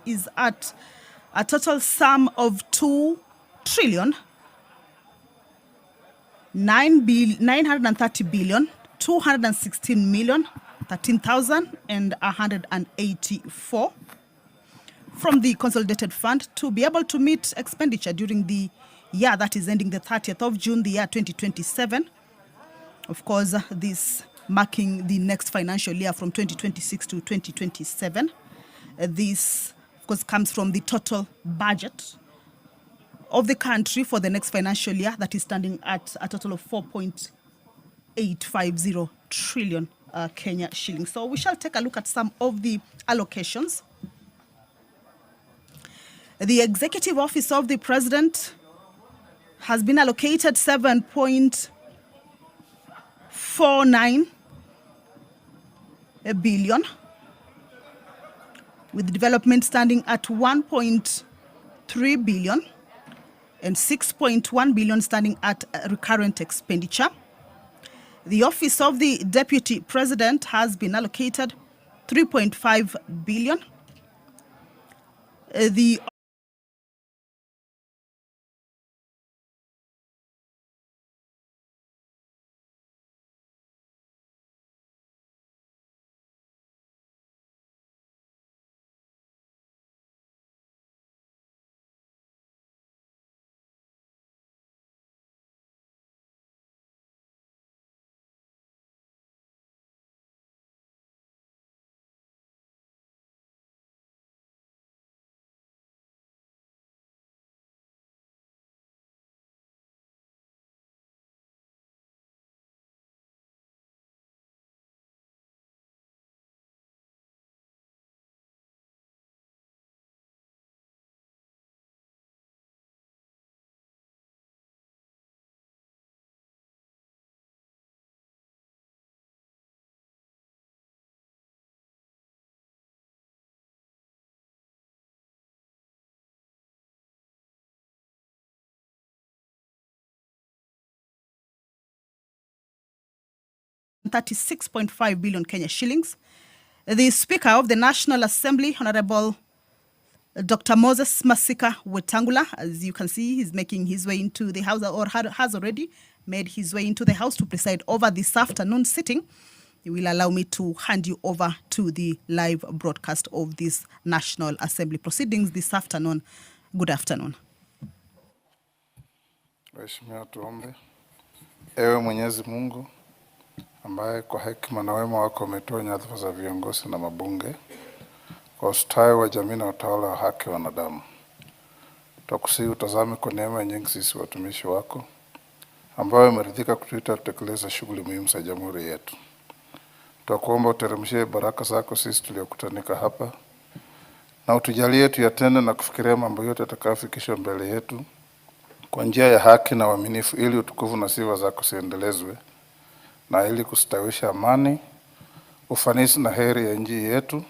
is at a total sum of 2,930,216,013,184 from the consolidated fund to be able to meet expenditure during the year that is ending the 30th of June, the year 2027. Of course, this marking the next financial year from 2026 to 2027. This, of course, comes from the total budget of the country for the next financial year that is standing at a total of 4.850 trillion Kenya shillings. So we shall take a look at some of the allocations. The Executive Office of the President has been allocated 7.49 billion, with development standing at 1.3 billion and 6.1 billion standing at recurrent expenditure. The Office of the Deputy President has been allocated 3.5 billion. The $36.5 billion Kenya shillings. The Speaker of the National Assembly, Honorable Dr. Moses Masika Wetangula, as you can see, he's making his way into the House, or has already made his way into the House to preside over this afternoon sitting. You will allow me to hand you over to the live broadcast of this National Assembly proceedings this afternoon. Good afternoon. Mheshimiwa, tuombe. Ewe Mwenyezi Mungu ambaye kwa hekima na wema wako umetoa nyadhifa za viongozi na mabunge kwa ustawi wa jamii na utawala wa haki wa wanadamu, tukusihi utazame kwa neema nyingi sisi watumishi wako ambao umeridhika kutuita kutekeleza shughuli muhimu za jamhuri yetu. Tunakuomba uteremshie baraka zako sisi tuliokutanika hapa, na utujalie tuyatende na kufikiria mambo yote yatakayofikishwa mbele yetu kwa njia ya haki na uaminifu, ili utukufu na sifa zako ziendelezwe, na ili kustawisha amani, ufanisi na heri ya nchi yetu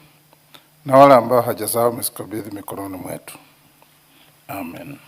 na wale ambao haja zao umezikabidhi mikononi mwetu. Amen.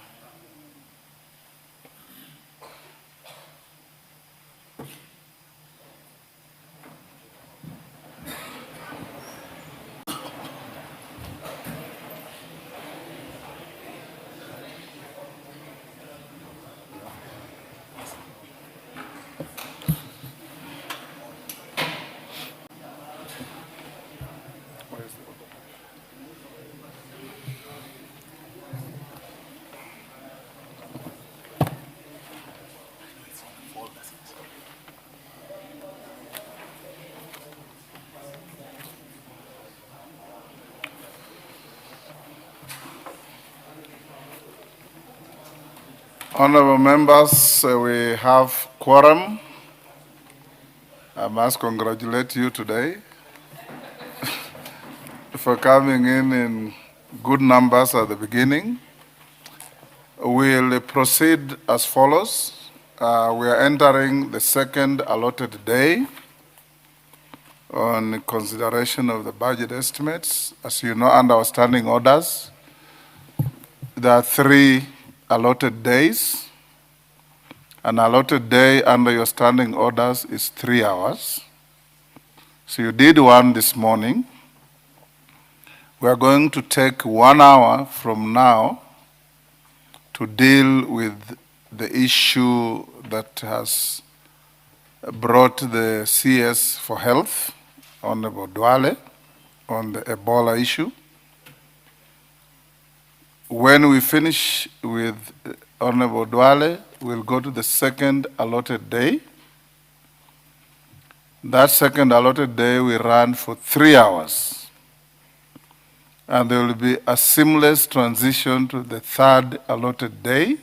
Honorable members, we have quorum. I must congratulate you today for coming in good numbers at the beginning. We'll proceed as follows. We are entering the second allotted day on consideration of the budget estimates. As you know, under our standing orders, there are 3 allotted days. An allotted day under your standing orders is 3 hours. So you did one this morning. We are going to take 1 hour from now to deal with the issue that has brought the CS for Health, Honorable Duale, on the Ebola issue. When we finish with Honorable Duale, we'll go to the second allotted day. That second allotted day we run for 3 hours. And there will be a seamless transition to the third allotted day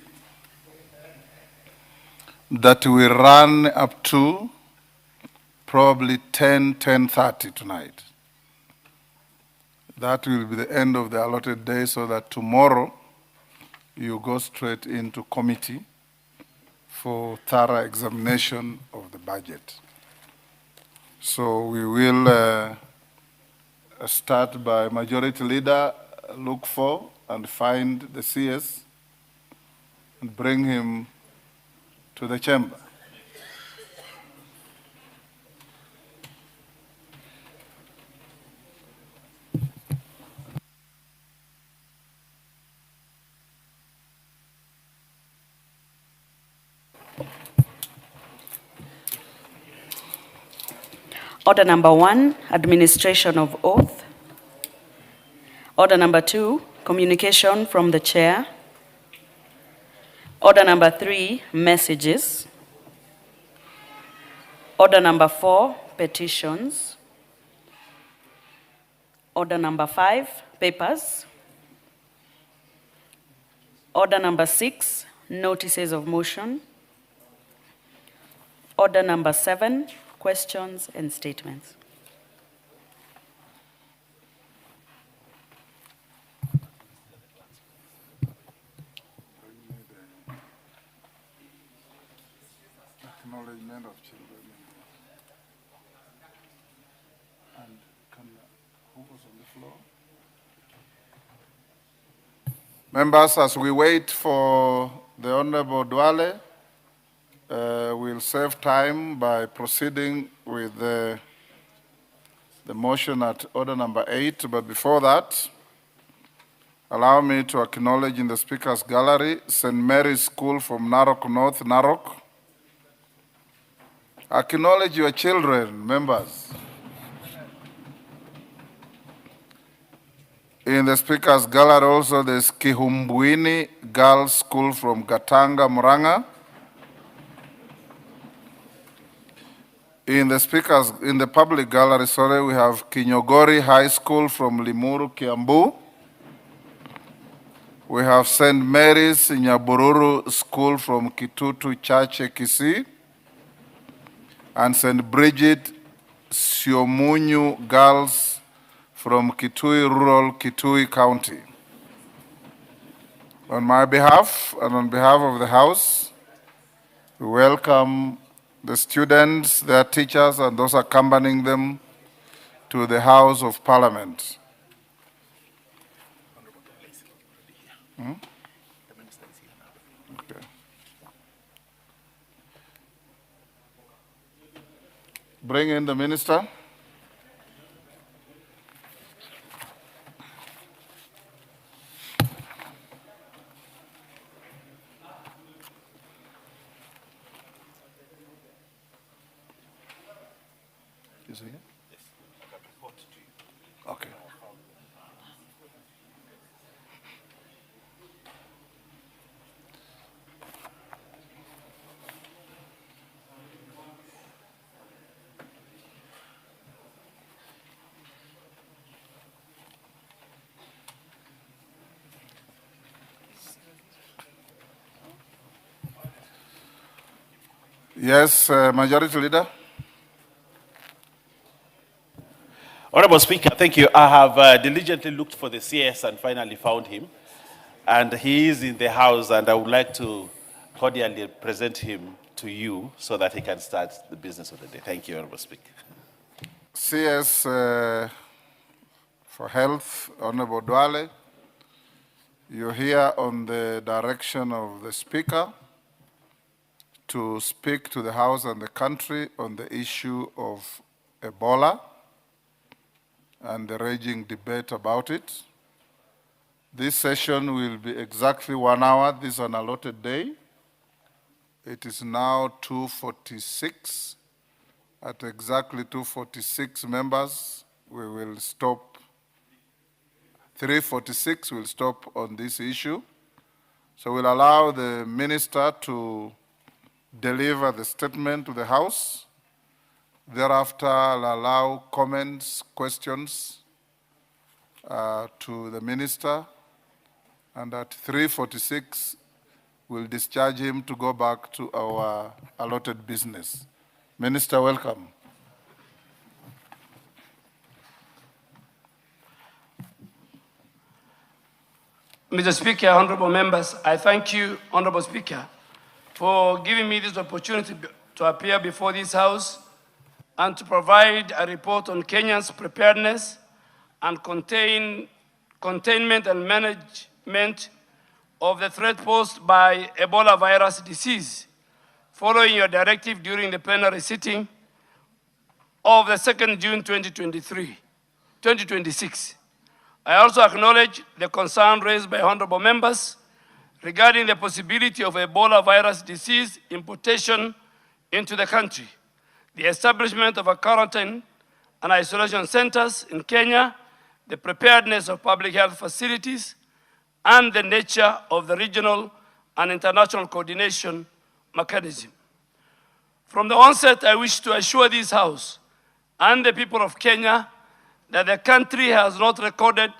that will run up to probably 10:30 tonight. That will be the end of the allotted day, so that tomorrow you go straight into committee for thorough examination of the budget. So we will start by Majority Leader, look for and find the CS and bring him to the chamber. Order number 1, administration of oath. Order number 2, communication from the chair. Order number 3, messages. Order number 4, petitions. Order number 5, papers. Order number 6, notices of motion. Order number 7, questions and statements. Acknowledgement of children. And who was on the floor? Members, as we wait for the Honorable Duale, we'll save time by proceeding with the motion at order number 8. But before that, allow me to acknowledge in the Speaker's Gallery St. Mary's School from Narok North, Narok. Acknowledge your children, members. In the Speaker's Gallery also there's Kihumbuini Girls School from Gatanga, Muranga. In the public gallery, sorry, we have Kinyogori High School from Limuru, Kiambu. We have St. Mary's Nyabururu School from Kitutu Chache, Kisii. And St. Bridget Siomunyu Girls from Kitui Rural, Kitui County. On my behalf and on behalf of the House, we welcome the students, their teachers, and those accompanying them to the House of Parliament. Okay. Bring in the minister. Is he here? Yes. Okay. Yes, Majority Leader. Honorable Speaker, thank you. I have diligently looked for the CS and finally found him. And he is in the House, and I would like to cordially present him to you so that he can start the business of the day. Thank you, Honorable Speaker. CS for Health, Honorable Duale, you're here on the direction of the Speaker to speak to the House and the country on the issue of Ebola. and the raging debate about it. This session will be exactly 1 hour. This is an allotted day. It is now 2:46. At exactly 2:46 members, we will stop. 3:46, we'll stop on this issue. So we'll allow the minister to deliver the statement to the House. Thereafter, I'll allow comments, questions to the minister. And at 3:46, we'll discharge him to go back to our allotted business. Minister, welcome. Mr. Speaker, honorable members, I thank you, honorable Speaker, for giving me this opportunity to appear before this House and to provide a report on Kenya's preparedness and containment and management of the threat posed by Ebola virus disease, following your directive during the plenary sitting of the 2nd June 2026. I also acknowledge the concern raised by honorable members regarding the possibility of Ebola virus disease importation into the country, the establishment of a quarantine and isolation centers in Kenya, the preparedness of public health facilities, and the nature of the regional and international coordination mechanism. From the onset, I wish to assure this House and the people of Kenya that the country has not recorded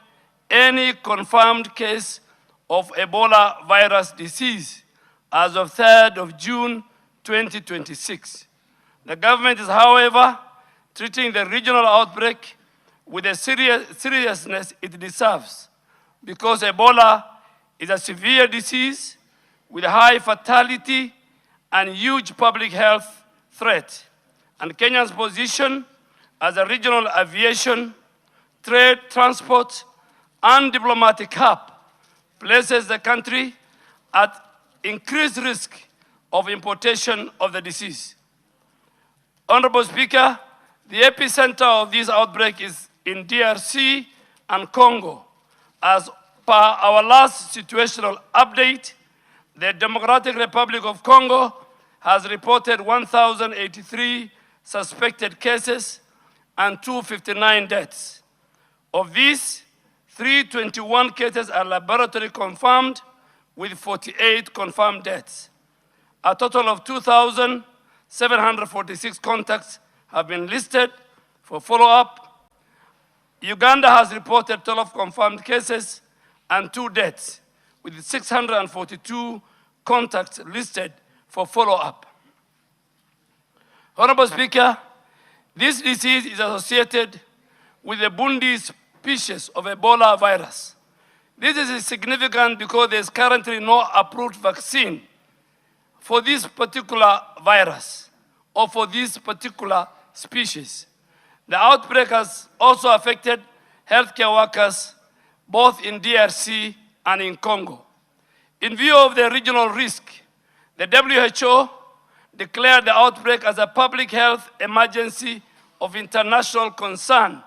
any confirmed case of Ebola virus disease as of 3rd of June 2026. The government is, however, treating the regional outbreak with the seriousness it deserves, because Ebola is a severe disease with high fatality and huge public health threat. And Kenya's position as a regional aviation, trade, transport, and diplomatic hub places the country at increased risk of importation of the disease. Honorable Speaker, the epicenter of this outbreak is in DRC and Congo. As per our last situational update, the Democratic Republic of Congo has reported 1,083 suspected cases and 259 deaths. Of these, 321 cases are laboratory confirmed, with 48 confirmed deaths. A total of 2,746 contacts have been listed for follow-up. Uganda has reported 12 confirmed cases and 2 deaths, with 642 contacts listed for follow-up. Honorable Speaker, this disease is associated with the Bundi species of Ebola virus. This is significant because there is currently no approved vaccine for this particular virus or for this particular species. The outbreak has also affected healthcare workers both in DRC and in Congo. In view of the regional risk, the WHO declared the outbreak as a public health emergency of international concern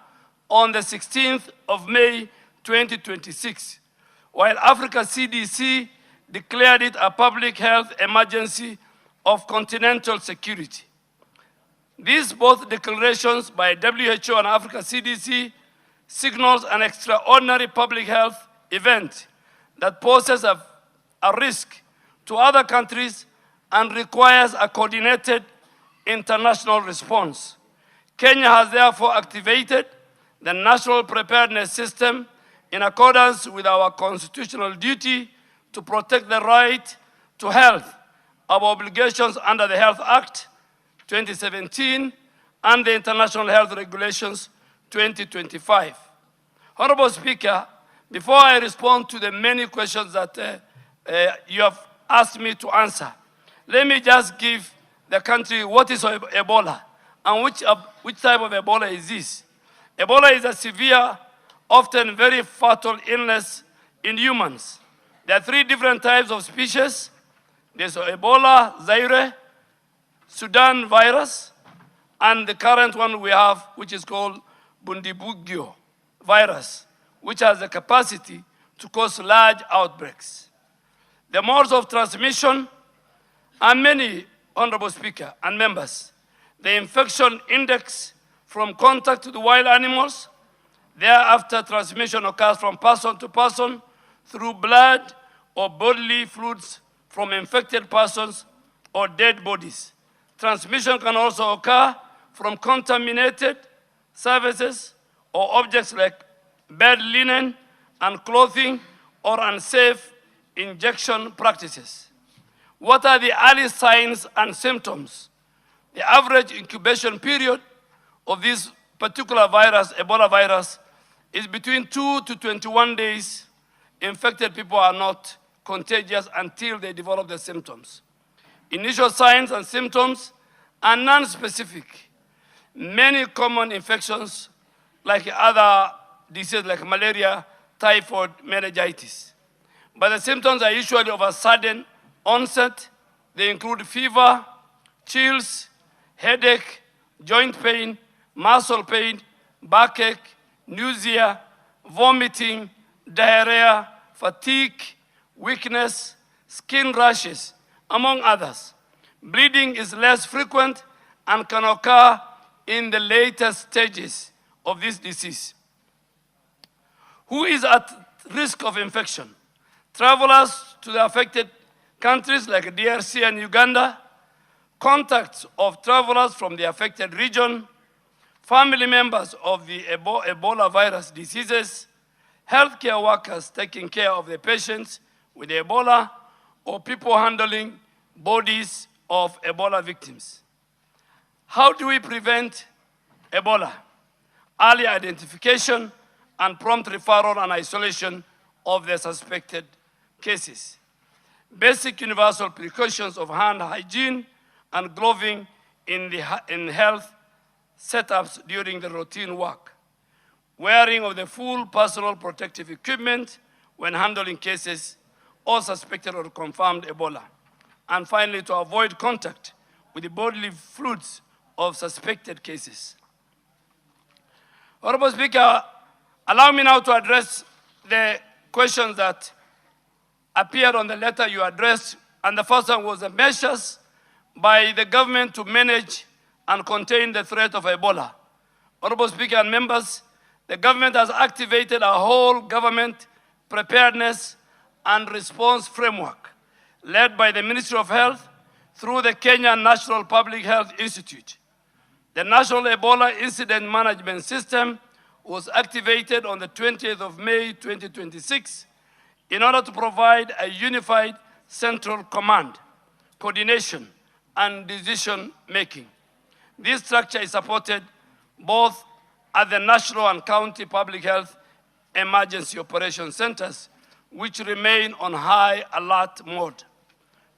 on the 16th of May 2026, while Africa CDC declared it a public health emergency of continental security. These both declarations by WHO and Africa CDC signals an extraordinary public health event that poses a risk to other countries and requires a coordinated international response. Kenya has therefore activated the National Preparedness System in accordance with our constitutional duty to protect the right to health, our obligations under the Health Act 2017 and the International Health Regulations 2025. Honorable Speaker, before I respond to the many questions that you have asked me to answer, let me just give the country what is Ebola and which type of Ebola is this. Ebola is a severe, often very fatal illness in humans. There are 3 different types of species. There's Ebola, Zaire, Sudan virus, and the current one we have, which is called Bundibugyo. virus, which has the capacity to cause large outbreaks. The modes of transmission are many, Honorable Speaker and members. The infection index from contact to the wild animals. Thereafter, transmission occurs from person to person through blood or bodily fluids from infected persons or dead bodies. Transmission can also occur from contaminated surfaces or objects like bed linen and clothing or unsafe injection practices. What are the early signs and symptoms? The average incubation period of this particular virus, Ebola virus, is between 2 to 21 days. Infected people are not contagious until they develop the symptoms. Initial signs and symptoms are non-specific. Many common infections, like other diseases like malaria, typhoid, meningitis. But the symptoms are usually of a sudden onset. They include fever, chills, headache, joint pain, muscle pain, backache, nausea, vomiting, diarrhea, fatigue, weakness, skin rashes, among others. Bleeding is less frequent and can occur in the later stages of this disease. Who is at risk of infection? Travelers to the affected countries like DRC and Uganda, contacts of travelers from the affected region, family members of the Ebola virus diseases, healthcare workers taking care of the patients with Ebola, or people handling bodies of Ebola victims. How do we prevent Ebola? Early identification and prompt referral and isolation of the suspected cases. Basic universal precautions of hand hygiene and gloving in health setups during the routine work. Wearing of the full personal protective equipment when handling cases or suspected or confirmed Ebola. And finally, to avoid contact with the bodily fluids of suspected cases. Honorable Speaker, allow me now to address the questions that appeared on the letter you addressed, and the first one was the measures by the government to manage and contain the threat of Ebola. Honorable Speaker and members, the government has activated a whole government preparedness and response framework led by the Ministry of Health through the Kenya National Public Health Institute. The National Ebola Incident Management System was activated on the 20th of May 2026 in order to provide a unified central command, coordination, and decision-making. This structure is supported both at the national and county public health emergency operation centers, which remain on high alert mode.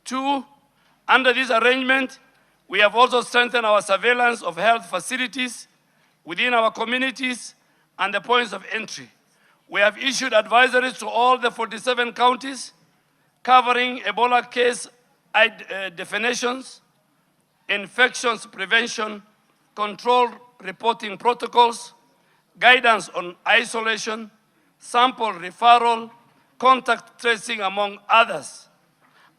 2, under this arrangement, we have also strengthened our surveillance of health facilities within our communities and the points of entry. We have issued advisories to all the 47 counties covering Ebola case definitions, infections prevention, control reporting protocols, guidance on isolation, sample referral, contact tracing, among others.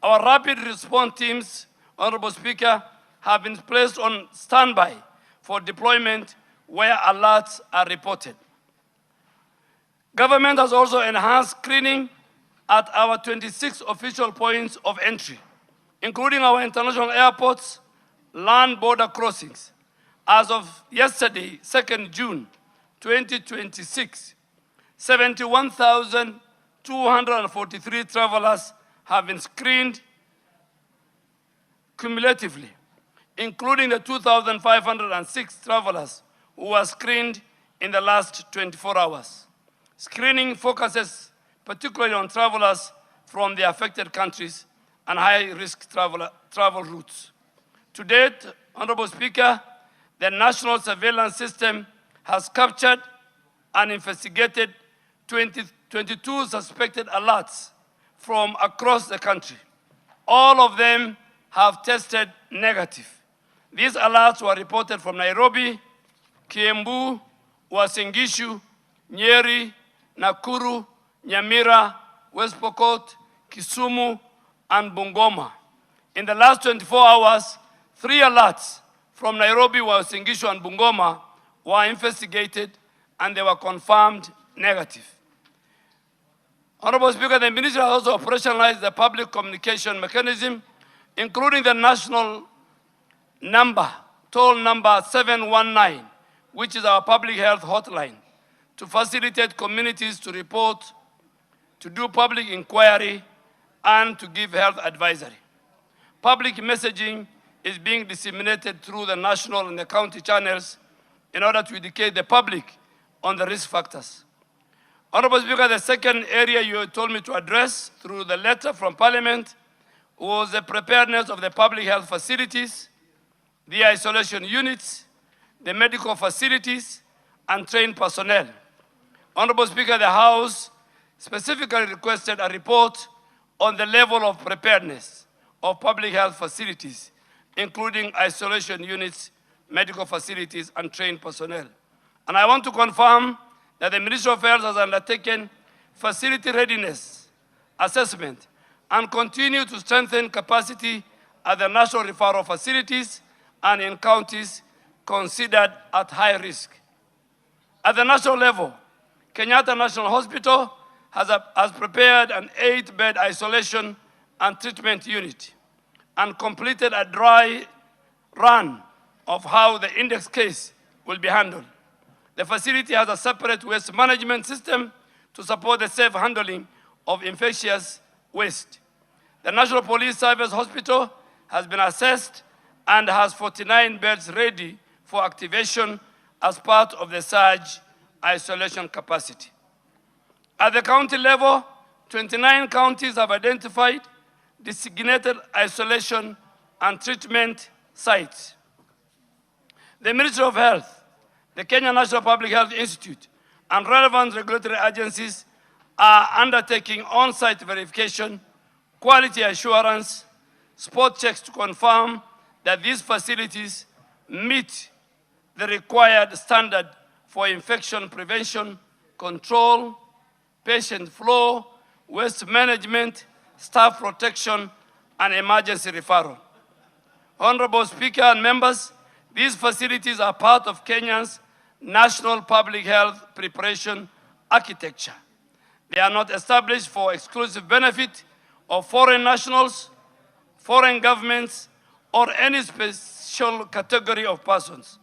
Our rapid response teams, Honorable Speaker, have been placed on standby for deployment where alerts are reported. Government has also enhanced screening at our 26 official points of entry, including our international airports, land border crossings. As of yesterday, 2nd June 2026, 71,243 travelers have been screened cumulatively, including the 2,506 travelers who were screened in the last 24 hours. Screening focuses particularly on travelers from the affected countries and high-risk travel routes. To date, Honorable Speaker, the national surveillance system has captured and investigated 22 suspected alerts from across the country. All of them have tested negative. These alerts were reported from Nairobi, Kiambu, Uasin Gishu, Nyeri, Nakuru, Nyamira, West Pokot, Kisumu, and Bungoma. In the last 24 hours, 3 alerts from Nairobi, Uasin Gishu, and Bungoma were investigated, and they were confirmed negative. Honorable Speaker, the Ministry has also operationalized the public communication mechanism, including the national number, toll number 719, which is our public health hotline, to facilitate communities to report, to do public inquiry, and to give health advisory. Public messaging is being disseminated through the national and the county channels in order to educate the public on the risk factors. Honorable Speaker, the second area you told me to address through the letter from Parliament was the preparedness of the public health facilities, the isolation units, the medical facilities, and trained personnel. Honorable Speaker, the House specifically requested a report on the level of preparedness of public health facilities, including isolation units, medical facilities, and trained personnel. And I want to confirm that the Ministry of Health has undertaken facility readiness assessment and continue to strengthen capacity at the national referral facilities and in counties considered at high risk. At the national level, Kenyatta National Hospital has prepared an 8-bed isolation and treatment unit and completed a dry run of how the index case will be handled. The facility has a separate waste management system to support the safe handling of infectious waste. The National Police Service Hospital has been assessed and has 49 beds ready for activation as part of the surge isolation capacity. At the county level, 29 counties have identified designated isolation and treatment sites. The Ministry of Health, the Kenya National Public Health Institute, and relevant regulatory agencies are undertaking on-site verification, quality assurance, spot checks to confirm that these facilities meet the required standard for infection prevention, control, patient flow, waste management, staff protection, and emergency referral. Honorable Speaker and members, these facilities are part of Kenya's national public health preparation architecture. They are not established for exclusive benefit of foreign nationals, foreign governments, or any special category of persons.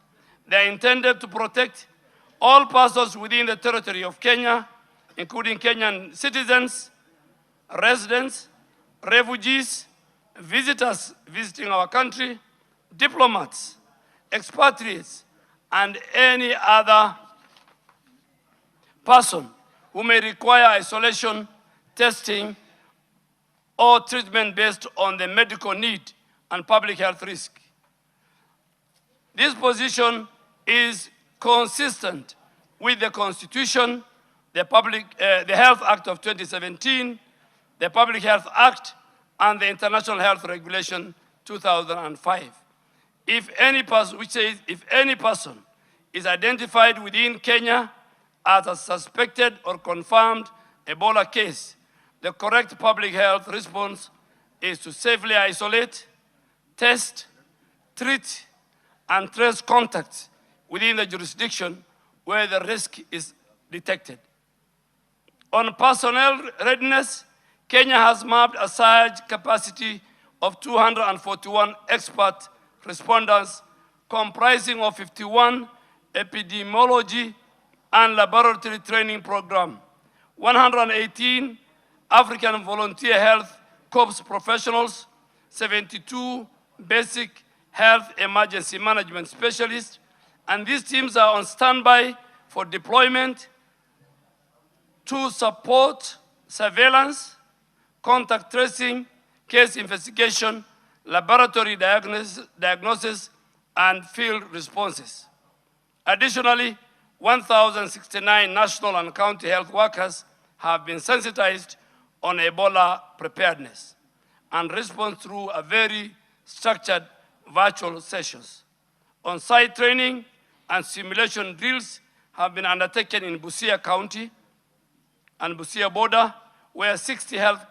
They are intended to protect all persons within the territory of Kenya, including Kenyan citizens, residents, refugees, visitors visiting our country, diplomats, expatriates, and any other person who may require isolation, testing, or treatment based on the medical need and public health risk. This position is consistent with the Constitution, the Health Act of 2017, the Public Health Act, and the International Health Regulation 2005. If any person, which says if any person is identified within Kenya as a suspected or confirmed Ebola case, the correct public health response is to safely isolate, test, treat, and trace contacts within the jurisdiction where the risk is detected. On personnel readiness, Kenya has mapped a surge capacity of 241 expert responders comprising of 51 epidemiology and laboratory training program, 118 African volunteer health corps professionals, 72 basic health emergency management specialists, and these teams are on standby for deployment to support surveillance, contact tracing, case investigation, laboratory diagnosis, and field responses. Additionally, 1,069 national and county health workers have been sensitized on Ebola preparedness and respond through a very structured virtual sessions. On-site training and simulation drills have been undertaken in Busia County and Busia border, where 60 health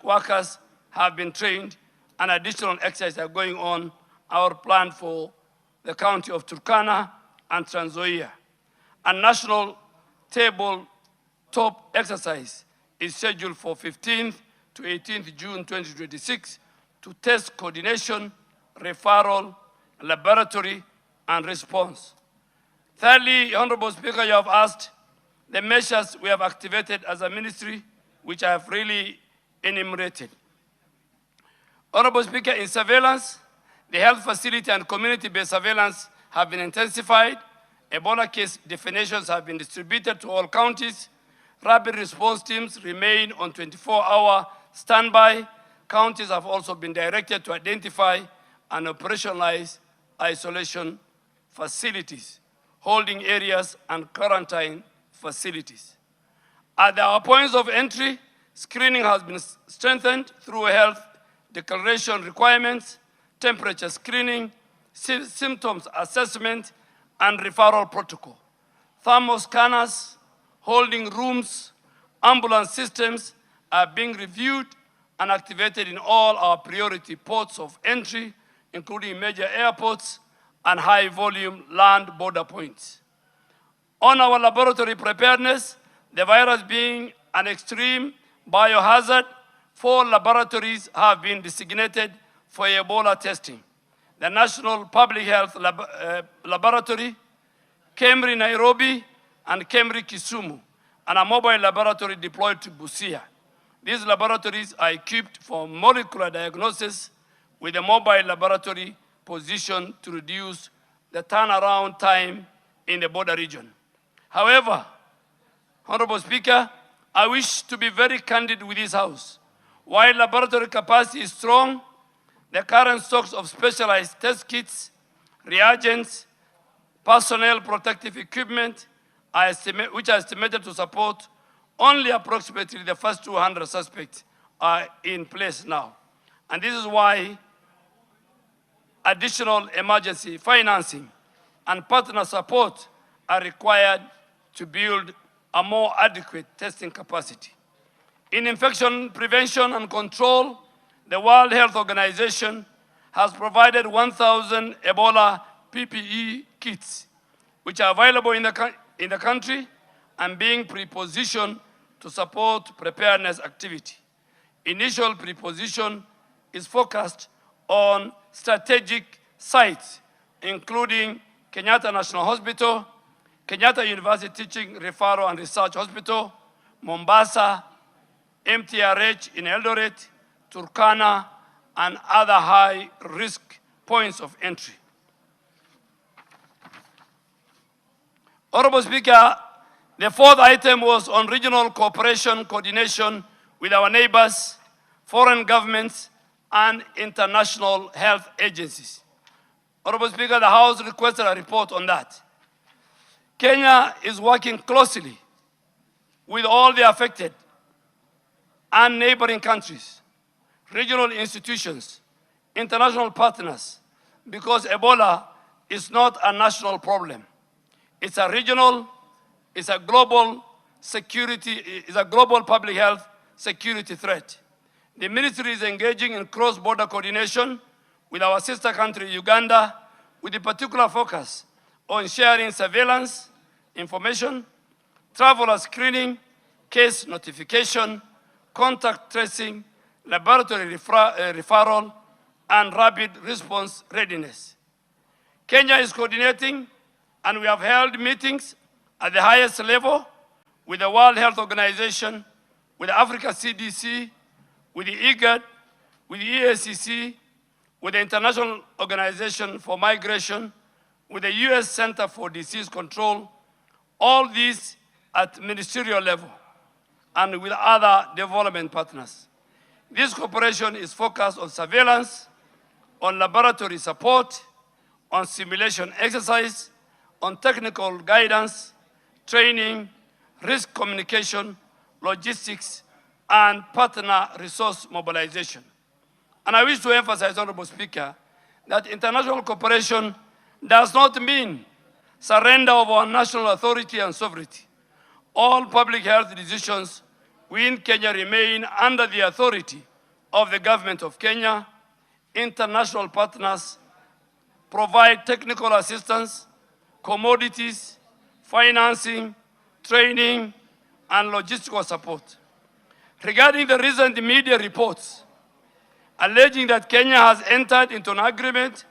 workers have been trained and additional exercises are going on. Our plan for the county of Turkana and Trans Nzoia. A national tabletop exercise is scheduled for 15th to 18th June 2026 to test coordination, referral, laboratory, and response. Thirdly, Honorable Speaker, you have asked the measures we have activated as a ministry, which I have really enumerated. Honorable Speaker, in surveillance, the health facility and community-based surveillance have been intensified. Ebola case definitions have been distributed to all counties. Rapid response teams remain on 24-hour standby. Counties have also been directed to identify and operationalize isolation facilities, holding areas, and quarantine facilities. At our points of entry, screening has been strengthened through health declaration requirements, temperature screening, symptoms assessment, and referral protocol. Thermal scanners, holding rooms, ambulance systems are being reviewed and activated in all our priority ports of entry, including major airports and high-volume land border points. On our laboratory preparedness, the virus being an extreme biohazard, 4 laboratories have been designated for Ebola testing. The National Public Health Laboratory, Kemri Nairobi, and Kemri Kisumu, and a mobile laboratory deployed to Busia. These laboratories are equipped for molecular diagnosis with a mobile laboratory positioned to reduce the turnaround time in the border region. However, Honorable Speaker, I wish to be very candid with this House. While laboratory capacity is strong, the current stocks of specialized test kits, reagents, personnel protective equipment, which are estimated to support only approximately the first 200 suspects, are in place now. And this is why additional emergency financing and partner support are required to build a more adequate testing capacity. In infection prevention and control, the World Health Organization has provided 1,000 Ebola PPE kits, which are available in the country and being prepositioned to support preparedness activity. Initial preposition is focused on strategic sites, including Kenyatta National Hospital, Kenyatta University Teaching, Referral and Research Hospital, Mombasa, MTRH in Eldoret, Turkana, and other high-risk points of entry. Honorable Speaker, the fourth item was on regional cooperation, coordination with our neighbors, foreign governments, and international health agencies. Honorable Speaker, the House requested a report on that. Kenya is working closely with all the affected and neighboring countries, regional institutions, international partners, because Ebola is not a national problem. It's a regional, it's a global security, it's a global public health security threat. The ministry is engaging in cross-border coordination with our sister country, Uganda, with a particular focus on sharing surveillance, information, traveler screening, case notification, contact tracing, laboratory referral, and rapid response readiness. Kenya is coordinating, and we have held meetings at the highest level with the World Health Organization, with the Africa CDC, with the IGAD, with the EACC, with the International Organization for Migration, with the US Center for Disease Control, all these at ministerial level, and with other development partners. This cooperation is focused on surveillance, on laboratory support, on simulation exercise, on technical guidance, training, risk communication, logistics, and partner resource mobilization. And I wish to emphasize, Honorable Speaker, that international cooperation does not mean surrender of our national authority and sovereignty. All public health decisions within Kenya remain under the authority of the government of Kenya. International partners provide technical assistance, commodities, financing, training, and logistical support. Regarding the recent media reports alleging that Kenya has entered into an agreement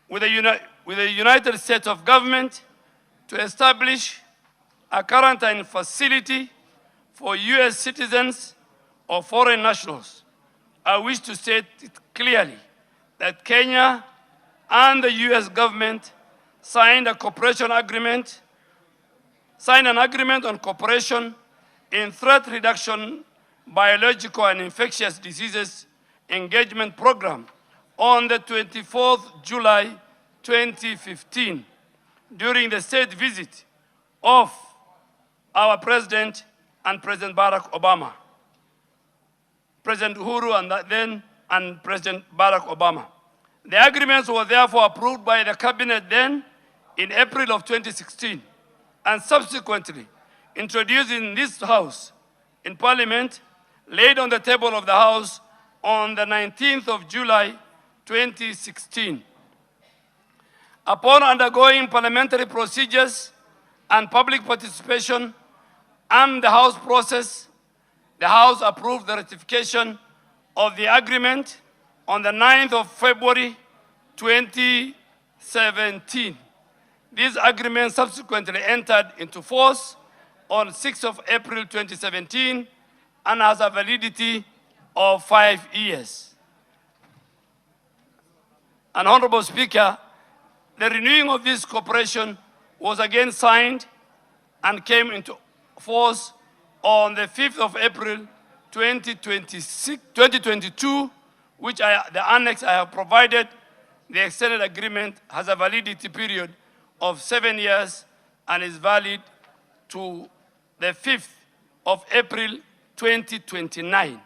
with the United States of government to establish a quarantine facility for U.S. citizens or foreign nationals, I wish to state it clearly that Kenya and the U.S. government signed an agreement on cooperation in threat reduction, biological and infectious diseases engagement program on the 24th July 2015 during the state visit of our President and President Barack Obama. President Uhuru and President Barack Obama. The agreements were therefore approved by the cabinet then in April of 2016 and subsequently introduced in this House in Parliament, laid on the table of the House on the 19th of July 2016. Upon undergoing parliamentary procedures and public participation and the House process, the House approved the ratification of the agreement on the 9th of February 2017. This agreement subsequently entered into force on 6th of April 2017 and has a validity of 5 years. And Honorable Speaker, the renewing of this cooperation was again signed and came into force on the 5th of April 2022, which the annex I have provided. The extended agreement has a validity period of 7 years and is valid to the 5th of April 2029.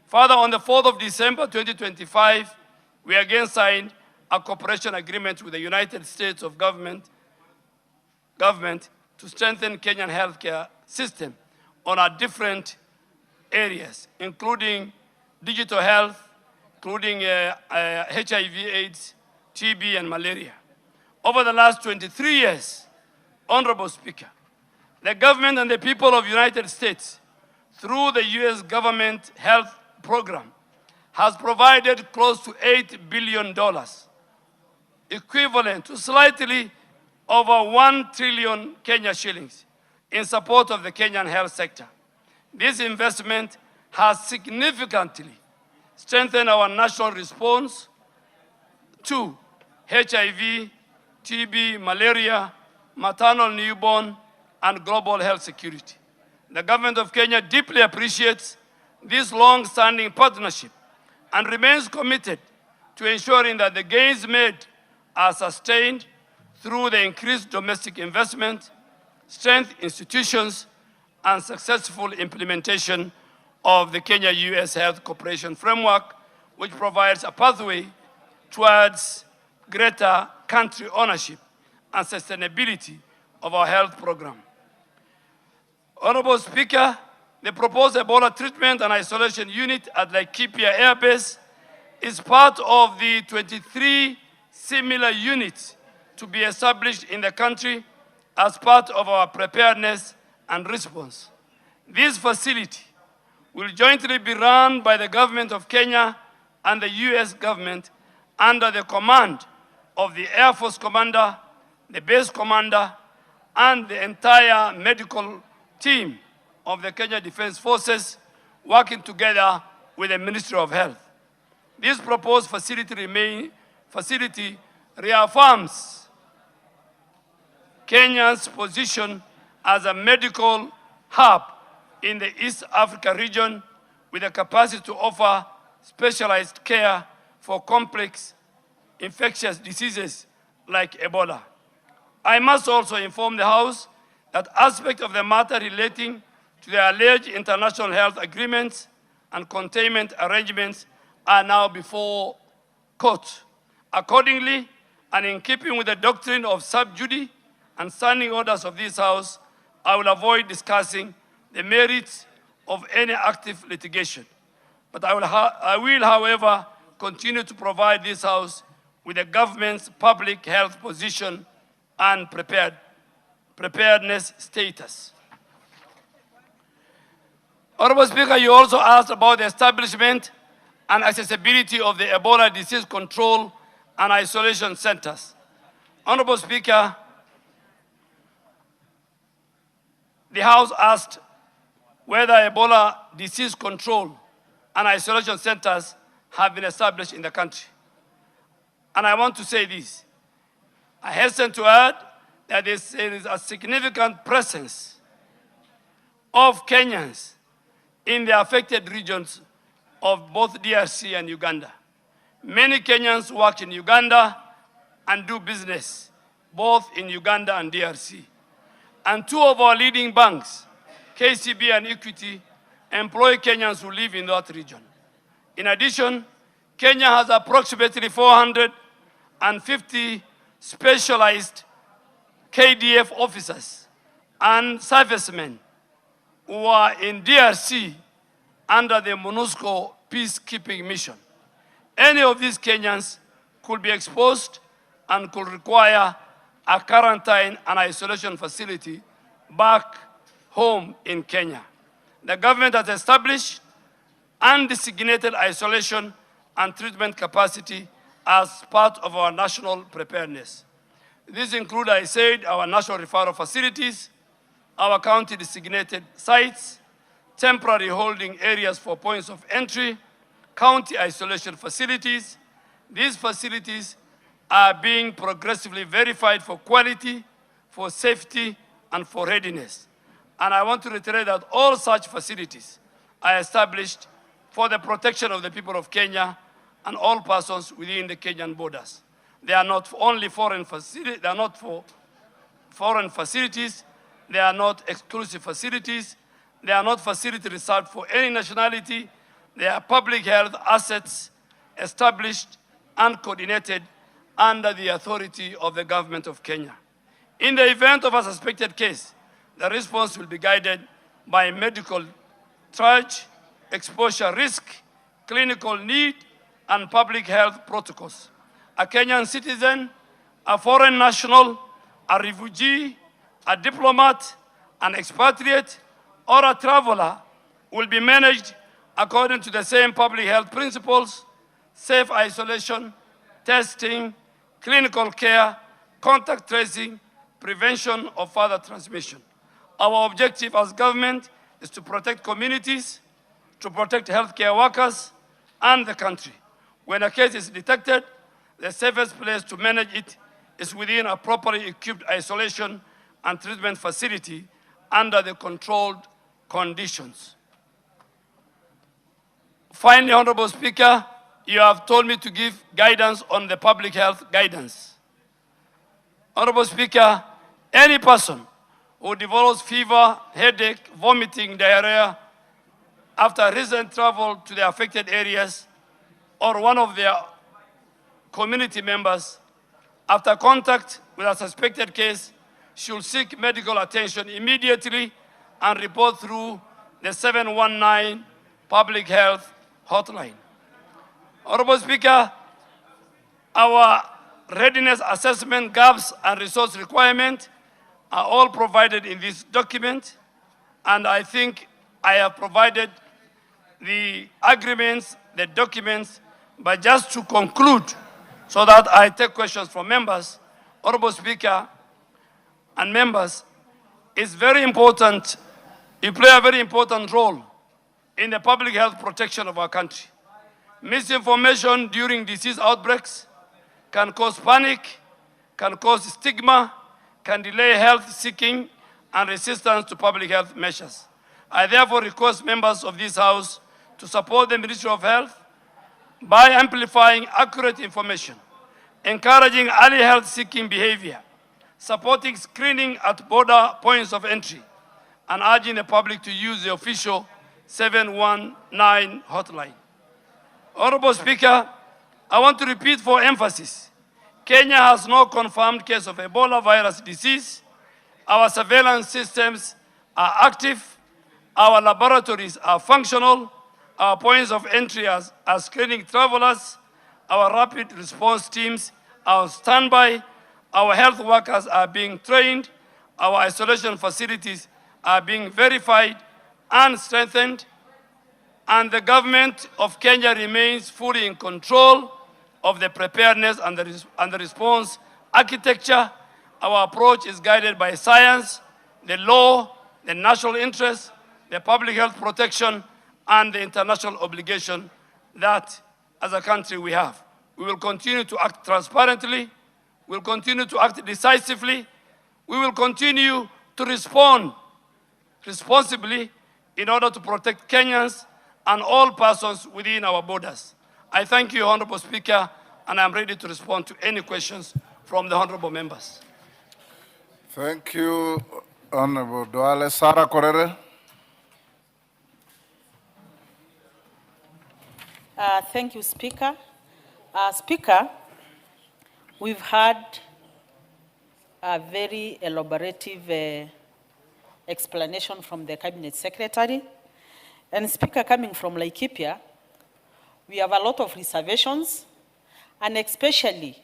Further, on the 4th of December 2025, we again signed a cooperation agreement with the United States of government to strengthen Kenyan healthcare system on our different areas, including digital health, including HIV/AIDS, TB, and malaria. Over the last 23 years, Honorable Speaker, the government and the people of the United States, through the U.S. government health program, has provided close to $8 billion, equivalent to slightly over 1 trillion Kenya shillings, in support of the Kenyan health sector. This investment has significantly strengthened our national response to HIV, TB, malaria, maternal newborn, and global health security. The government of Kenya deeply appreciates this long-standing partnership and remains committed to ensuring that the gains made are sustained through the increased domestic investment, strengthened institutions, and successful implementation of the Kenya-US Health Cooperation Framework, which provides a pathway towards greater country ownership and sustainability of our health program. Honorable Speaker, the proposed Ebola treatment and isolation unit at Laikipia Air Base is part of the 23 similar units to be established in the country as part of our preparedness and response. This facility will jointly be run by the government of Kenya and the U.S. government under the command of the Air Force Commander, the base commander, and the entire medical team of the Kenya Defense Forces, working together with the Ministry of Health. This proposed facility reaffirms Kenya's position as a medical hub in the East Africa region with the capacity to offer specialized care for complex infectious diseases like Ebola. I must also inform the House that aspects of the matter relating to the alleged international health agreements and containment arrangements are now before court. Accordingly, and in keeping with the doctrine of sub judice and standing orders of this House, I will avoid discussing the merits of any active litigation. But I will, however, continue to provide this House with the government's public health position and preparedness status. Honorable Speaker, you also asked about the establishment and accessibility of the Ebola disease control and isolation centers. Honorable Speaker, the House asked whether Ebola disease control and isolation centers have been established in the country. And I want to say this. I hasten to add that there is a significant presence of Kenyans in the affected regions of both DRC and Uganda. Many Kenyans work in Uganda and do business, both in Uganda and DRC. And two of our leading banks, KCB and Equity, employ Kenyans who live in that region. In addition, Kenya has approximately 450 specialized KDF officers and servicemen who are in DRC under the MONUSCO peacekeeping mission. Any of these Kenyans could be exposed and could require a quarantine and isolation facility back home in Kenya. The government has established and designated isolation and treatment capacity as part of our national preparedness. These include, I said, our national referral facilities, our county designated sites, temporary holding areas for points of entry, county isolation facilities. These facilities are being progressively verified for quality, for safety, and for readiness. And I want to reiterate that all such facilities are established for the protection of the people of Kenya and all persons within the Kenyan borders. They are not only foreign facilities, they are not for foreign facilities, they are not exclusive facilities, they are not facilities reserved for any nationality, they are public health assets established and coordinated under the authority of the government of Kenya. In the event of a suspected case, the response will be guided by medical triage, exposure risk, clinical need, and public health protocols. A Kenyan citizen, a foreign national, a refugee, a diplomat, an expatriate, or a traveler will be managed according to the same public health principles: safe isolation, testing, clinical care, contact tracing, prevention of further transmission. Our objective as government is to protect communities, to protect healthcare workers and the country. When a case is detected, the safest place to manage it is within a properly equipped isolation and treatment facility under the controlled conditions. Finally, Honorable Speaker, you have told me to give guidance on the public health guidance. Honorable Speaker, any person who develops fever, headache, vomiting, diarrhea after recent travel to the affected areas or one of their community members after contact with a suspected case should seek medical attention immediately and report through the 719 public health hotline. Honorable Speaker, our readiness assessment gaps and resource requirements are all provided in this document, and I think I have provided the agreements, the documents, but just to conclude so that I take questions from members, Honorable Speaker and members, it's very important, you play a very important role in the public health protection of our country. Misinformation during disease outbreaks can cause panic, can cause stigma, can delay health seeking and resistance to public health measures. I therefore request members of this House to support the Ministry of Health by amplifying accurate information, encouraging early health seeking behavior, supporting screening at border points of entry, and urging the public to use the official 719 hotline. Honorable Speaker, I want to repeat for emphasis, Kenya has no confirmed case of Ebola virus disease Our surveillance systems are active. Our laboratories are functional. Our points of entry are screening travelers. Our rapid response teams are on standby. Our health workers are being trained. Our isolation facilities are being verified and strengthened. And the government of Kenya remains fully in control of the preparedness and the response architecture. Our approach is guided by science, the law, the national interest, the public health protection, and the international obligation that as a country we have. We will continue to act transparently. We will continue to act decisively. We will continue to respond responsibly in order to protect Kenyans and all persons within our borders. I thank you, Honorable Speaker, and I'm ready to respond to any questions from the honorable members. Thank you, Honorable Duale. Sarah Korere. Thank you, Speaker. Speaker, we've had a very elaborative explanation from the Cabinet Secretary. And Speaker, coming from Laikipia, we have a lot of reservations and especially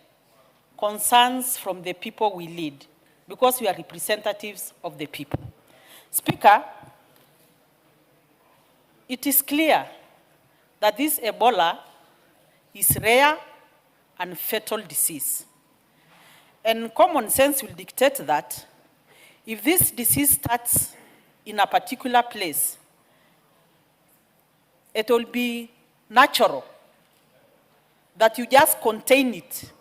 concerns from the people we lead because we are representatives of the people. Speaker, it is clear that this Ebola is rare and fatal disease. And common sense will dictate that if this disease starts in a particular place, it will be natural that you just contain it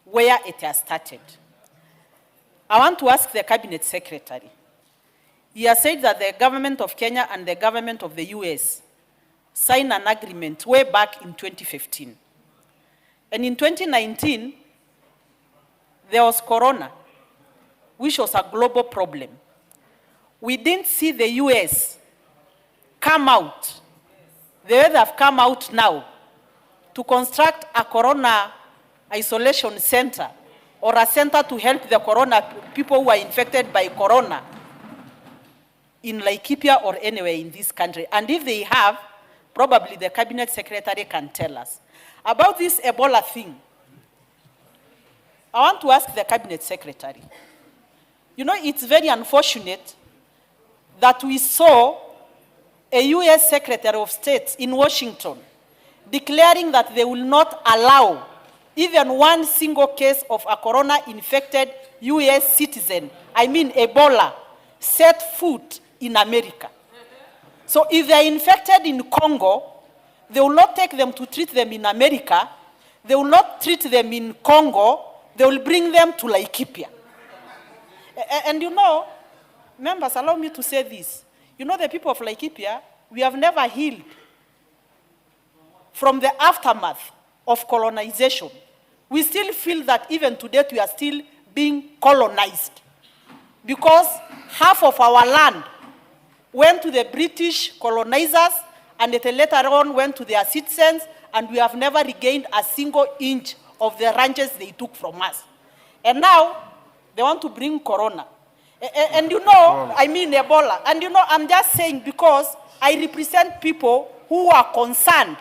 where it has started. I want to ask the Cabinet Secretary. He has said that the government of Kenya and the government of the US signed an agreement way back in 2015. And in 2019, there was Corona, which was a global problem. We didn't see the US come out the way they have come out now to construct a Corona isolation center or a center to help the Corona people who are infected by Corona in Laikipia or anywhere in this country. And if they have, probably the Cabinet Secretary can tell us. About this Ebola thing, I want to ask the Cabinet Secretary. You know, it's very unfortunate that we saw a US Secretary of State in Washington declaring that they will not allow even one single case of a corona-infected US citizen, I mean Ebola, set foot in America. So if they are infected in Congo, they will not take them to treat them in America, they will not treat them in Congo, they will bring them to Laikipia. And you know, members, allow me to say this. You know, the people of Laikipia, we have never healed from the aftermath of colonization. We still feel that even today we are still being colonized because half of our land went to the British colonizers and it later on went to their citizens, and we have never regained a single inch of the ranches they took from us. And now they want to bring Corona. And you know, I mean Ebola. And you know, I'm just saying because I represent people who are concerned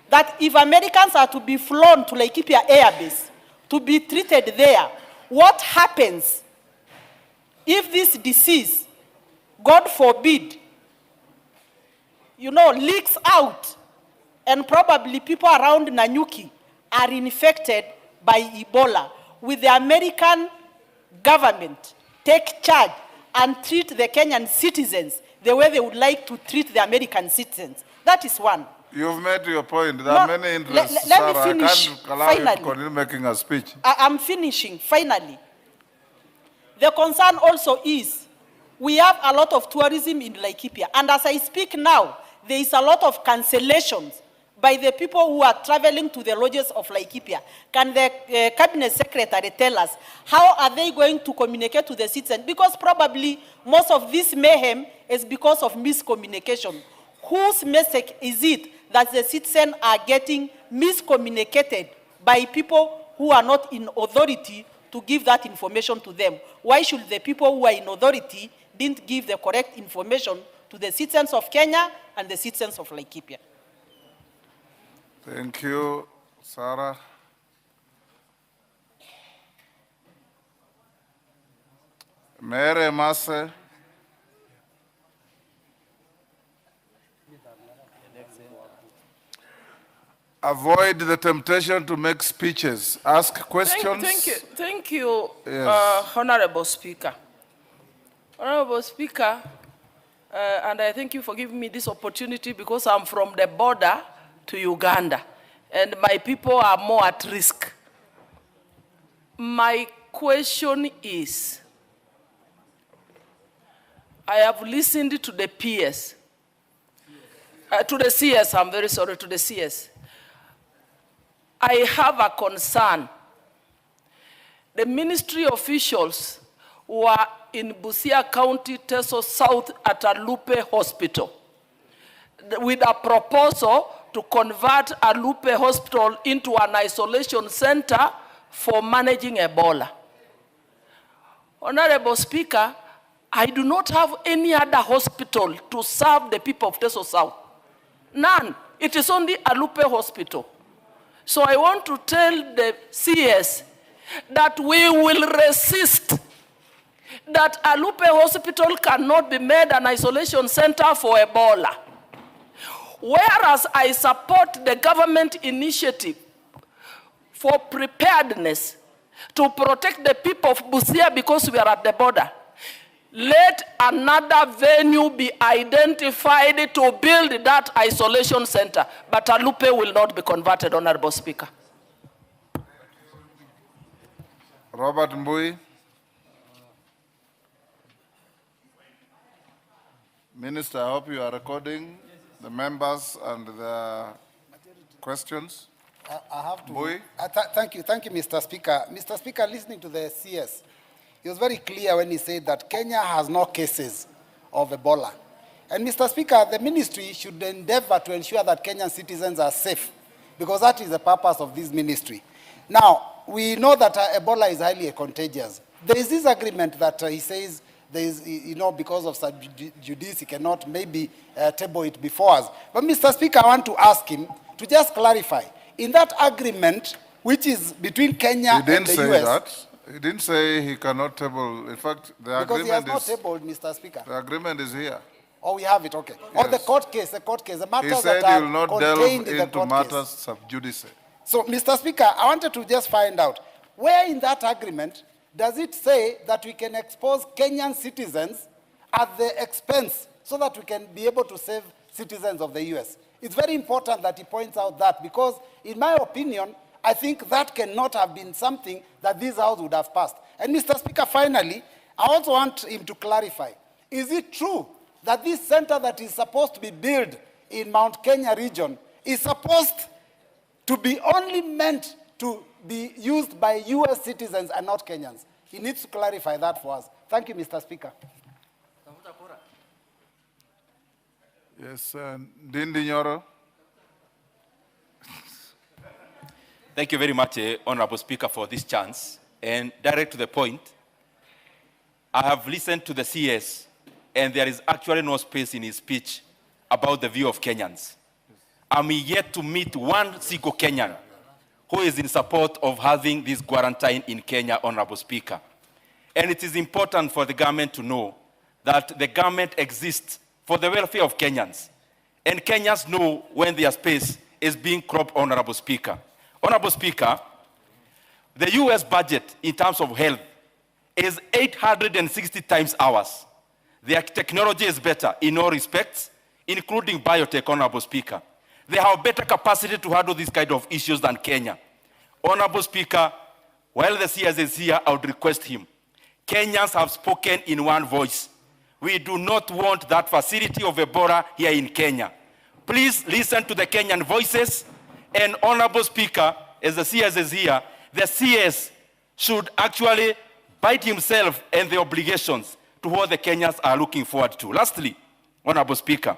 that if Americans are to be flown to Laikipia Air Base to be treated there, what happens if this disease, God forbid, you know, leaks out and probably people around Nanyuki are infected by Ebola? Will the American government take charge and treat the Kenyan citizens the way they would like to treat the American citizens? That is one. You've made your point. There are many interests. Let me finish. I can't allow you to continue making a speech. I'm finishing. Finally, the concern also is we have a lot of tourism in Laikipia. And as I speak now, there is a lot of cancellations by the people who are traveling to the lodges of Laikipia. Can the Cabinet Secretary tell us how are they going to communicate to the citizens? Because probably most of this mayhem is because of miscommunication. Whose message is it that the citizens are getting miscommunicated by people who are not in authority to give that information to them? Why should the people who are in authority didn't give the correct information to the citizens of Kenya and the citizens of Laikipia? Thank you, Sarah. Mere Mase. Avoid the temptation to make speeches. Ask questions. Thank you, Yes. Honorable Speaker. Honorable Speaker, and I thank you for giving me this opportunity because I'm from the border to Uganda, and my people are more at risk. My question is, I have listened to the PS, to the CS, I'm very sorry, to the CS. I have a concern. The ministry officials were in Busia County, Teso South at Alupe Hospital with a proposal to convert Alupe Hospital into an isolation center for managing Ebola. Honorable Speaker, I do not have any other hospital to serve the people of Teso South. None. It is only Alupe Hospital. So I want to tell the CS that we will resist, that Alupe Hospital cannot be made an isolation center for Ebola. Whereas I support the government initiative for preparedness to protect the people of Busia because we are at the border, let another venue be identified to build that isolation center. But Alupe will not be converted, Honorable Speaker. Robert Mbui. Minister, I hope you are recording the members and the questions. I have to. Mbui. Thank you, Mr. Speaker. Mr. Speaker, listening to the CS, he was very clear when he said that Kenya has no cases of Ebola. And Mr. Speaker, the ministry should endeavor to ensure that Kenyan citizens are safe, because that is the purpose of this ministry. Now, we know that Ebola is highly contagious. There is this agreement that he says there is, because of sub judice, he cannot maybe table it before us. But Mr. Speaker, I want to ask him to just clarify. In that agreement, which is between Kenya and the US... He didn't say that. He didn't say he cannot table. In fact, the because agreement he has not is... tabled, Mr. Speaker. The agreement is here. Oh, we have it, okay. Yes. Or the court case, the matters He said that he are will not delve contained in the into court matters case. sub judice. So, Mr. Speaker, I wanted to just find out, where in that agreement does it say that we can expose Kenyan citizens at the expense so that we can be able to save citizens of the US? It's very important that he points out that, because in my opinion, I think that cannot have been something that this House would have passed. And Mr. Speaker, finally, I also want him to clarify, is it true that this center that is supposed to be built in Mount Kenya region is supposed to be only meant to be used by US citizens and not Kenyans? He needs to clarify that for us. Thank you, Mr. Speaker. Yes, Dindi Nyoro. Thank you very much, Honorable Speaker, for this chance. And direct to the point, I have listened to the CS, and there is actually no space in his speech about the view of Kenyans. I'm yet to meet one single Kenyan who is in support of having this quarantine in Kenya, Honorable Speaker. And it is important for the government to know that the government exists for the welfare of Kenyans. And Kenyans know when their space is being cropped, Honorable Speaker. Honorable Speaker, the US budget in terms of health is 860 times ours. Their technology is better in all respects, including biotech, Honorable Speaker. They have better capacity to handle these kind of issues than Kenya. Honorable Speaker, while the CS is here, I would request him. Kenyans have spoken in one voice. We do not want that facility of Ebola here in Kenya. Please listen to the Kenyan voices. And Honorable Speaker, as the CS is here, the CS should actually bite himself and the obligations to what the Kenyans are looking forward to. Lastly, Honorable Speaker,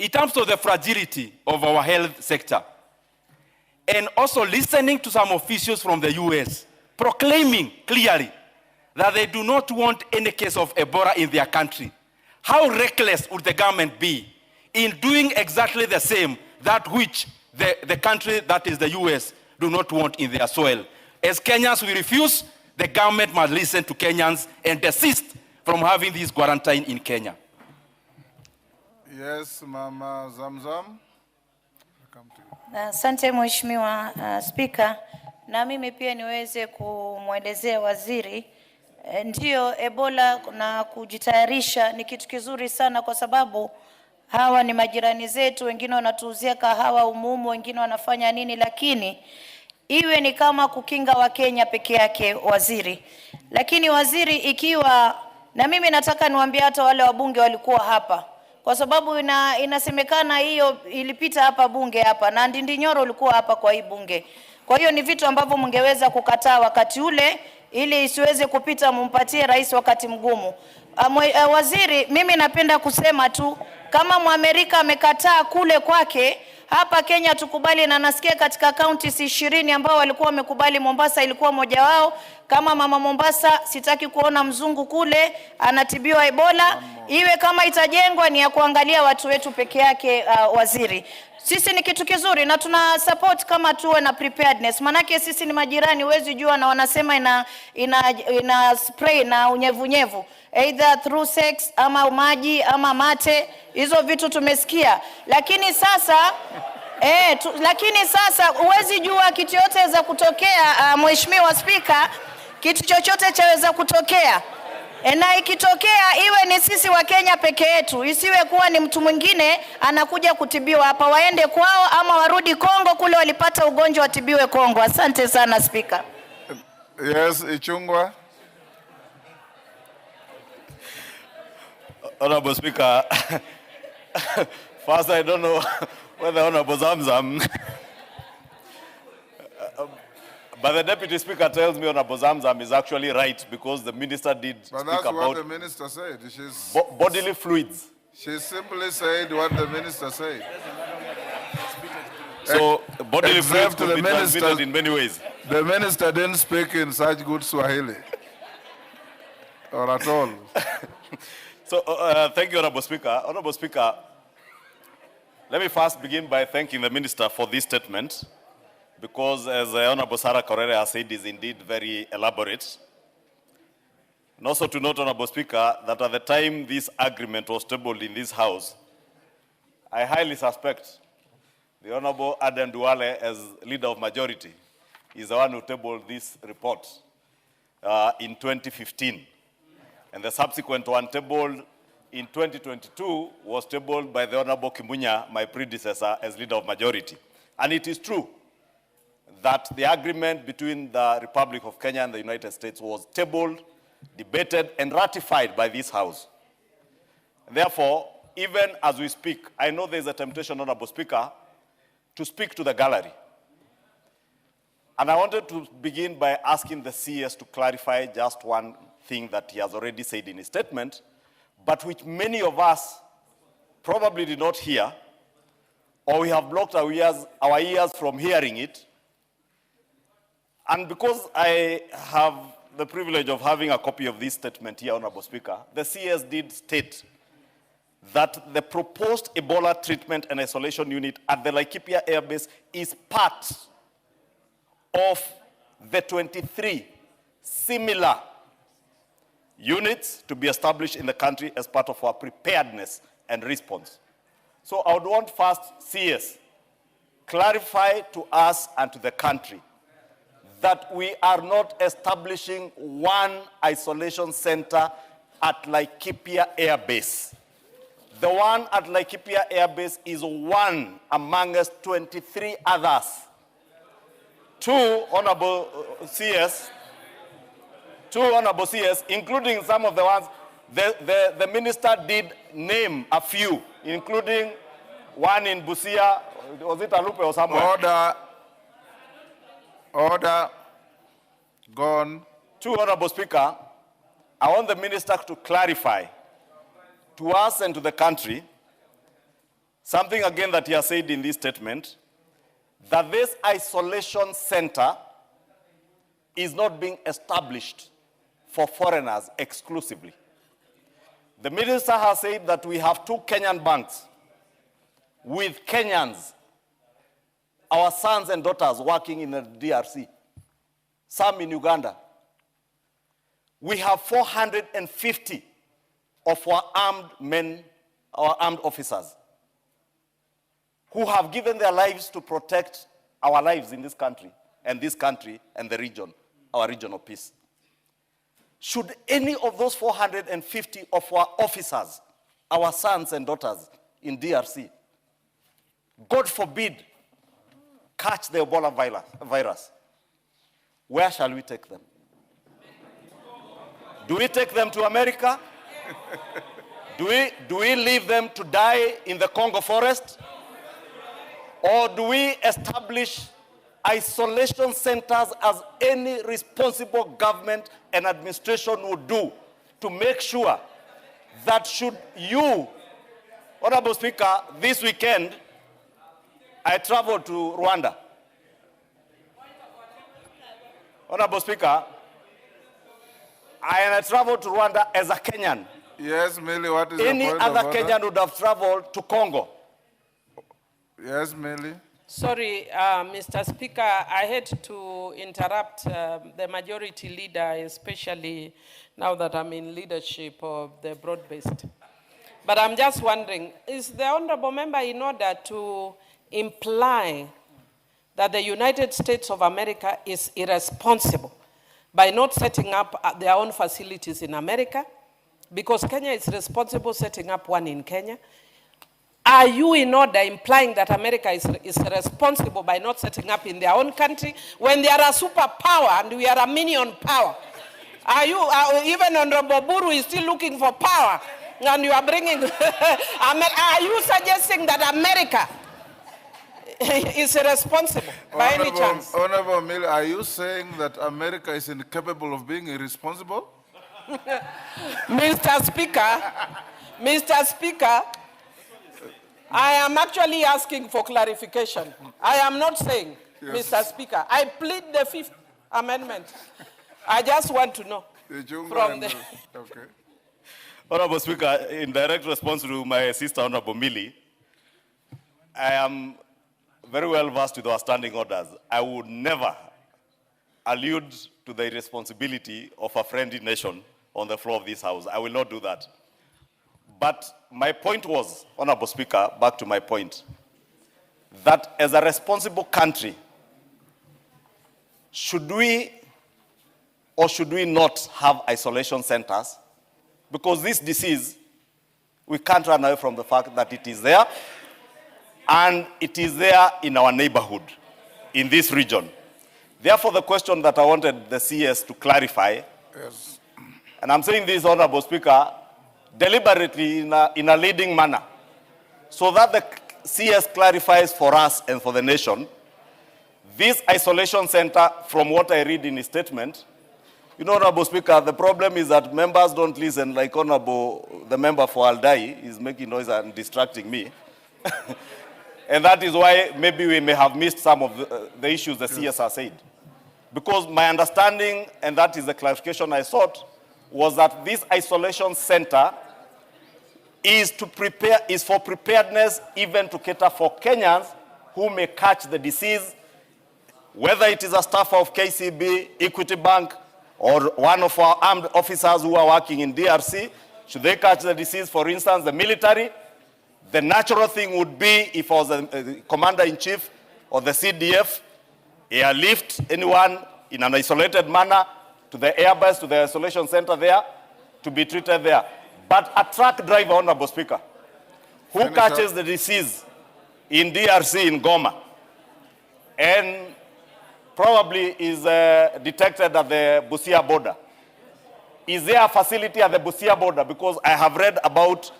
in terms of the fragility of our health sector, and also listening to some officials from the US, proclaiming clearly that they do not want any case of Ebola in their country. How reckless would the government be in doing exactly the same that which the country, that is the US, do not want in their soil? As Kenyans, we refuse. The government must listen to Kenyans and desist from having this quarantine in Kenya. Yes, Mama Zamzam. Welcome to you. Asante Mheshimiwa Spika, na mimi pia niweze kumwelezea waziri ndio Ebola na kujitayarisha ni kitu kizuri sana, kwa sababu hawa ni majirani zetu, wengine wanatuuzia kahawa umumu, wengine wanafanya nini, lakini iwe ni kama kukinga wa Kenya peke yake waziri. Lakini waziri, ikiwa na mimi nataka niwaambie hata wale wabunge walikuwa hapa, kwa sababu inasemekana hiyo ilipita hapa bunge hapa na Ndindi Nyoro ulikuwa hapa kwa hii bunge. Kwa hiyo ni vitu ambavyo mngeweza kukataa wakati ule ili isiweze kupita, mumpatie rais wakati mgumu. Waziri, mimi napenda kusema tu kama Mwamerika amekataa kule kwake, hapa Kenya tukubali, na nasikia katika counties 20 ambao walikuwa wamekubali, Mombasa ilikuwa moja wao. Kama mama Mombasa, sitaki kuona mzungu kule anatibiwa Ebola. Iwe kama itajengwa ni ya kuangalia watu wetu peke yake. Waziri, sisi ni kitu kizuri na tuna support kama tuwe na preparedness, manake sisi ni majirani, huwezi jua, na wanasema ina spray na unyevunyevu either through sex ama maji ama mate, hizo vitu tumesikia. Lakini sasa lakini sasa huwezi jua kitu yote za kutokea. Mheshimiwa Spika, kitu chochote chaweza kutokea. Na ikitokea iwe ni sisi wa Kenya peke yetu, isiwe kuwa ni mtu mwingine anakuja kutibiwa hapa, waende kwao ama warudi Kongo kule walipata ugonjwa watibiwe Kongo. Asante sana Spika. Yes, Ichungwa. Honorable Speaker, first I don't know whether Honorable Zamzam, but the Deputy Speaker tells me Honorable Zamzam is actually right, because the Minister did But speak that's about what the Minister said. bodily fluids. She simply said what the Minister said. So bodily fluids Except could the be Minister- transmitted in many ways. The Minister didn't speak in such good Swahili. Or at all. So thank you, Honorable Speaker. Honorable Speaker, let me first begin by thanking the Minister for this statement, because as Honorable Sarah Korere has said, is indeed very elaborate. And also to note, Honorable Speaker, that at the time this agreement was tabled in this House, I highly suspect the Honorable Aden Duale, as leader of majority, is the one who tabled this report in 2015. And the subsequent one tabled in 2022 was tabled by the Honorable Kimunya, my predecessor, as leader of majority. And it is true that the agreement between the Republic of Kenya and the United States was tabled, debated, and ratified by this House. Therefore, even as we speak, I know there's a temptation, Honorable Speaker, to speak to the gallery. And I wanted to begin by asking the CS to clarify just one thing that he has already said in his statement, but which many of us probably did not hear, or we have blocked our ears from hearing it. And because I have the privilege of having a copy of this statement here, Honorable Speaker, the CS did state that the proposed Ebola treatment and isolation unit at the Laikipia Air Base is part of the 23 similar units to be established in the country as part of our preparedness and response. So I would want first CS clarify to us and to the country that we are not establishing one isolation center at Laikipia Air Base. The one at Laikipia Air Base is one amongst 23 others. Two Honorable CS, including some of the ones, the minister did name a few, including one in Busia, was it Alupe or somewhere? Order. Gone. Two, Honorable Speaker, I want the minister to clarify to us and to the country something again that he has said in this statement, that this isolation center is not being established for foreigners exclusively. The minister has said that we have 2 Kenyan banks with Kenyans, our sons and daughters working in the DRC, some in Uganda. We have 450 of our armed men, our armed officers, who have given their lives to protect our lives in this country and the region, our region of peace. Should any of those 450 of our officers, our sons and daughters in DRC, God forbid, catch the Ebola virus, where shall we take them? Do we take them to America? Do we leave them to die in the Congo forest? Or do we establish isolation centers as any responsible government and administration would do to make sure that should you, Honorable Speaker, this weekend, I traveled to Rwanda. Honorable Speaker, I traveled to Rwanda as a Kenyan. Yes, Millie, what is Any your point other of order? Kenyan would have traveled to Congo. Yes, Millie. Sorry, Mr. Speaker, I had to interrupt the majority leader, especially now that I'm in leadership of the broad-based. But I'm just wondering, is the honorable member in order to imply that the United States of America is irresponsible by not setting up their own facilities in America, because Kenya is responsible setting up one in Kenya? Are you in order implying that America is responsible by not setting up in their own country when they are a superpower and we are a minion power? Are you, even Honorable Buru is still looking for power and you are bringing, are you suggesting that America is irresponsible by any chance? Honorable Millie, are you saying that America is incapable of being irresponsible? Mr. Speaker, I am actually asking for clarification. I am not saying, yes. Mr. Speaker, I plead the 5th Amendment. I just want to know from the... Okay. Honorable Speaker, in direct response to my sister, Honorable Millie, I am very well versed with our standing orders. I would never allude to the irresponsibility of a friendly nation on the floor of this House. I will not do that. But my point was, Honorable Speaker, back to my point, that as a responsible country, should we or should we not have isolation centers? Because this disease, we can't run away from the fact that it is there, and it is there in our neighborhood, in this region. Therefore, the question that I wanted the CS to clarify, yes. And I'm saying this, Honorable Speaker, deliberately in a leading manner, so that the CS clarifies for us and for the nation, this isolation center, from what I read in his statement, you know, Honorable Speaker, the problem is that members don't listen, like the member for Aldai is making noise and distracting me. And that is why maybe we may have missed some of the issues the CS has said. Because my understanding, and that is the clarification I sought, was that this isolation center is for preparedness, even to cater for Kenyans who may catch the disease, whether it is a staff of KCB, Equity Bank, or one of our armed officers who are working in DRC. Should they catch the disease, for instance, the military, the natural thing would be, if I was the commander-in-chief or the CDF, airlift anyone in an isolated manner to the airbase, to the isolation center there, to be treated there. But a truck driver, Honorable Speaker, who catches the disease in DRC, in Goma, and probably is detected at the Busia border. Is there a facility at the Busia border? Because I have read about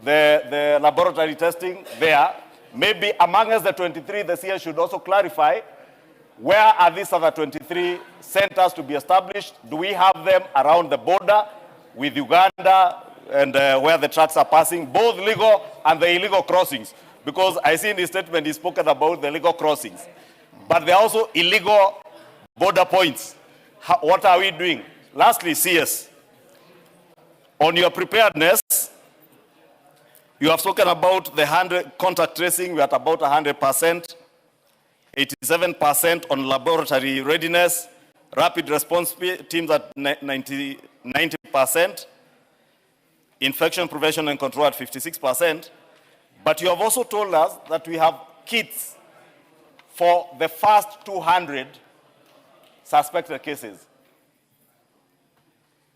the laboratory testing there. Maybe among us, the 23, the CS should also clarify, where are these other 23 centers to be established? Do we have them around the border with Uganda and where the trucks are passing, both legal and the illegal crossings? Because I see in his statement he's spoken about the legal crossings. But there are also illegal border points What are we doing? Lastly, CS. On your preparedness, you have spoken about the contact tracing. We're at about 100%, 87% on laboratory readiness, rapid response teams at 90%, infection prevention and control at 56%. But you have also told us that we have kits for the first 200 suspected cases.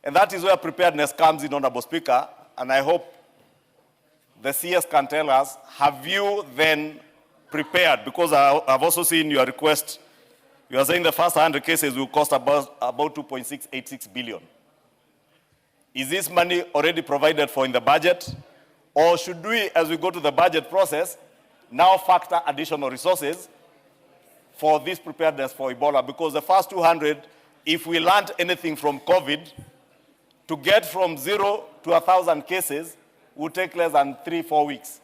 And that is where preparedness comes in, Honorable Speaker, and I hope the CS can tell us, have you then prepared? Because I've also seen your request. You are saying the first 100 cases will cost about 2.686 billion. Is this money already provided for in the budget? Or should we, as we go to the budget process, now factor additional resources for this preparedness for Ebola? Because the first 200, if we learned anything from COVID, to get from 0 to 1,000 cases would take less than 3-4 weeks.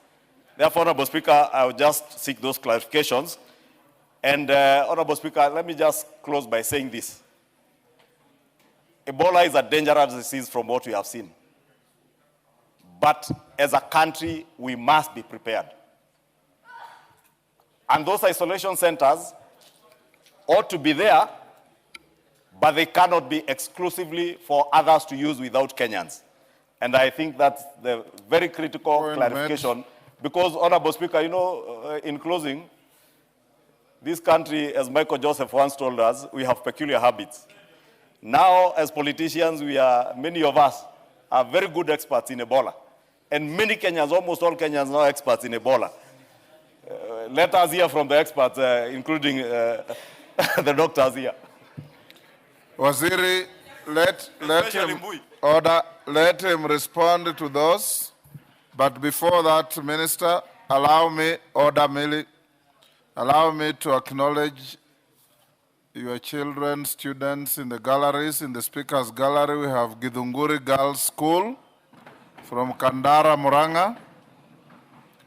Therefore, Honorable Speaker, I will just seek those clarifications. And Honorable Speaker, let me just close by saying this. Ebola is a dangerous disease from what we have seen. But as a country, we must be prepared. And those isolation centers ought to be there, but they cannot be exclusively for others to use without Kenyans. And I think that's the very critical clarification. Because, Honorable Speaker, you know, in closing, this country, as Michael Joseph once told us, we have peculiar habits. Now, as politicians, many of us are very good experts in Ebola. And many Kenyans, almost all Kenyans are experts in Ebola. Let us hear from the experts, including the doctors here. Waziri, let him respond to those. But before that, Minister, allow me to acknowledge your children, students in the galleries. In the Speaker's Gallery, we have Githunguri Girls School from Kandara, Muranga.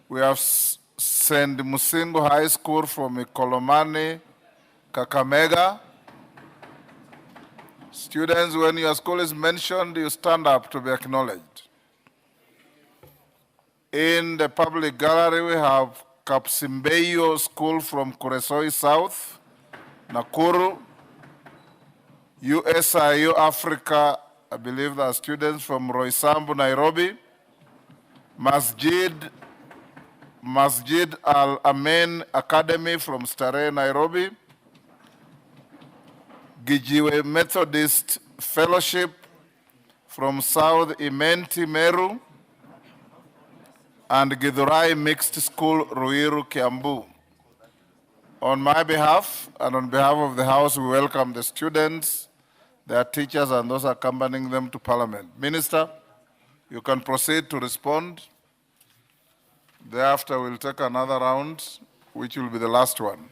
We have St. Musingo High School from Ikolomani, Kakamega. Students, when your school is mentioned, you stand up to be acknowledged. In the public gallery, we have Kapsimbeyo School from Kuresoi South, Nakuru. USIU Africa, I believe there are students from Roysambu, Nairobi. Masjid Al-Amen Academy from Starehe, Nairobi. Gijiwe Methodist Fellowship from South Imenti, Meru. And Githurai Mixed School, Ruiru, Kiambu. On my behalf and on behalf of the House, we welcome the students, their teachers, and those accompanying them to Parliament. Minister, you can proceed to respond. Thereafter, we'll take another round, which will be the last one.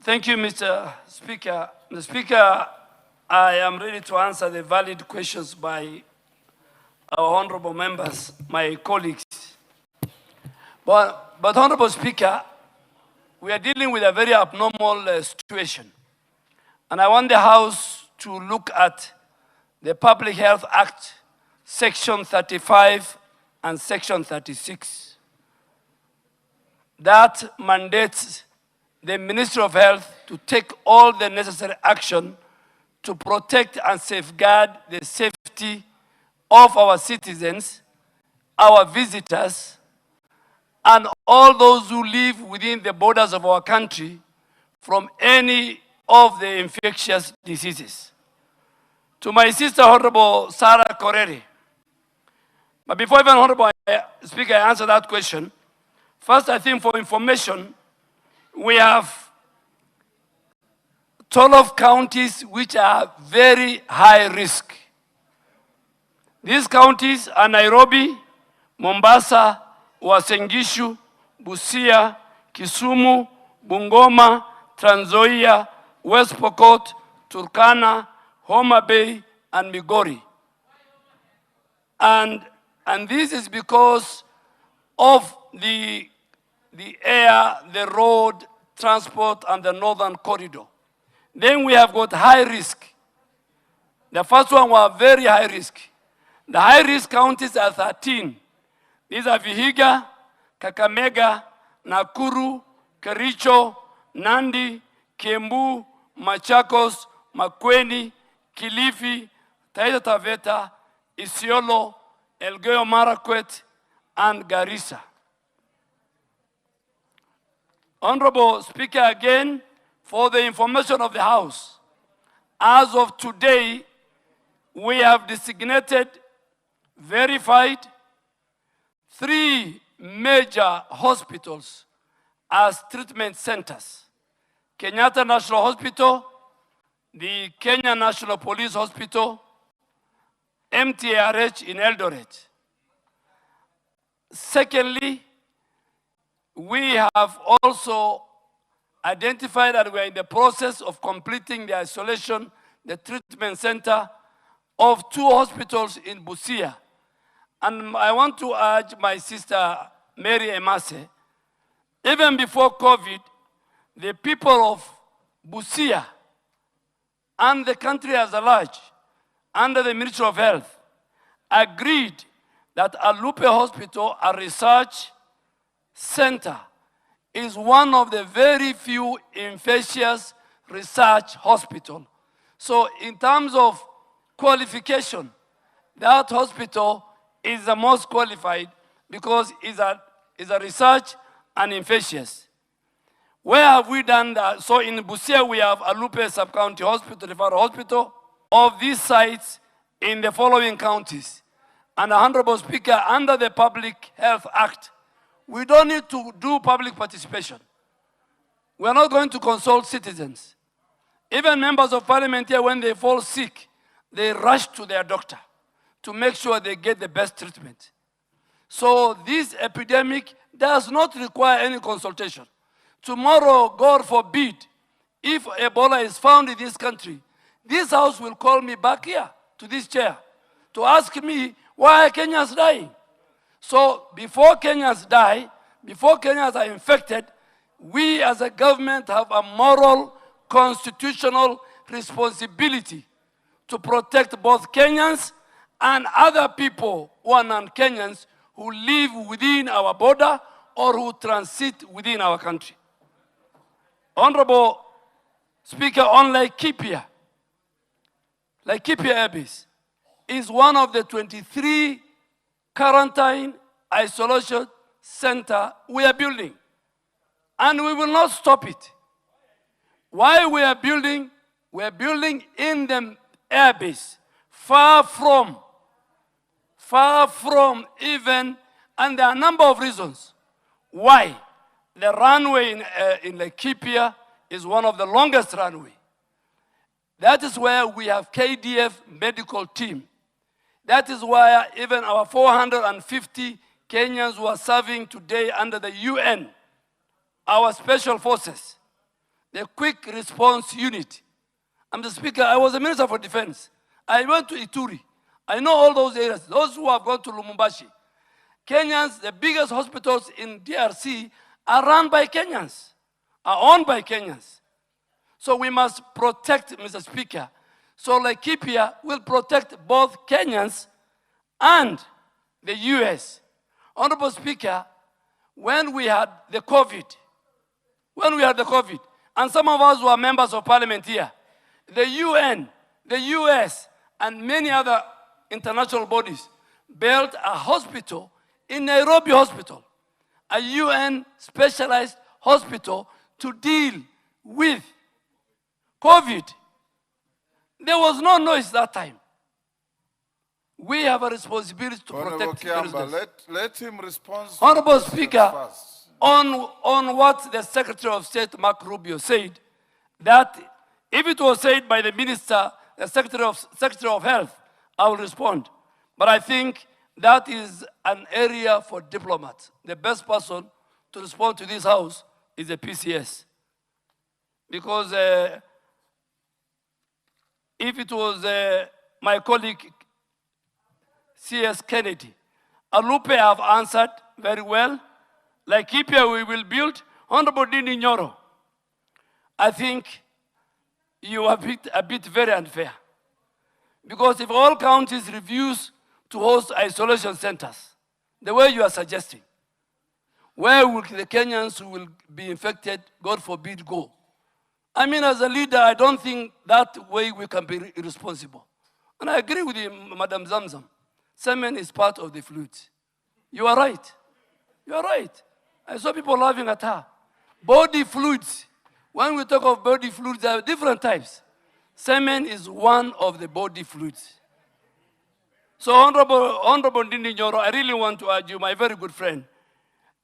Thank you, Mr. Speaker. Mr. Speaker, I am ready to answer the valid questions by our honorable members, my colleagues. But Honorable Speaker, we are dealing with a very abnormal situation. And I want the House to look at the Public Health Act, Section 35 and Section 36. That mandates the Ministry of Health to take all the necessary action to protect and safeguard the safety of our citizens, our visitors, and all those who live within the borders of our country from any of the infectious diseases. To my sister, Honorable Sarah Koreri, but before even Honorable Speaker, I answer that question, first I think for information, we have 12 counties which are very high risk. These counties are Nairobi, Mombasa, Uasin Gishu, Busia, Kisumu, Bungoma, Trans Nzoia, West Pokot, Turkana, Homa Bay, and Migori. And this is because of the air, the road, transport, and the northern corridor. Then we have got high risk The first one were very high risk. The high risk counties are 13. These are Vihiga, Kakamega, Nakuru, Kericho, Nandi, Kiambu, Machakos, Makueni, Kilifi, Taita Taveta, Isiolo, Elgeyo Marakwet, and Garissa. Honorable Speaker, again, for the information of the House, as of today, we have designated, verified 3 major hospitals as treatment centers. Kenyatta National Hospital, the Kenya National Police Hospital, MTRH in Eldoret. Secondly, we have also identified that we are in the process of completing the isolation, the treatment center of 2 hospitals in Busia. And I want to urge my sister Mary Emase, even before COVID, the people of Busia and the country as a large, under the Ministry of Health, agreed that Alupe Hospital, a research center, is one of the very few infectious research hospitals. So in terms of qualification, that hospital is the most qualified because it's a research and infectious. Where have we done that? So in Busia, we have Alupe Sub-County Hospital, Referral Hospital, of these sites in the following counties. And Honorable Speaker, under the Public Health Act, we don't need to do public participation. We are not going to consult citizens. Even members of parliament here, when they fall sick, they rush to their doctor to make sure they get the best treatment. So this epidemic does not require any consultation. Tomorrow, God forbid, if Ebola is found in this country, this House will call me back here to this chair to ask me why Kenyans dying. So before Kenyans die, before Kenyans are infected, we as a government have a moral, constitutional responsibility to protect both Kenyans and other people who are non-Kenyans who live within our border or who transit within our country. Honorable Speaker, on Laikipia Air Base is one of the 23 quarantine isolation center we are building. And we will not stop it. Why we are building? We are building in the air base, far from even, and there are a number of reasons why. The runway in Laikipia is one of the longest runway. That is where we have KDF medical team. That is why even our 450 Kenyans who are serving today under the UN, our special forces, the quick response unit. I'm the speaker, I was the Minister for Defense. I went to Ituri. I know all those areas, those who have gone to Lumumbashi. Kenyans, the biggest hospitals in DRC are run by Kenyans, are owned by Kenyans. So we must protect, Mr. Speaker. So Laikipia will protect both Kenyans and the US. Honorable Speaker, when we had the COVID, and some of us were members of parliament here, the UN, the US, and many other international bodies built a hospital in Nairobi Hospital, a UN specialized hospital to deal with COVID. There was no noise that time. We have a responsibility to protect the residents. Let him respond. Honorable Speaker, on what the Secretary of State, Mark Rubio, said, that if it was said by the Minister, the Secretary of Health, I will respond. But I think that is an area for diplomats. The best person to respond to this House is the PCS. Because if it was my colleague, C.S. Kennedy, Alupe have answered very well. Laikipia we will build. Honorable Dini Nyoro, I think you are a bit very unfair. Because if all counties refuse to host isolation centers, the way you are suggesting, where will the Kenyans who will be infected, God forbid, go? I mean, as a leader, I don't think that way we can be irresponsible. And I agree with you, Madam Zamzam. Semen is part of the fluid. You are right. You are right. I saw people laughing at her. Body fluids. When we talk of body fluids, there are different types. Semen is one of the body fluids. So Honorable Ndindi Nyoro, I really want to urge you, my very good friend,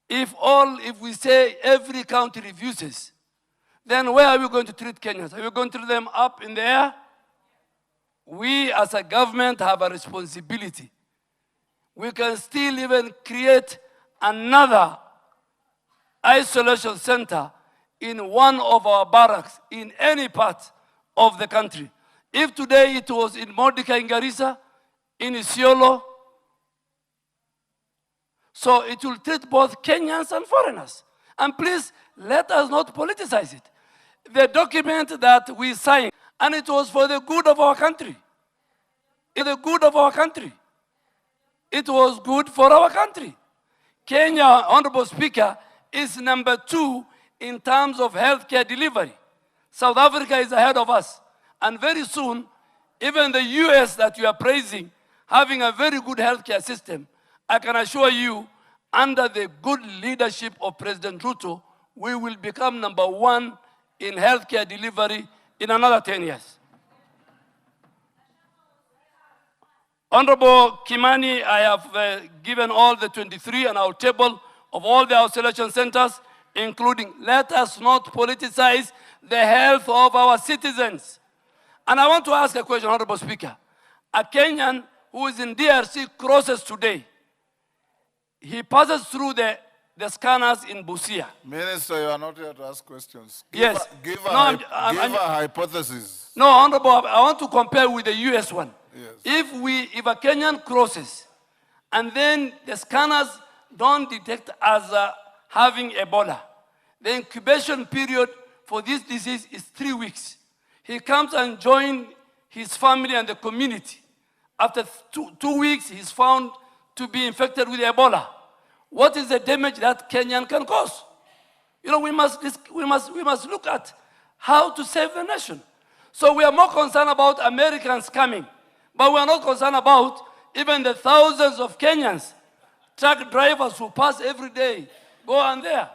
if we say every county refuses, then where are we going to treat Kenyans? Are we going to treat them up in the air? We as a government have a responsibility. We can still even create another isolation center in one of our barracks in any part of the country. If today it was in Mordecai in Garissa, in Isiolo, so it will treat both Kenyans and foreigners. And please, let us not politicize it. The document that we signed, and it was for the good of our country. For the good of our country. It was good for our country. Kenya, Honorable Speaker, is number 2 in terms of healthcare delivery. South Africa is ahead of us. And very soon, even the US that you are praising, having a very good healthcare system, I can assure you, under the good leadership of President Ruto, we will become number 1 in healthcare delivery in another 10 years. Honorable Kimani, I have given all the 23 on our table of all the isolation centers, including, let us not politicize the health of our citizens. And I want to ask a question, Honorable Speaker. A Kenyan who is in DRC crosses today. He passes through the scanners in Busia. Minister, you are not here to ask questions. Yes. Give a hypothesis. No, Honorable, I want to compare with the US one. Yes. If a Kenyan crosses and then the scanners don't detect as having Ebola, the incubation period for this disease is 3 weeks. He comes and joins his family and the community. After 2 weeks, he's found to be infected with Ebola. What is the damage that Kenyan can cause? You know, we must look at how to save the nation. So we are more concerned about Americans coming, but we are not concerned about even the thousands of Kenyans, truck drivers who pass every day, go on there.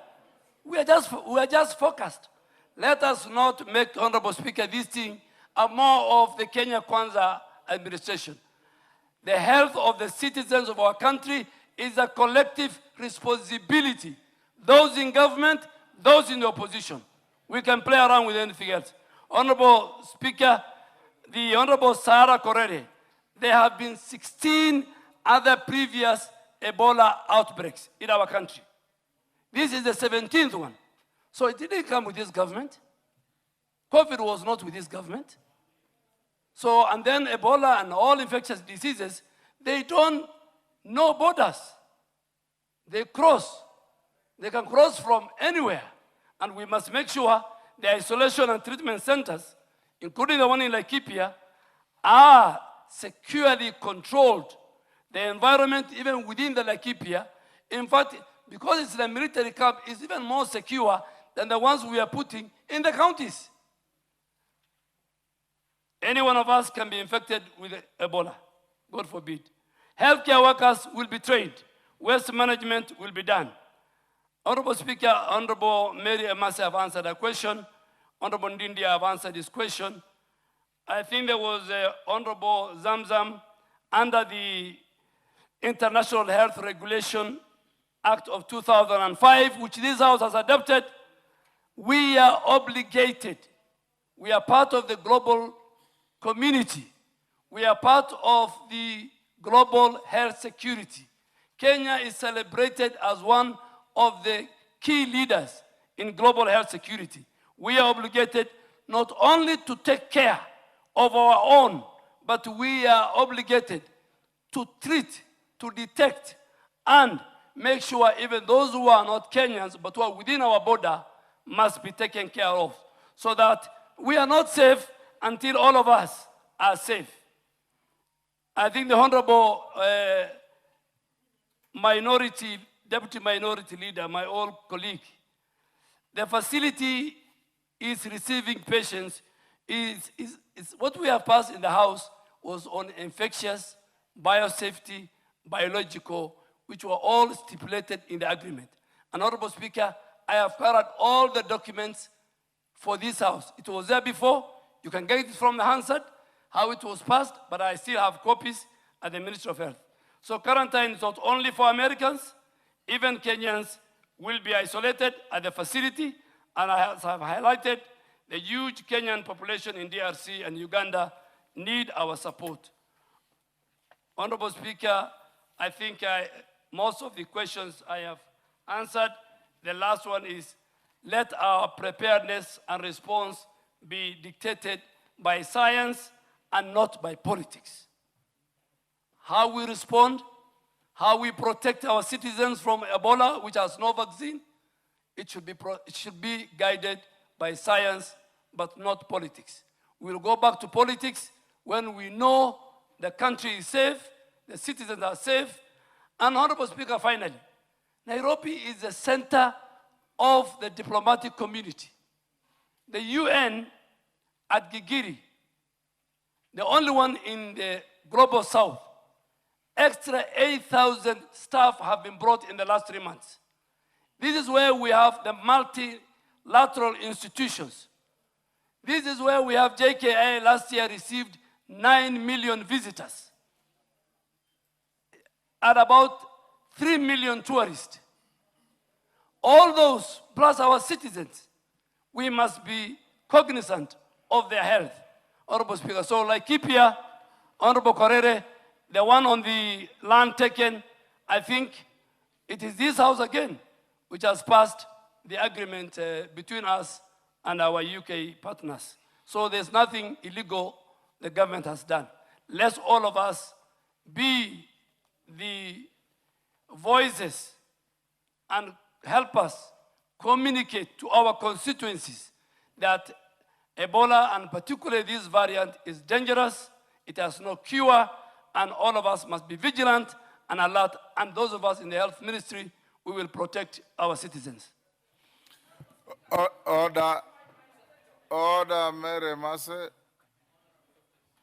We are just focused. Let us not make, Honorable Speaker, this thing more of the Kenya Kwanza administration. The health of the citizens of our country is a collective responsibility. Those in government, those in the opposition. We can play around with anything else. Honorable Speaker, the Honorable Sarah Korere, there have been 16 other previous Ebola outbreaks in our country. This is the 17th one. So it didn't come with this government. COVID was not with this government. So, and then Ebola and all infectious diseases, they don't know borders. They cross. They can cross from anywhere. And we must make sure the isolation and treatment centers, including the one in Laikipia, are securely controlled. The environment, even within the Laikipia, in fact, because it's a military camp, is even more secure than the ones we are putting in the counties. Any one of us can be infected with Ebola, God forbid. Healthcare workers will be trained. Waste management will be done. Honorable Speaker, Honorable Mary Emasi have answered a question. Honorable Ndindi have answered this question. I think there was Honorable Zamzam under the International Health Regulation Act of 2005, which this House has adopted. We are obligated. We are part of the global community. We are part of the global health security. Kenya is celebrated as one of the key leaders in global health security. We are obligated not only to take care of our own, but we are obligated to treat, to detect, and make sure even those who are not Kenyans, but who are within our border, must be taken care of, so that we are not safe until all of us are safe. I think the Honorable Deputy Minority Leader, my old colleague, the facility is receiving patients. What we have passed in the House was on infectious, biosafety, biological, which were all stipulated in the agreement. And Honorable Speaker, I have carried all the documents for this House. It was there before. You can get it from the Hansard, how it was passed, but I still have copies at the Ministry of Health. So quarantine is not only for Americans, even Kenyans will be isolated at the facility, and I have highlighted the huge Kenyan population in DRC and Uganda need our support. Honorable Speaker, I think most of the questions I have answered. The last one is, let our preparedness and response be dictated by science and not by politics. How we respond, how we protect our citizens from Ebola, which has no vaccine, it should be guided by science, but not politics. We'll go back to politics when we know the country is safe, the citizens are safe. And Honorable Speaker, finally, Nairobi is the center of the diplomatic community. The UN at Gigiri, the only one in the global south, extra 8,000 staff have been brought in the last 3 months. This is where we have the multilateral institutions. This is where we have JKI last year received 9 million visitors and about 3 million tourists. All those, plus our citizens, we must be cognizant of their health. Honorable Speaker, so like Kipia, Honorable Korere, the one on the land taken, I think it is this House again which has passed the agreement between us and our UK partners. So there's nothing illegal the government has done. Let's all of us be the voices and help us communicate to our constituencies that Ebola, and particularly this variant, is dangerous, it has no cure, and all of us must be vigilant and alert, and those of us in the health ministry, we will protect our citizens. Order, Mary Masse.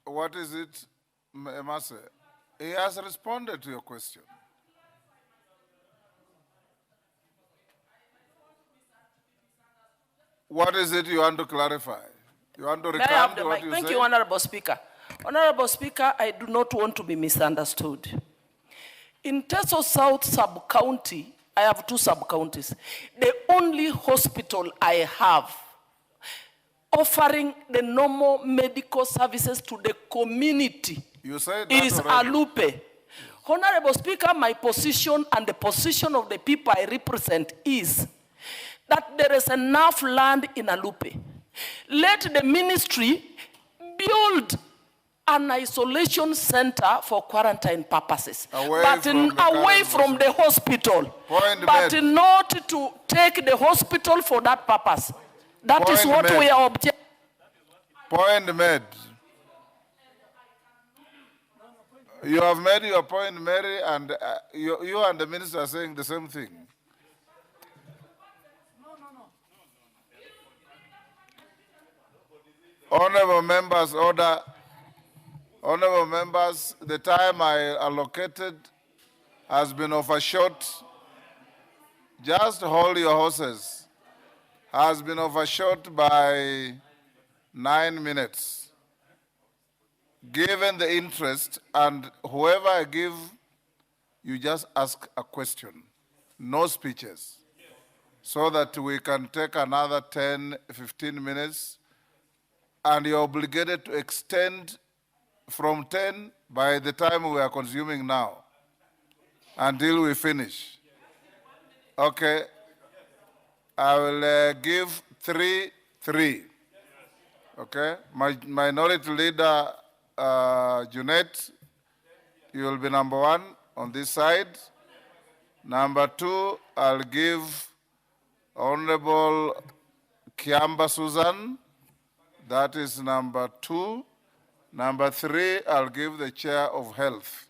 What is it, Masse? He has responded to your question. What is it you want to clarify? You want to recount what you said? Thank you, Honorable Speaker. Honorable Speaker, I do not want to be misunderstood. In Teso South sub-county, I have 2 sub-counties. The only hospital I have offering the normal medical services to the community is Alupe. Honorable Speaker, my position and the position of the people I represent is that there is enough land in Alupe. Let the ministry build an isolation center for quarantine purposes, away from the hospital, but not to take the hospital for that purpose. That is what we are objecting. Point made. You have made your point, Mary, and you and the minister are saying the same thing. Honorable members, order. Honorable members, the time I allocated has been overshot. Just hold your horses. Has been overshot by 9 minutes. Given the interest, and whoever I give, you just ask a question, no speeches, so that we can take another 10, 15 minutes, and you're obligated to extend from 10 by the time we are consuming now until we finish. Okay. I will give 3. Okay. My minority leader, Junet, you will be number 1 on this side. Number 2, I'll give Honorable Kiamba Susan. That is number 2. Number 3, I'll give the chair of health.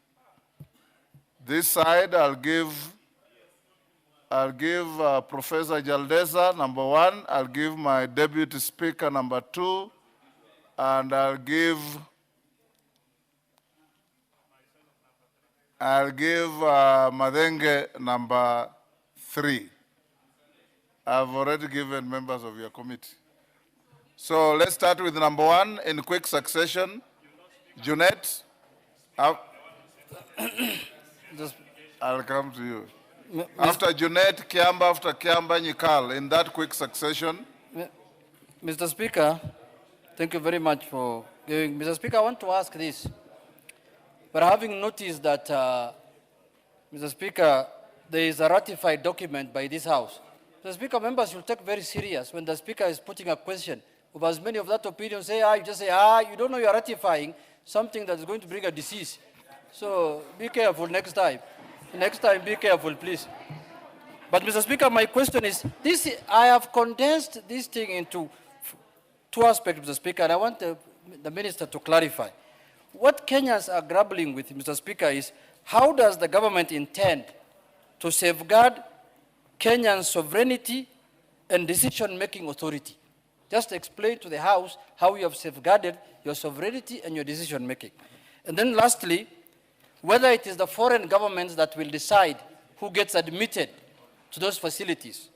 This side, I'll give Professor Jaldeza, number 1. I'll give my deputy speaker, number 2. And I'll give Madenge, number 3. I've already given members of your committee. So let's start with number 1 in quick succession. Junet, I'll come to you. After Junet, Kiamba, after Kiamba, Nyikal, in that quick succession. Mr. Speaker, thank you very much for giving. Mr. Speaker, I want to ask this. But having noticed that, Mr. Speaker, there is a ratified document by this House. Mr. Speaker, members should take very serious when the Speaker is putting a question. Of as many of that opinion say, you just say, you don't know you're ratifying something that is going to bring a disease. So be careful next time. Next time, be careful, please. But Mr. Speaker, my question is, I have condensed this thing into 2 aspects, Mr. Speaker, and I want the Minister to clarify. What Kenyans are grappling with, Mr. Speaker, is how does the government intend to safeguard Kenyan sovereignty and decision-making authority? Just explain to the House how you have safeguarded your sovereignty and your decision-making. And then lastly, whether it is the foreign governments that will decide who gets admitted to those facilities,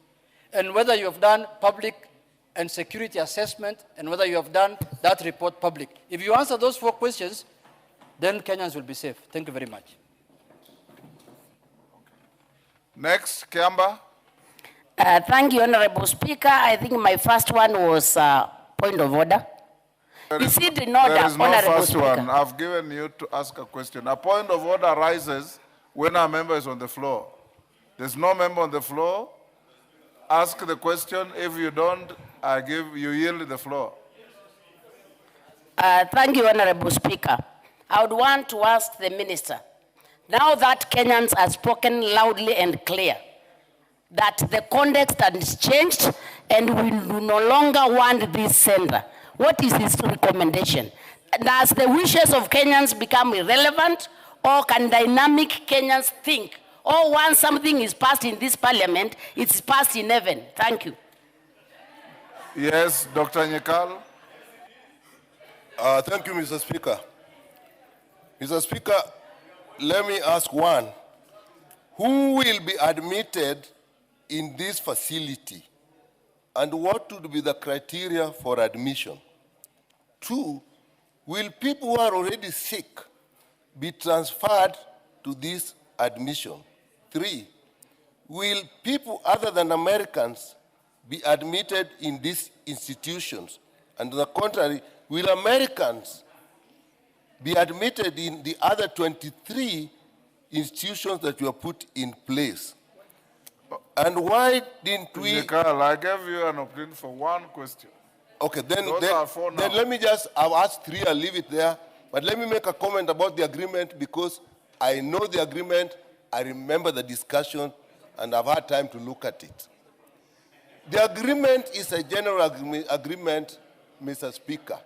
and whether you have done public and security assessment, and whether you have done that report public. If you answer those 4 questions, then Kenyans will be safe. Thank you very much. Next, Kiamba. Thank you, Honorable Speaker. I think my first one was point of order. Is it in order, there is no Honorable first Speaker? one. I've given you to ask a question. A point of order arises when a member is on the floor. There's no member on the floor. Ask the question. If you don't, you yield the floor. Thank you, Honorable Speaker. I would want to ask the Minister, now that Kenyans have spoken loudly and clear, that the context has changed and we do no longer want this center, what is his recommendation? Does the wishes of Kenyans become irrelevant, or can dynamic Kenyans think, or once something is passed in this parliament, it's passed in heaven? Thank you. Yes, Dr. Nyekal. Thank you, Mr. Speaker. Mr. Speaker, let me ask one. Who will be admitted in this facility, and what would be the criteria for admission? 2, will people who are already sick be transferred to this admission? 3, will people other than Americans be admitted in these institutions? And on the contrary, will Americans be admitted in the other 23 institutions that were put in place? And why didn't we... Carl, I gave you an opinion for 1 question. Okay, then then let me just, I've asked 3, I'll leave it there. But let me make a comment about the agreement, because I know the agreement, I remember the discussion, and I've had time to look at it. The agreement is a general agreement, Mr. Speaker.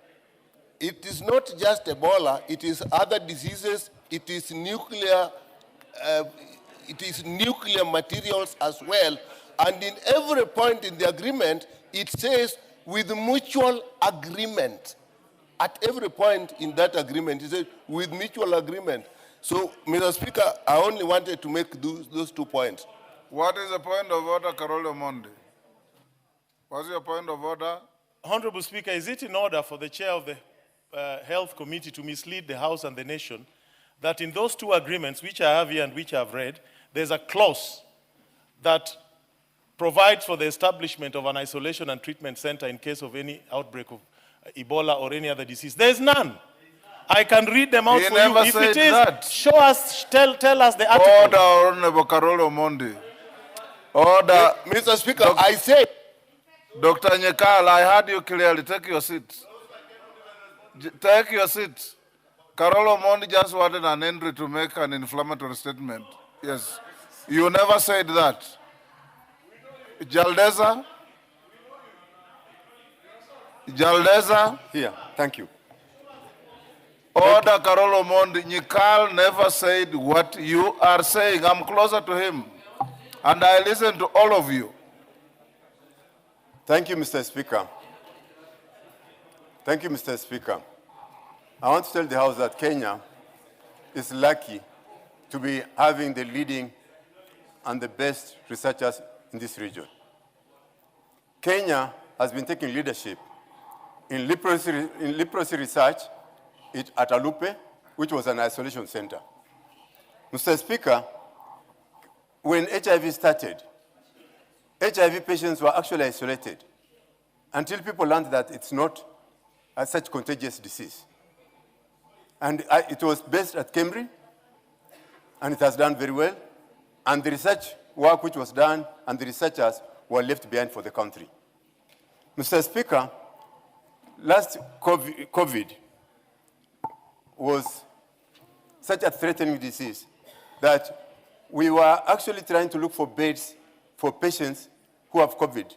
It is not just Ebola, it is other diseases, it is nuclear materials as well. And in every point in the agreement, it says with mutual agreement. At every point in that agreement, it says with mutual agreement. So, Mr. Speaker, I only wanted to make those 2 points. What is the point of order, Carolo Monde? What's your point of order? Honorable Speaker, is it in order for the chair of the Health Committee to mislead the House and the nation that in those 2 agreements, which I have here and which I have read, there's a clause that provides for the establishment of an isolation and treatment center in case of any outbreak of Ebola or any other disease? There's none. I can read them out for you. If it is, that. show us, tell us the article. Order, Honorable Carolo Monde. Order. Mr. Speaker, I say... Dr. Nyekal, I heard you clearly. Take your seat. Take your seat. Carolo Monde just wanted an entry to make an inflammatory statement. Yes. You never said that. Jaldeza? Here, thank you. Order, Carol Omondi. Nyikal never said what you are saying. I'm closer to him. And I listen to all of you. Thank you, Mr. Speaker. Thank you, Mr. Speaker. I want to tell the House that Kenya is lucky to be having the leading and the best researchers in this region. Kenya has been taking leadership in leprosy research at Alupe, which was an isolation center. Mr. Speaker, when HIV started, HIV patients were actually isolated until people learned that it's not such contagious disease. And it was based at Cambridge, and it has done very well. And the research work which was done and the researchers were left behind for the country. Mr. Speaker, last COVID was such a threatening disease that we were actually trying to look for beds for patients who have COVID.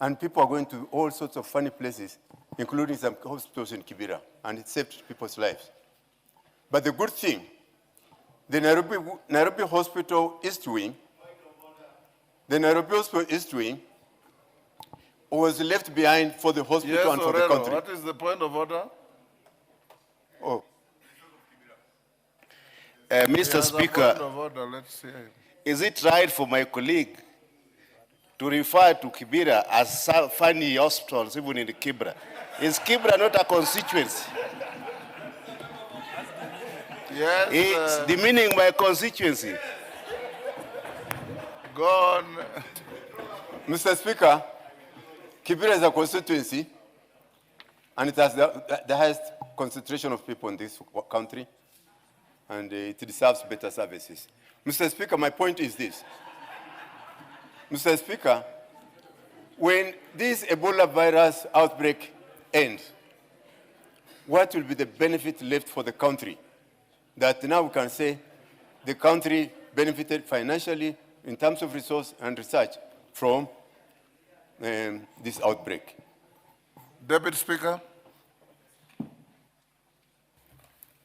And people are going to all sorts of funny places, including some hospitals in Kibera, and it saved people's lives. But the good thing, the Nairobi Hospital East Wing, was left behind for the hospital and for the country. What is the point of order? Oh. Mr. Speaker, Point of order. Let's see. is it right for my colleague to refer to Kibera as funny hospitals, even in Kibera? Is Kibera not a constituency? Yes. It's demeaning my constituency. Go on. Mr. Speaker, Kibera is a constituency, and it has the highest concentration of people in this country, and it deserves better services. Mr. Speaker, my point is this. Mr. Speaker, when this Ebola virus outbreak ends, what will be the benefit left for the country? That now we can say the country benefited financially in terms of resource and research from this outbreak. Deputy Speaker.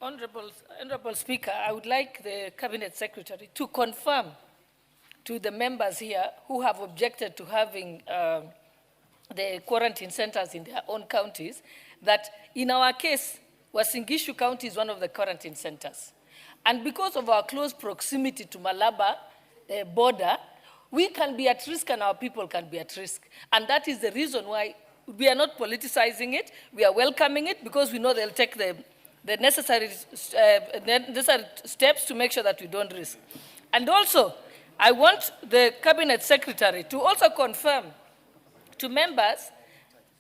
Honorable Speaker, I would like the Cabinet Secretary to confirm to the members here who have objected to having the quarantine centers in their own counties that in our case, Uasin Gishu County is one of the quarantine centers. And because of our close proximity to Malaba border, we can be at risk and our people can be at risk. And that is the reason why we are not politicizing it. We are welcoming it because we know they'll take the necessary steps to make sure that we don't risk. And also, I want the Cabinet Secretary to also confirm to members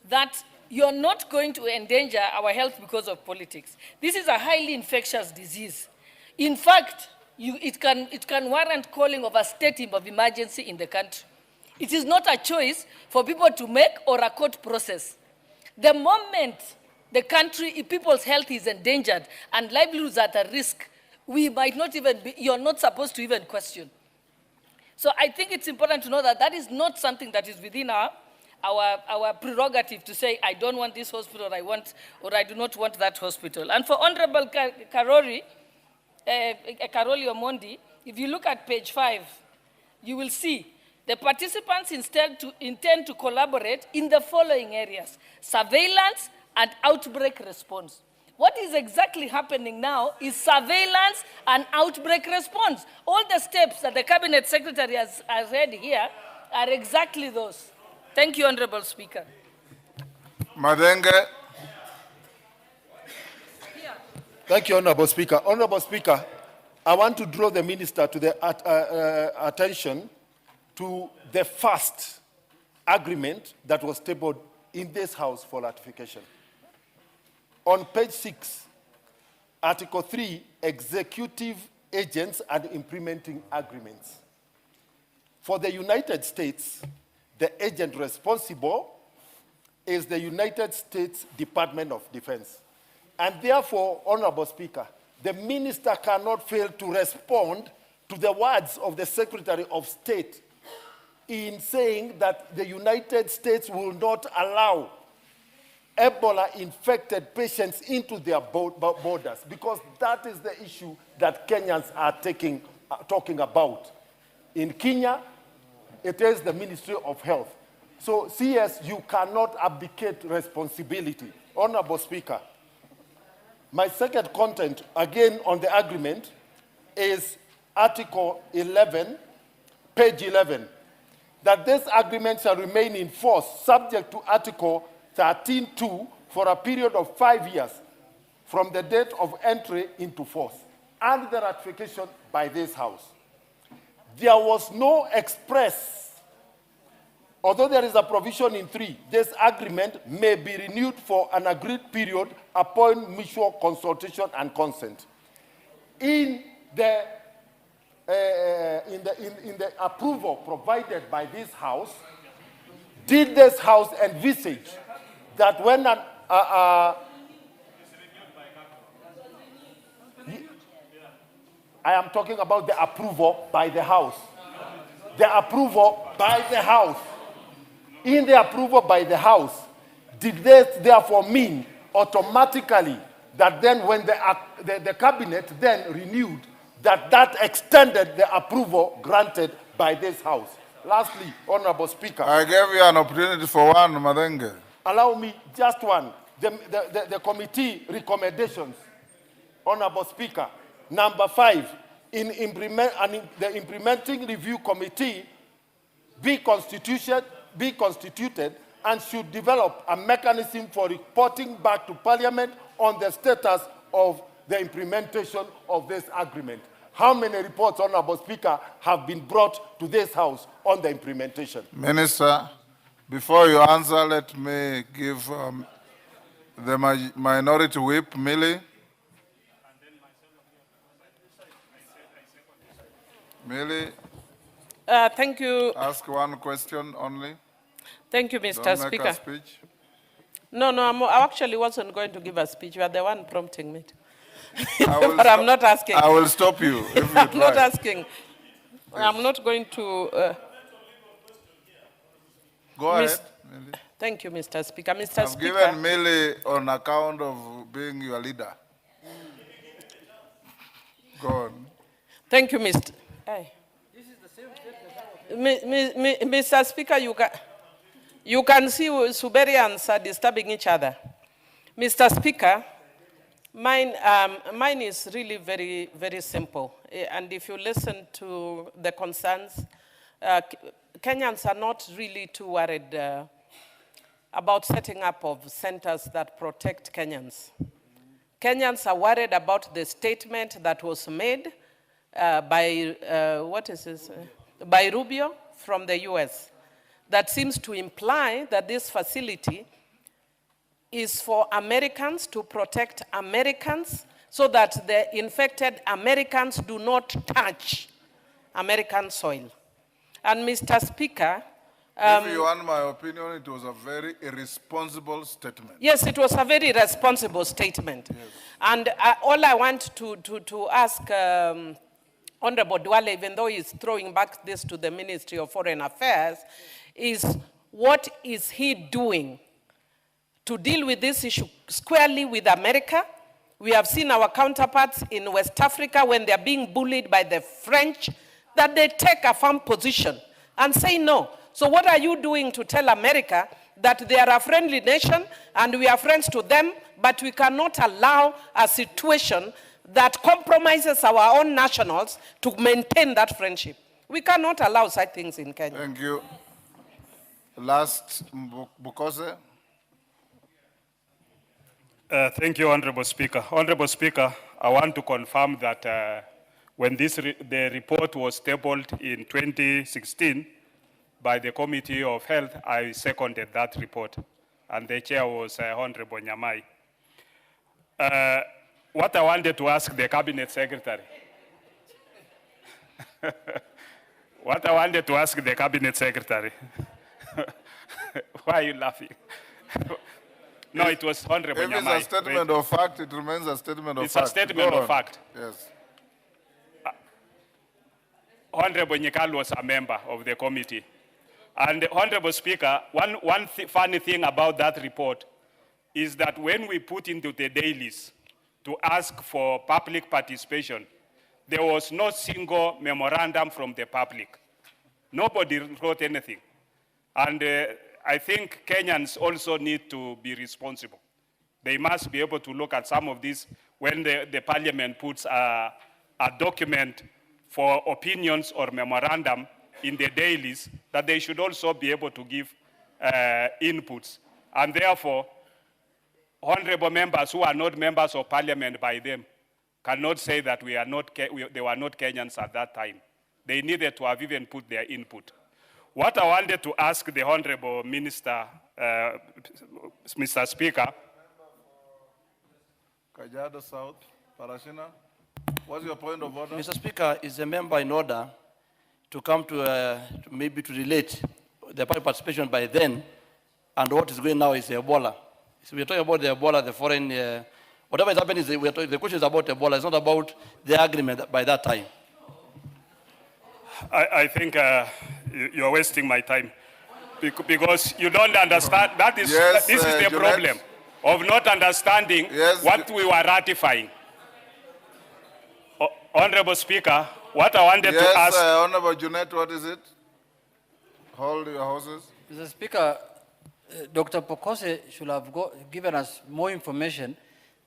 that you're not going to endanger our health because of politics. This is a highly infectious disease. In fact, it can warrant calling of a state of emergency in the country. It is not a choice for people to make or a court process. The moment the country, people's health is endangered and livelihoods are at risk, we might not even be, you're not supposed to even question. So I think it's important to know that that is not something that is within our prerogative to say, I don't want this hospital, or I do not want that hospital. And for Honorable Karoli Omondi, if you look at page 5, you will see the participants intend to collaborate in the following areas: surveillance and outbreak response. What is exactly happening now is surveillance and outbreak response. All the steps that the Cabinet Secretary has read here are exactly those. Thank you, Honorable Speaker. Madenge. Thank you, Honorable Speaker. Honorable Speaker, I want to draw the Minister to the attention to the first agreement that was tabled in this House for ratification. On page 6, Article 3, Executive Agents and Implementing Agreements. For the United States, the agent responsible is the United States Department of Defense. And therefore, Honorable Speaker, the Minister cannot fail to respond to the words of the Secretary of State in saying that the United States will not allow Ebola infected patients into their borders, because that is the issue that Kenyans are talking about. In Kenya, it is the Ministry of Health. So CS, you cannot abdicate responsibility. Honorable Speaker, my second content, again on the agreement, is Article 11, page 11, that this agreement shall remain in force subject to Article 13.2 for a period of 5 years from the date of entry into force and the ratification by this House. There was no express, although there is a provision in 3, this agreement may be renewed for an agreed period upon mutual consultation and consent. In the approval provided by this House, did this House envisage that when I am talking about the approval by the House. The approval by the House. In the approval by the House, did this therefore mean automatically that then when the cabinet then renewed, that extended the approval granted by this House? Lastly, Honorable Speaker. I gave you an opportunity for one, Madenge. Allow me just one. The committee recommendations, Honorable Speaker. Number 5, the implementing review committee be constituted and should develop a mechanism for reporting back to Parliament on the status of the implementation of this agreement. How many reports, Honorable Speaker, have been brought to this House on the implementation? Minister, before you answer, let me give the minority whip, Millie. Millie. Thank you. Ask one question only. Thank you, Mr. Don't Speaker. make a speech. No, I actually wasn't going to give a speech. You are the one prompting me. But I'm not asking. I will stop you if you I'm try. not asking. I'm not going to. Go ahead, Millie. Thank you, Mr. Speaker. Mr. I've Speaker. given Millie on account of being your leader. Go on. Thank you, Mr. Hey. Mr. Speaker, you can see Suberians are disturbing each other. Mr. Speaker, mine is really very, very simple. And if you listen to the concerns, Kenyans are not really too worried about setting up of centers that protect Kenyans. Kenyans are worried about the statement that was made by by Rubio from the US, that seems to imply that this facility is for Americans to protect Americans so that the infected Americans do not touch American soil. And Mr. Speaker, if you want my opinion, it was a very irresponsible statement. Yes, it was a very responsible statement. Yes. And all I want to ask Honorable Duale, even though he's throwing back this to the Ministry of Foreign Affairs, is what is he doing to deal with this issue squarely with America? We have seen our counterparts in West Africa when they're being bullied by the French, that they take a firm position and say no. So what are you doing to tell America that they are a friendly nation and we are friends to them, but we cannot allow a situation that compromises our own nationals to maintain that friendship? We cannot allow such things in Kenya. Thank you. Last, Bukose. Thank you, Honorable Speaker. Honorable Speaker, I want to confirm that when the report was tabled in 2016 by the Committee of Health, I seconded that report, and the chair was Honorable Nyamai. What I wanted to ask the Cabinet Secretary, what I wanted to ask the Cabinet Secretary, why are you laughing? No, it was Honorable Nyamai. If it's a statement of fact, it remains a statement of fact. It's a statement of fact. Yes. Honorable Nyikal was a member of the committee. And Honorable Speaker, one funny thing about that report, is that when we put into the dailies to ask for public participation, there was no single memorandum from the public. Nobody wrote anything. And I think Kenyans also need to be responsible. They must be able to look at some of these when the parliament puts a document for opinions or memorandum in the dailies, that they should also be able to give inputs. And therefore, honorable members who are not members of parliament by them cannot say that they were not Kenyans at that time. They needed to have even put their input. What I wanted to ask the honorable minister, Mr. Speaker. Kajiado South, Parashina, what's your point of order? Mr. Speaker, is a member in order to come to maybe to relate the public participation by then and what is going now is Ebola. So we're talking about the Ebola, the foreign, whatever is happening is the question is about Ebola. It's not about the agreement by that time. I think you're wasting my time because you don't understand. That is, yes, this is the problem of not understanding what we were ratifying. Honorable Speaker, what I wanted to ask. Yes, Honorable Junet, what is it? Hold your horses. Mr. Speaker, Dr. Pokose should have given us more information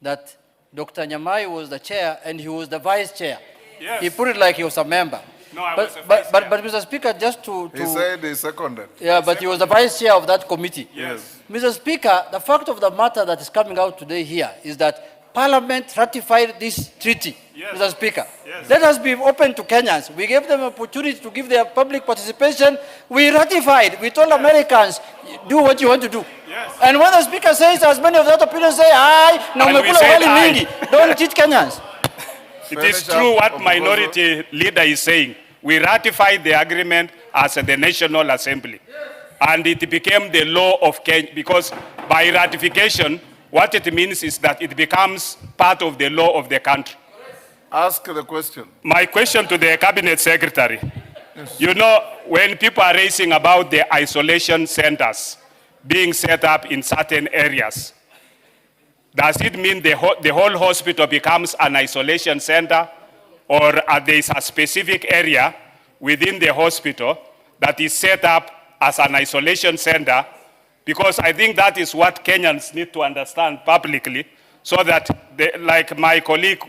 that Dr. Nyamai was the chair and he was the vice chair. Yes. He put it like he was a member. No, I but, was a vice but, chair. but Mr. Speaker, just to... He said he seconded. Yeah, but he was the vice chair of that committee. Yes. Mr. Speaker, the fact of the matter that is coming out today here is that Parliament ratified this treaty. Yes. Mr. Speaker, yes. Let us be open to Kenyans. We gave them opportunity to give their public participation. We ratified. We told Americans, do what you want to do. Yes. And when the Speaker says, as many of that opinion say, aye, now don't cheat Kenyans. It is true what minority leader is saying. We ratified the agreement as the National Assembly. And it became the law of Kenya, because by ratification, what it means is that it becomes part of the law of the country. Ask the question. My question to the Cabinet Secretary. Yes. You know, when people are raising about the isolation centers being set up in certain areas, does it mean the whole hospital becomes an isolation center, or there is a specific area within the hospital that is set up as an isolation center? Because I think that is what Kenyans need to understand publicly, so that, like my colleague,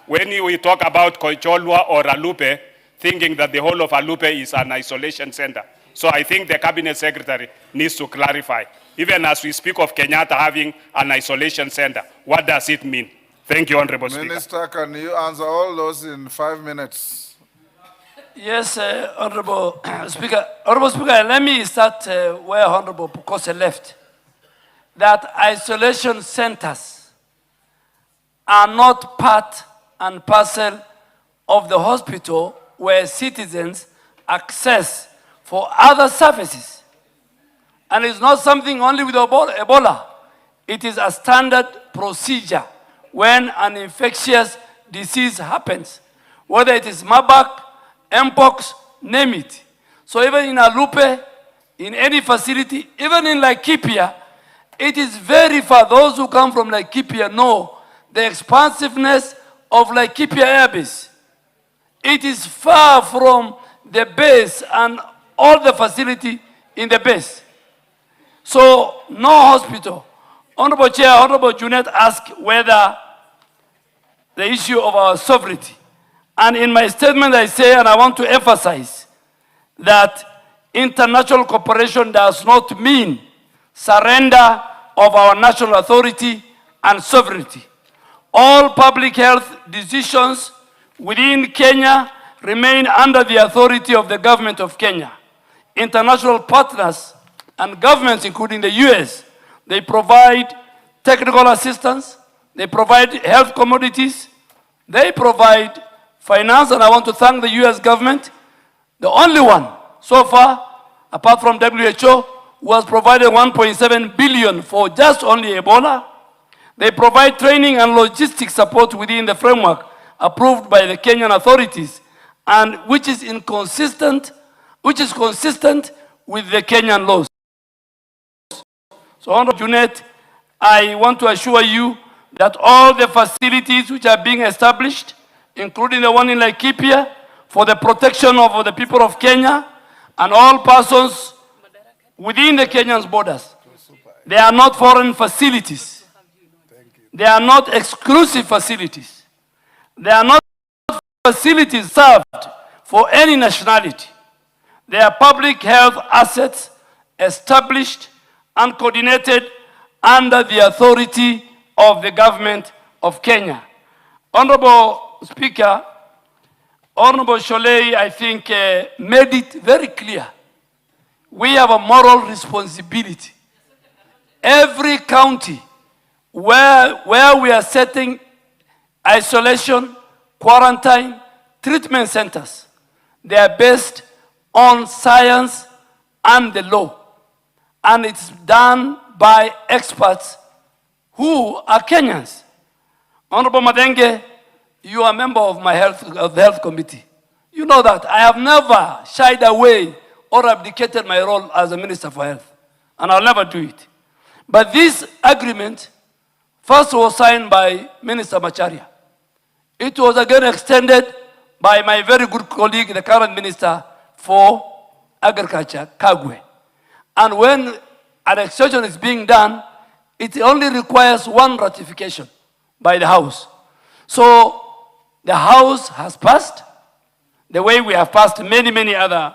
when we talk about Koicholwa or Alupe, thinking that the whole of Alupe is an isolation center. So I think the Cabinet Secretary needs to clarify. Even as we speak of Kenyatta having an isolation center, what does it mean? Thank you, Honorable Speaker. Minister, can you answer all those in 5 minutes? Yes, Honorable Speaker. Honorable Speaker, let me start where Honorable Pukose left. That isolation centers are not part and parcel of the hospital where citizens access for other services. And it's not something only with Ebola. It is a standard procedure when an infectious disease happens, whether it is Marburg, Mpox, name it. So even in Alupe, in any facility, even in Laikipia, it is very far. Those who come from Laikipia know the expansiveness of Laikipia Air Base. It is far from the base and all the facility in the base. So no hospital. Honorable Chair, Honorable Junet asked whether the issue of our sovereignty. And in my statement I say, and I want to emphasize, that international cooperation does not mean surrender of our national authority and sovereignty. All public health decisions within Kenya remain under the authority of the government of Kenya. International partners and governments, including the US, they provide technical assistance, they provide health commodities, they provide finance, and I want to thank the US government, the only one so far, apart from WHO, who has provided 1.7 billion for just only Ebola. They provide training and logistics support within the framework approved by the Kenyan authorities, and which is consistent with the Kenyan laws. So, Honorable Junet, I want to assure you that all the facilities which are being established, including the one in Laikipia, for the protection of the people of Kenya and all persons within the Kenyan borders, they are not foreign facilities. They are not exclusive facilities. They are not facilities served for any nationality. They are public health assets established and coordinated under the authority of the government of Kenya. Honorable Speaker, Honorable Sholei, I think, made it very clear. We have a moral responsibility. Every county where we are setting isolation, quarantine, treatment centers, they are based on science and the law. And it's done by experts who are Kenyans. Honorable Madenge, you are a member of the health committee. You know that I have never shied away or abdicated my role as a minister for health, and I'll never do it. But this agreement first was signed by Minister Macharia. It was again extended by my very good colleague, the current Minister for Agriculture, Kagwe. And when an extension is being done, it only requires one ratification by the House. So the House has passed, the way we have passed many other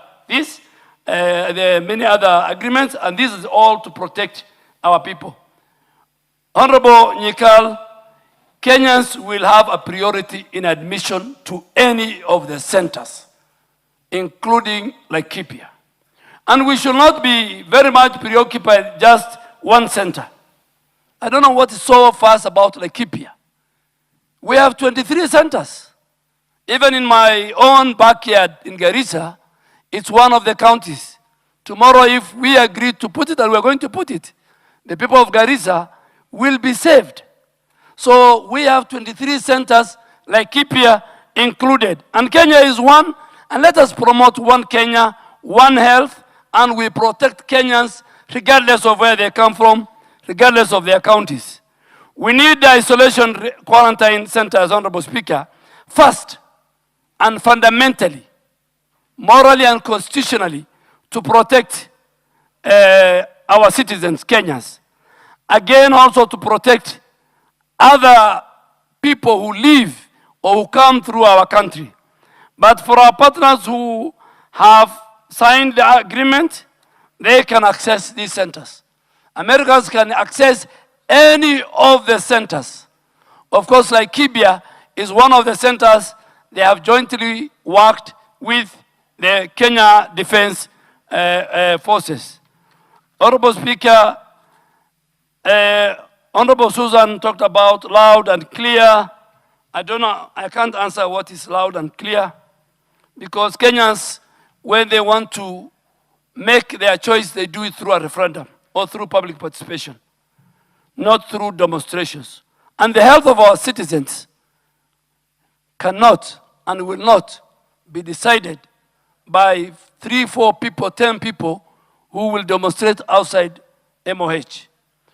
many other agreements, and this is all to protect our people. Honorable Nyikal, Kenyans will have a priority in admission to any of the centers, including Laikipia. And we should not be very much preoccupied just one center. I don't know what is so fast about Laikipia. We have 23 centers. Even in my own backyard in Garissa, it's one of the counties. Tomorrow, if we agree to put it, and we're going to put it, the people of Garissa will be saved. So we have 23 centers, Laikipia included. And Kenya is one, and let us promote one Kenya, one health, and we protect Kenyans regardless of where they come from, regardless of their counties. We need the isolation quarantine centers, Honorable Speaker, first and fundamentally, morally and constitutionally, to protect our citizens, Kenyans. Again, also to protect other people who live or who come through our country. But for our partners who have signed the agreement, they can access these centers. Americans can access any of the centers. Of course, Laikipia is one of the centers they have jointly worked with the Kenya Defense Forces. Honorable Speaker, Honorable Susan talked about loud and clear. I don't know, I can't answer what is loud and clear, because Kenyans, when they want to make their choice, they do it through a referendum or through public participation, not through demonstrations. And the health of our citizens cannot and will not be decided by 3, 4 people, 10 people who will demonstrate outside MOH.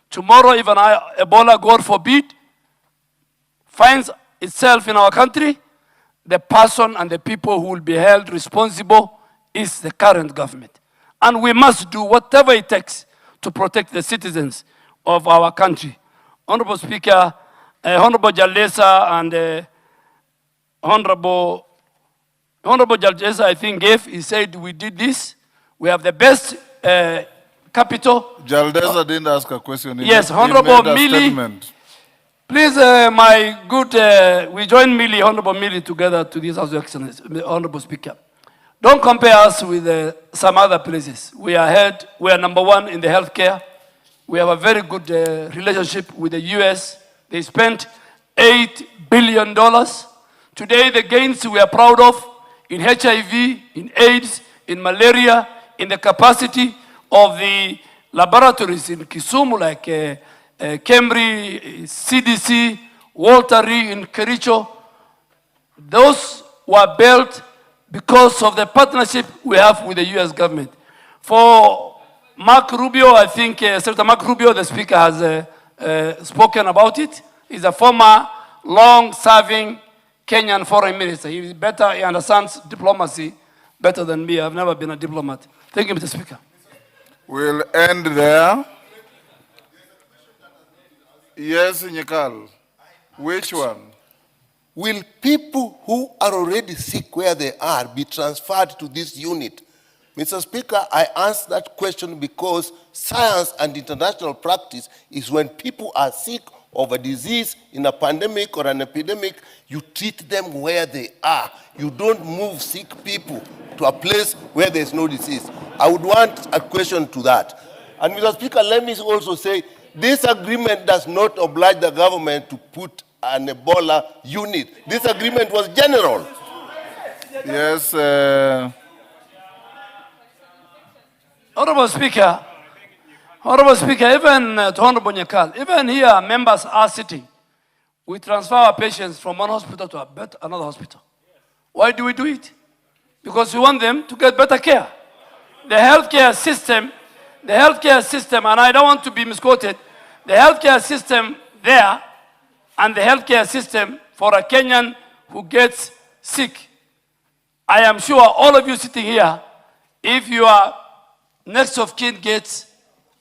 Tomorrow, if Ebola, God forbid, finds itself in our country, the person and the people who will be held responsible is the current government. And we must do whatever it takes to protect the citizens of our country. Honorable Speaker, Honorable Jalesa and Honorable Jalesa, I think, he said we did this. We have the best capital. Jaldeza didn't ask a question. Yes, Honorable Millie. Please, my good, we join Millie, Honorable Millie, together to this House of Excellency, Honorable Speaker. Don't compare us with some other places. We are ahead. We are number one in the healthcare. We have a very good relationship with the US. They spent $8 billion. Today, the gains we are proud of in HIV, in AIDS, in malaria, in the capacity of the laboratories in Kisumu, like Kemri, CDC, Walter Reed in Kericho. Those were built because of the partnership we have with the US government. For Mark Rubio, I think Senator Mark Rubio, the Speaker, has spoken about it. He's a former long-serving Kenyan foreign minister. He understands diplomacy better than me. I've never been a diplomat. Thank you, Mr. Speaker. We'll end there. Yes, Nyekal. Which one? Will people who are already sick where they are be transferred to this unit? Mr. Speaker, I ask that question because science and international practice is when people are sick of a disease in a pandemic or an epidemic, you treat them where they are. You don't move sick people to a place where there's no disease. I would want a question to that. And Mr. Speaker, let me also say, this agreement does not oblige the government to put an Ebola unit. This agreement was general. Yes. Honorable Speaker, even to Honorable Nyekal, even here members are sitting. We transfer our patients from one hospital to another hospital. Why do we do it? Because we want them to get better care. The healthcare system, and I don't want to be misquoted, the healthcare system there and the healthcare system for a Kenyan who gets sick. I am sure all of you sitting here, if your next of kin gets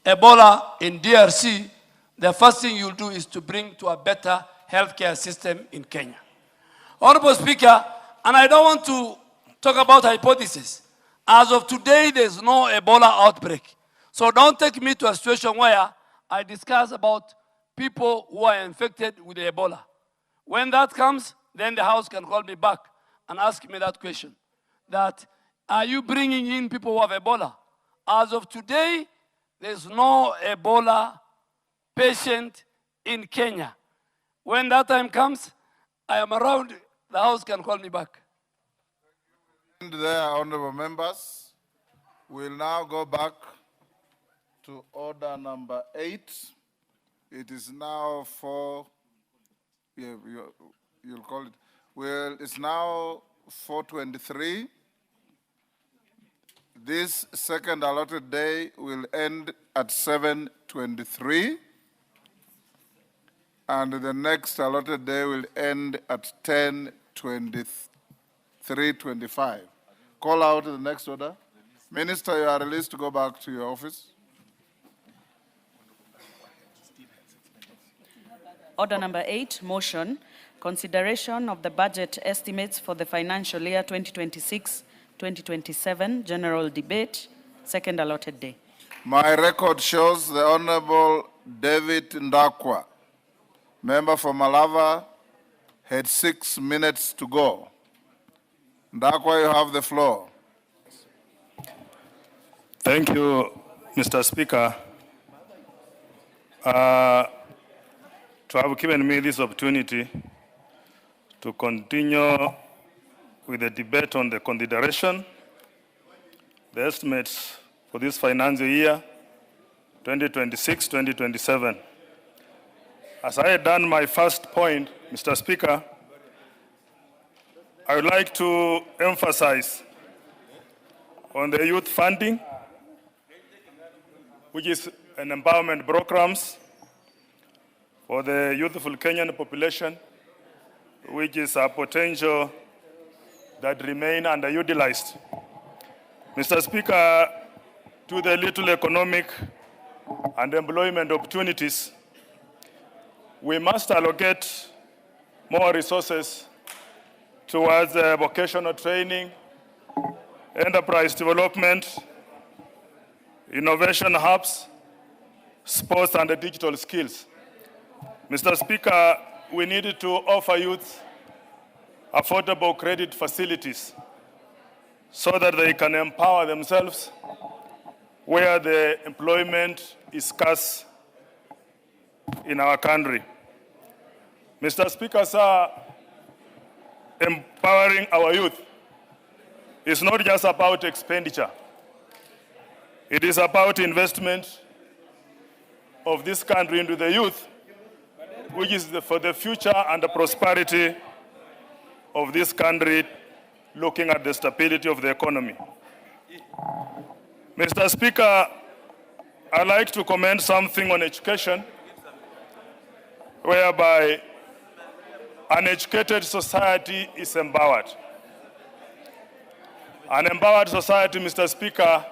Ebola in DRC, the first thing you'll do is to bring to a better healthcare system in Kenya. Honorable Speaker, and I don't want to talk about hypothesis. As of today, there's no Ebola outbreak. So don't take me to a situation where I discuss about people who are infected with Ebola. When that comes, then the House can call me back and ask me that question. That, are you bringing in people who have Ebola? As of today, there's no Ebola patient in Kenya. When that time comes, I am around, the House can call me back. And there, honorable members, we'll now go back to order number 8. It is now 4, you'll call it, well, it's now 4:23. This second allotted day will end at 7:23. And the next allotted day will end at 10:23:25. Call out the next order. Minister, you are released to go back to your office. Order number 8, motion, consideration of the budget estimates for the financial year 2026-2027, general debate, second allotted day. My record shows the Honorable David Ndakwa, member for Malava, had 6 minutes to go. Ndakwa, you have the floor. Thank you, Mr. Speaker. To have given me this opportunity to continue with the debate on the consideration, the estimates for this financial year, 2026-2027. As I had done my first point, Mr. Speaker, I would like to emphasize on the youth funding, which is an empowerment programs for the youthful Kenyan population, which is a potential that remain underutilized. Mr. Speaker, to the little economic and employment opportunities, we must allocate more resources towards vocational training, enterprise development, innovation hubs, sports and digital skills. Mr. Speaker, we need to offer youth affordable credit facilities so that they can empower themselves where the employment is scarce in our country. Mr. Speaker, sir, empowering our youth is not just about expenditure. It is about investment of this country into the youth, which is for the future and the prosperity of this country, looking at the stability of the economy. Mr. Speaker, I'd like to comment something on education, whereby an educated society is empowered. An empowered society, Mr. Speaker,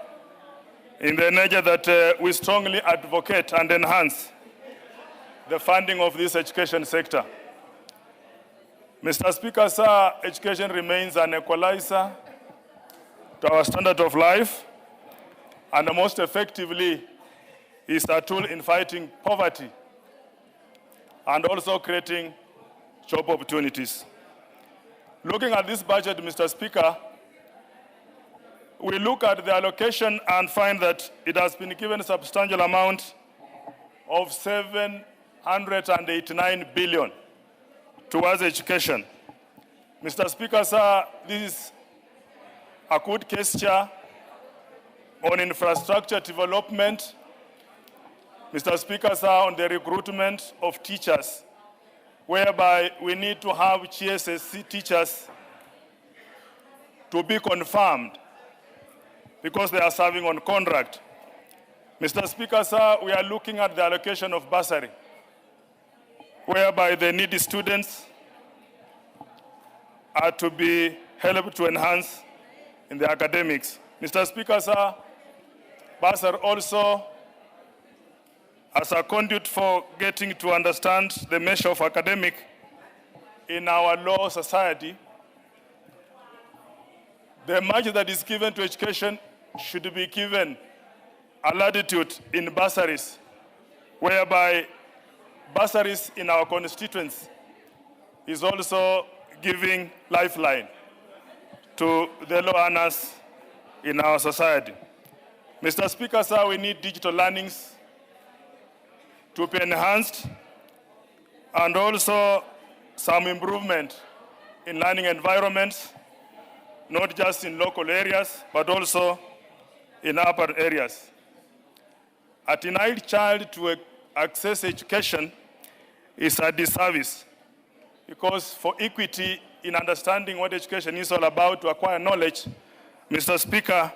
in the nature that we strongly advocate and enhance the funding of this education sector. Mr. Speaker, sir, education remains an equalizer to our standard of life, and most effectively is a tool in fighting poverty and also creating job opportunities. Looking at this budget, Mr. Speaker, we look at the allocation and find that it has been given a substantial amount of 789 billion towards education. Mr. Speaker, sir, this is a good gesture on infrastructure development. Mr. Speaker, sir, on the recruitment of teachers, whereby we need to have GSSC teachers to be confirmed because they are serving on contract. Mr. Speaker, sir, we are looking at the allocation of bursary, whereby the needy students are to be helped to enhance in their academics. Mr. Speaker, sir, bursary also as a conduit for getting to understand the measure of academic in our law society. The much that is given to education should be given a latitude in bursaries, whereby bursaries in our constituents is also giving lifeline to the low earners in our society. Mr. Speaker, sir, we need digital learnings to be enhanced and also some improvement in learning environments, not just in local areas, but also in urban areas. A denied child to access education is a disservice, because for equity in understanding what education is all about, to acquire knowledge, Mr. Speaker,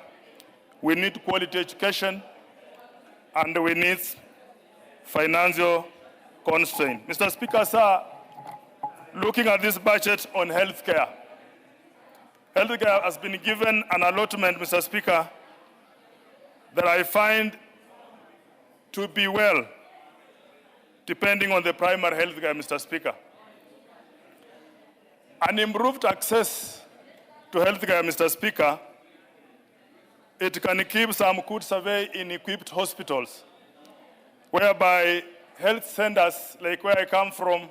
we need quality education and we need financial constraint. Mr. Speaker, sir, looking at this budget on healthcare, healthcare has been given an allotment, Mr. Speaker, that I find to be well, depending on the primary healthcare, Mr. Speaker. An improved access to healthcare, Mr. Speaker, it can keep some good survey in equipped hospitals, whereby health centers, like where I come from,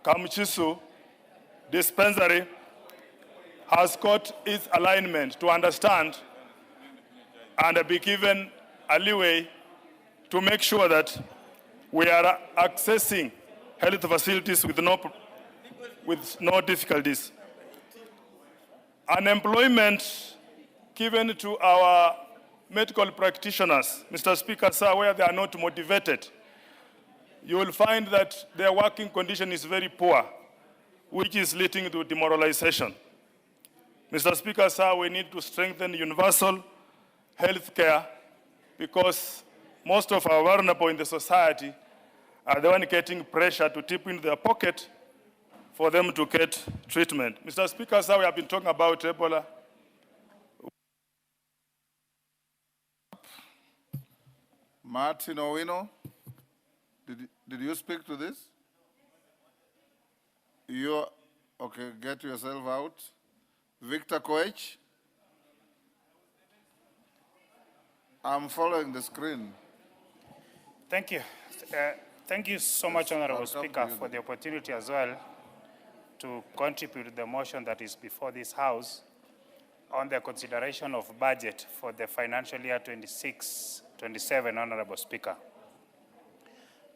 Kamchisu dispensary, has got its alignment to understand and be given a leeway to make sure that we are accessing health facilities with no difficulties. Unemployment given to our medical practitioners, Mr. Speaker, sir, where they are not motivated, you will find that their working condition is very poor, which is leading to demoralization. Mr. Speaker, sir, we need to strengthen universal health care, because most of our vulnerable in the society are the one getting pressure to tip into their pocket for them to get treatment. Mr. Speaker, sir, we have been talking about Ebola. Martin Owino, did you speak to this? Okay, get yourself out. Victor Koech. I'm following the screen. Thank you. Thank you so much, Honorable Speaker, for the opportunity as well to contribute to the motion that is before this House on the consideration of budget for the financial year 26-27, Honorable Speaker.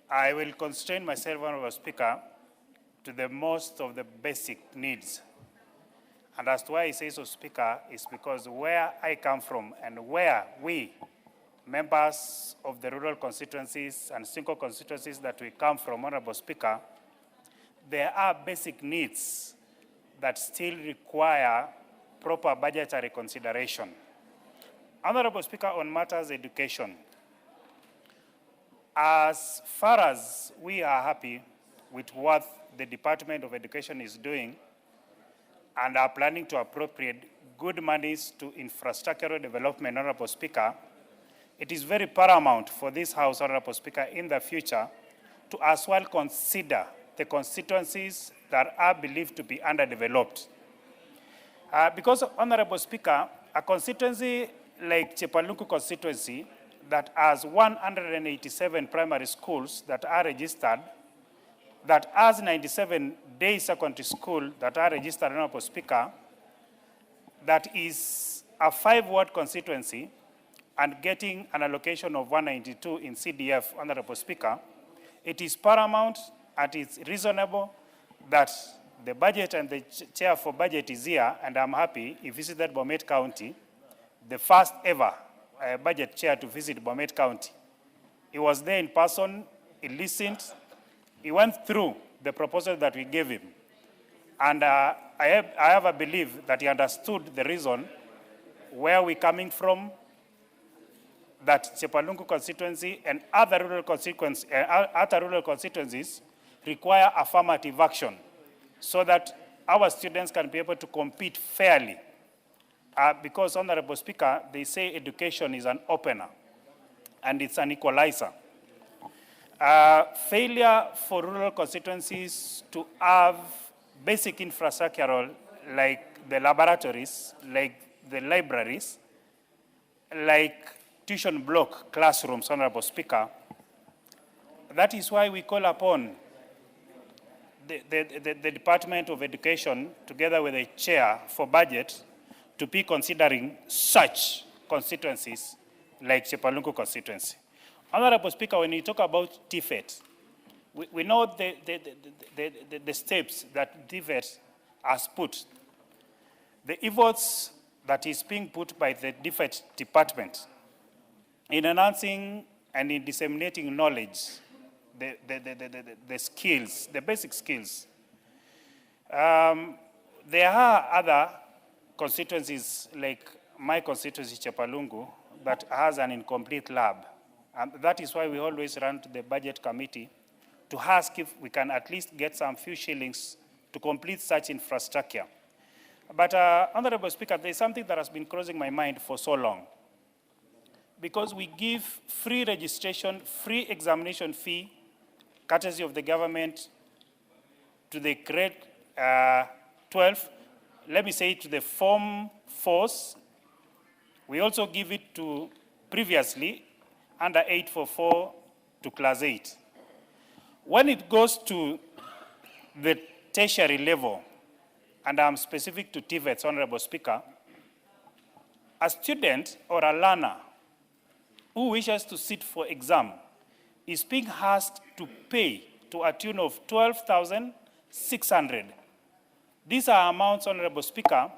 I will constrain myself, Honorable Speaker, to the most of the basic needs. And as to why I say so, Speaker, is because where I come from and where we, members of the rural constituencies and single constituencies that we come from, Honorable Speaker, there are basic needs that still require proper budgetary consideration. Honorable Speaker, on matters education, As far as we are happy with what the Department of Education is doing and are planning to appropriate good monies to infrastructural development, Honorable Speaker, it is very paramount for this House, Honorable Speaker, in the future to as well consider the constituencies that are believed to be underdeveloped. Because, Honorable Speaker, a constituency like Chepalungu constituency that has 187 primary schools that are registered, that has 97 day secondary school that are registered, Honorable Speaker, that is a 5-ward constituency and getting an allocation of 192 in CDF, Honorable Speaker, it is paramount and it's reasonable that the budget and the chair for budget is here, and I'm happy he visited Bomet County, the first ever budget chair to visit Bomet County. He was there in person, he listened, he went through the proposal that we gave him. And I have a belief that he understood the reason where we're coming from, that Chepalungu constituency and other rural constituencies require affirmative action so that our students can be able to compete fairly. Because, Honorable Speaker, they say education is an opener and it's an equalizer. Failure for rural constituencies to have basic infrastructure like the laboratories, like the libraries, like tuition block classrooms, Honorable Speaker. That is why we call upon the Department of Education, together with the chair for budget, to be considering such constituencies like Chepalungu constituency. Honorable Speaker, when you talk about TFET, we know the steps that TFET has put, the efforts that is being put by the TFET department in enhancing and in disseminating knowledge, the skills, the basic skills. There are other constituencies like my constituency, Chepalungu, that has an incomplete lab. And that is why we always run to the budget committee to ask if we can at least get some few shillings to complete such infrastructure. But, Honorable Speaker, there's something that has been crossing my mind for so long. Because we give free registration, free examination fee, courtesy of the government, to the grade 12, let me say to the Form 4s. We also give it to previously under 844 to class 8. When it goes to the tertiary level, and I'm specific to TVETs, Honorable Speaker, a student or a learner who wishes to sit for exam is being asked to pay to a tune of 12,600. These are amounts, Honorable Speaker,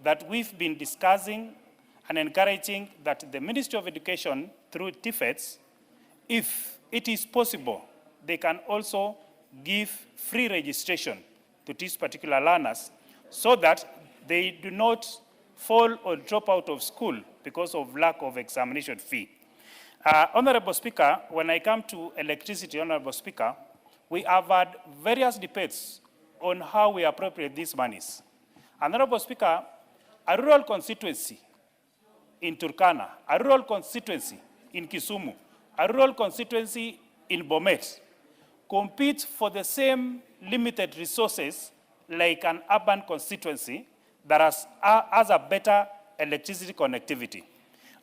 that we've been discussing and encouraging that the Ministry of Education, through TFETs, if it is possible, they can also give free registration to these particular learners so that they do not fall or drop out of school because of lack of examination fee. Honorable Speaker, when I come to electricity, Honorable Speaker, we have had various debates on how we appropriate these monies. Honorable Speaker, a rural constituency in Turkana, a rural constituency in Kisumu, a rural constituency in Bomet compete for the same limited resources like an urban constituency that has a better electricity connectivity.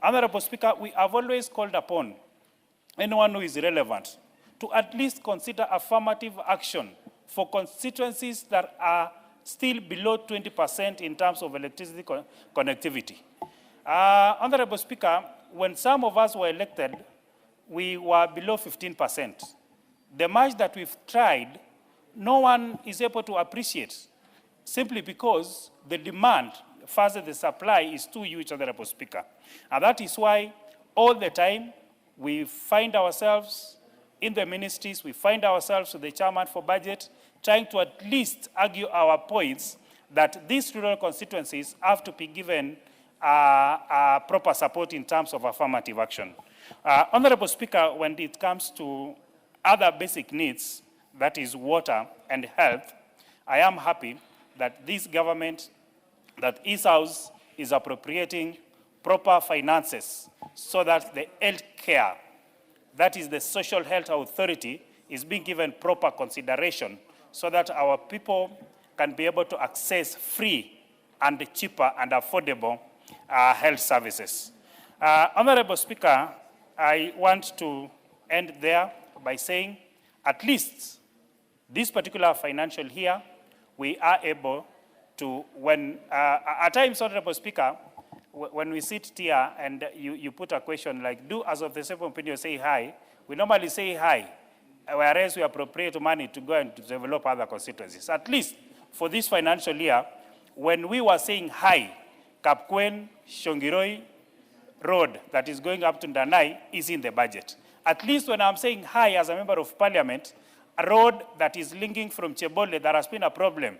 Honorable Speaker, we have always called upon anyone who is relevant to at least consider affirmative action for constituencies that are still below 20% in terms of electricity connectivity. Honorable Speaker, when some of us were elected, we were below 15%. The much that we've tried, no one is able to appreciate, simply because the demand versus the supply is too huge, Honorable Speaker. And that is why all the time we find ourselves in the ministries, we find ourselves with the chairman for budget, trying to at least argue our points that these rural constituencies have to be given proper support in terms of affirmative action. Honorable Speaker, when it comes to other basic needs, that is water and health, I am happy that this government, that this House is appropriating proper finances so that the health care, that is the Social Health Authority, is being given proper consideration so that our people can be able to access free and cheaper and affordable health services. Honorable Speaker, I want to end there by saying at least this particular financial year, we are able to, when, at times, Honorable Speaker, when we sit here and you put a question like, do as of the same opinion say hi, we normally say hi, whereas we appropriate money to go and to develop other constituencies. At least for this financial year, when we were saying hi, Kapkwen, Shongiroi Road that is going up to Ndanai is in the budget. At least when I'm saying hi as a member of parliament, a road that is linking from Chebole, there has been a problem,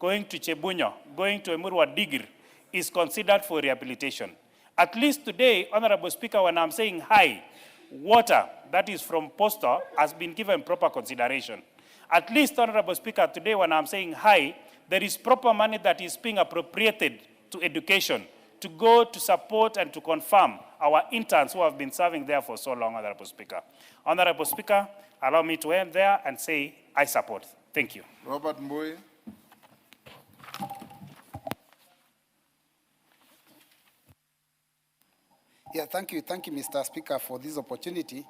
going to Chebunyo, going to Emurwa Digir, is considered for rehabilitation. At least today, Honorable Speaker, when I'm saying hi, water that is from Posta has been given proper consideration. At least, Honorable Speaker, today when I'm saying hi, there is proper money that is being appropriated to education to go to support and to confirm our interns who have been serving there for so long, Honorable Speaker. Honorable Speaker, allow me to end there and say I support. Thank you. Robert Mbui. Yeah, thank you, Mr. Speaker, for this opportunity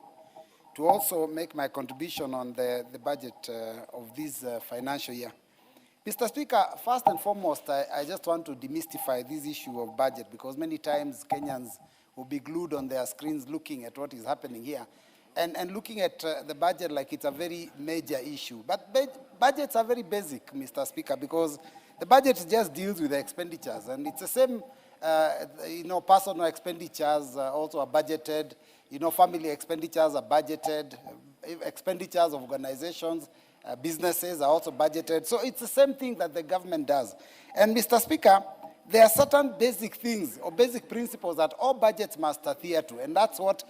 to also make my contribution on the budget of this financial year. Mr. Speaker, first and foremost, I just want to demystify this issue of budget because many times Kenyans will be glued on their screens looking at what is happening here and looking at the budget like it's a very major issue. But budgets are very basic, Mr. Speaker, because the budget just deals with the expenditures, and it's the same, personal expenditures also are budgeted, family expenditures are budgeted, expenditures of organizations, businesses are also budgeted. So it's the same thing that the government does. And Mr. Speaker, there are certain basic things or basic principles that all budgets must adhere to, and that's what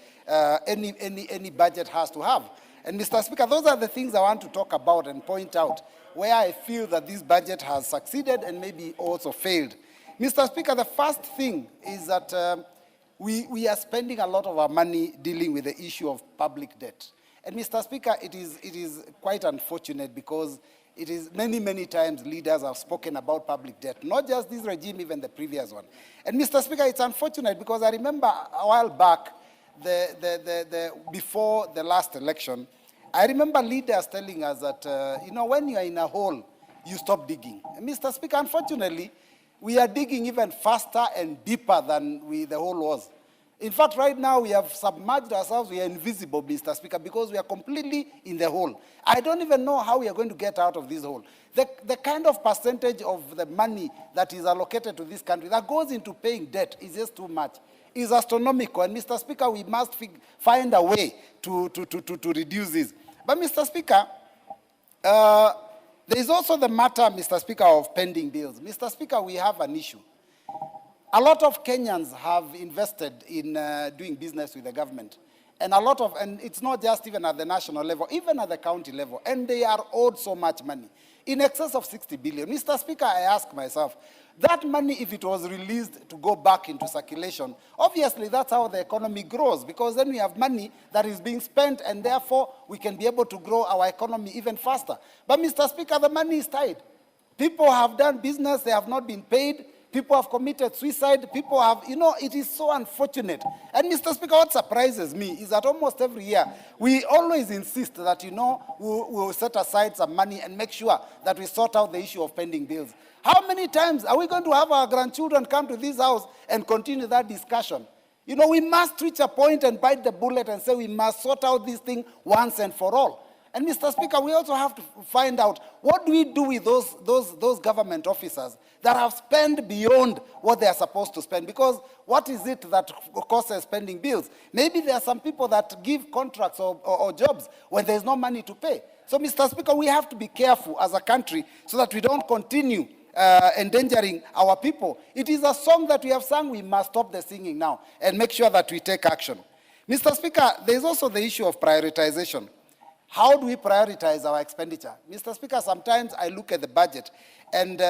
any budget has to have. And Mr. Speaker, those are the things I want to talk about and point out where I feel that this budget has succeeded and maybe also failed. Mr. Speaker, the first thing is that we are spending a lot of our money dealing with the issue of public debt. And Mr. Speaker, it is quite unfortunate because it is many times leaders have spoken about public debt, not just this regime, even the previous one. And Mr. Speaker, it's unfortunate because I remember a while back, before the last election, I remember leaders telling us that, when you are in a hole, you stop digging. And Mr. Speaker, unfortunately, we are digging even faster and deeper than the hole was. In fact, right now, we have submerged ourselves. We are invisible, Mr. Speaker, because we are completely in the hole. I don't even know how we are going to get out of this hole. The kind of percentage of the money that is allocated to this country that goes into paying debt is just too much. It's astronomical. And, Mr. Speaker, we must find a way to reduce this. But, Mr. Speaker, there is also the matter, Mr. Speaker, of pending bills. Mr. Speaker, we have an issue. A lot of Kenyans have invested in doing business with the government. And and it's not just even at the national level, even at the county level. And they are owed so much money, in excess of 60 billion. Mr. Speaker, I ask myself, that money, if it was released to go back into circulation, obviously that's how the economy grows, because then we have money that is being spent, and therefore we can be able to grow our economy even faster. But, Mr. Speaker, the money is tied. People have done business, they have not been paid. People have committed suicide. People have, it is so unfortunate. And, Mr. Speaker, what surprises me is that almost every year, we always insist that, we'll set aside some money and make sure that we sort out the issue of pending bills. How many times are we going to have our grandchildren come to this house and continue that discussion? We must reach a point and bite the bullet and say we must sort out this thing once and for all. And, Mr. Speaker, we also have to find out what do we do with those government officers that have spent beyond what they are supposed to spend. Because what is it that causes spending bills? Maybe there are some people that give contracts or jobs when there's no money to pay. So, Mr. Speaker, we have to be careful as a country so that we don't continue endangering our people. It is a song that we have sung. We must stop the singing now and make sure that we take action. Mr. Speaker, there is also the issue of prioritization. How do we prioritize our expenditure? Mr. Speaker, sometimes I look at the budget and,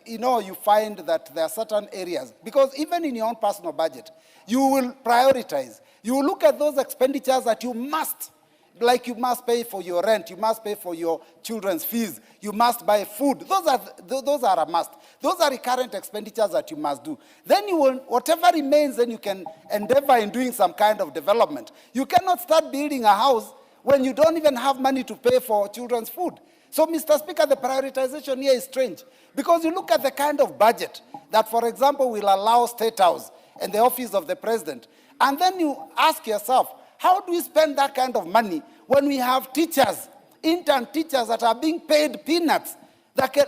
you find that there are certain areas, because even in your own personal budget, you will prioritize. You will look at those expenditures that you must, like you must pay for your rent, you must pay for your children's fees, you must buy food. Those are a must. Those are recurrent expenditures that you must do. Then you will, whatever remains, then you can endeavor in doing some kind of development. You cannot start building a house when you don't even have money to pay for children's food. So, Mr. Speaker, the prioritization here is strange, because you look at the kind of budget that, for example, will allow State House and the office of the president, and then you ask yourself, how do we spend that kind of money when we have teachers, intern teachers that are being paid peanuts?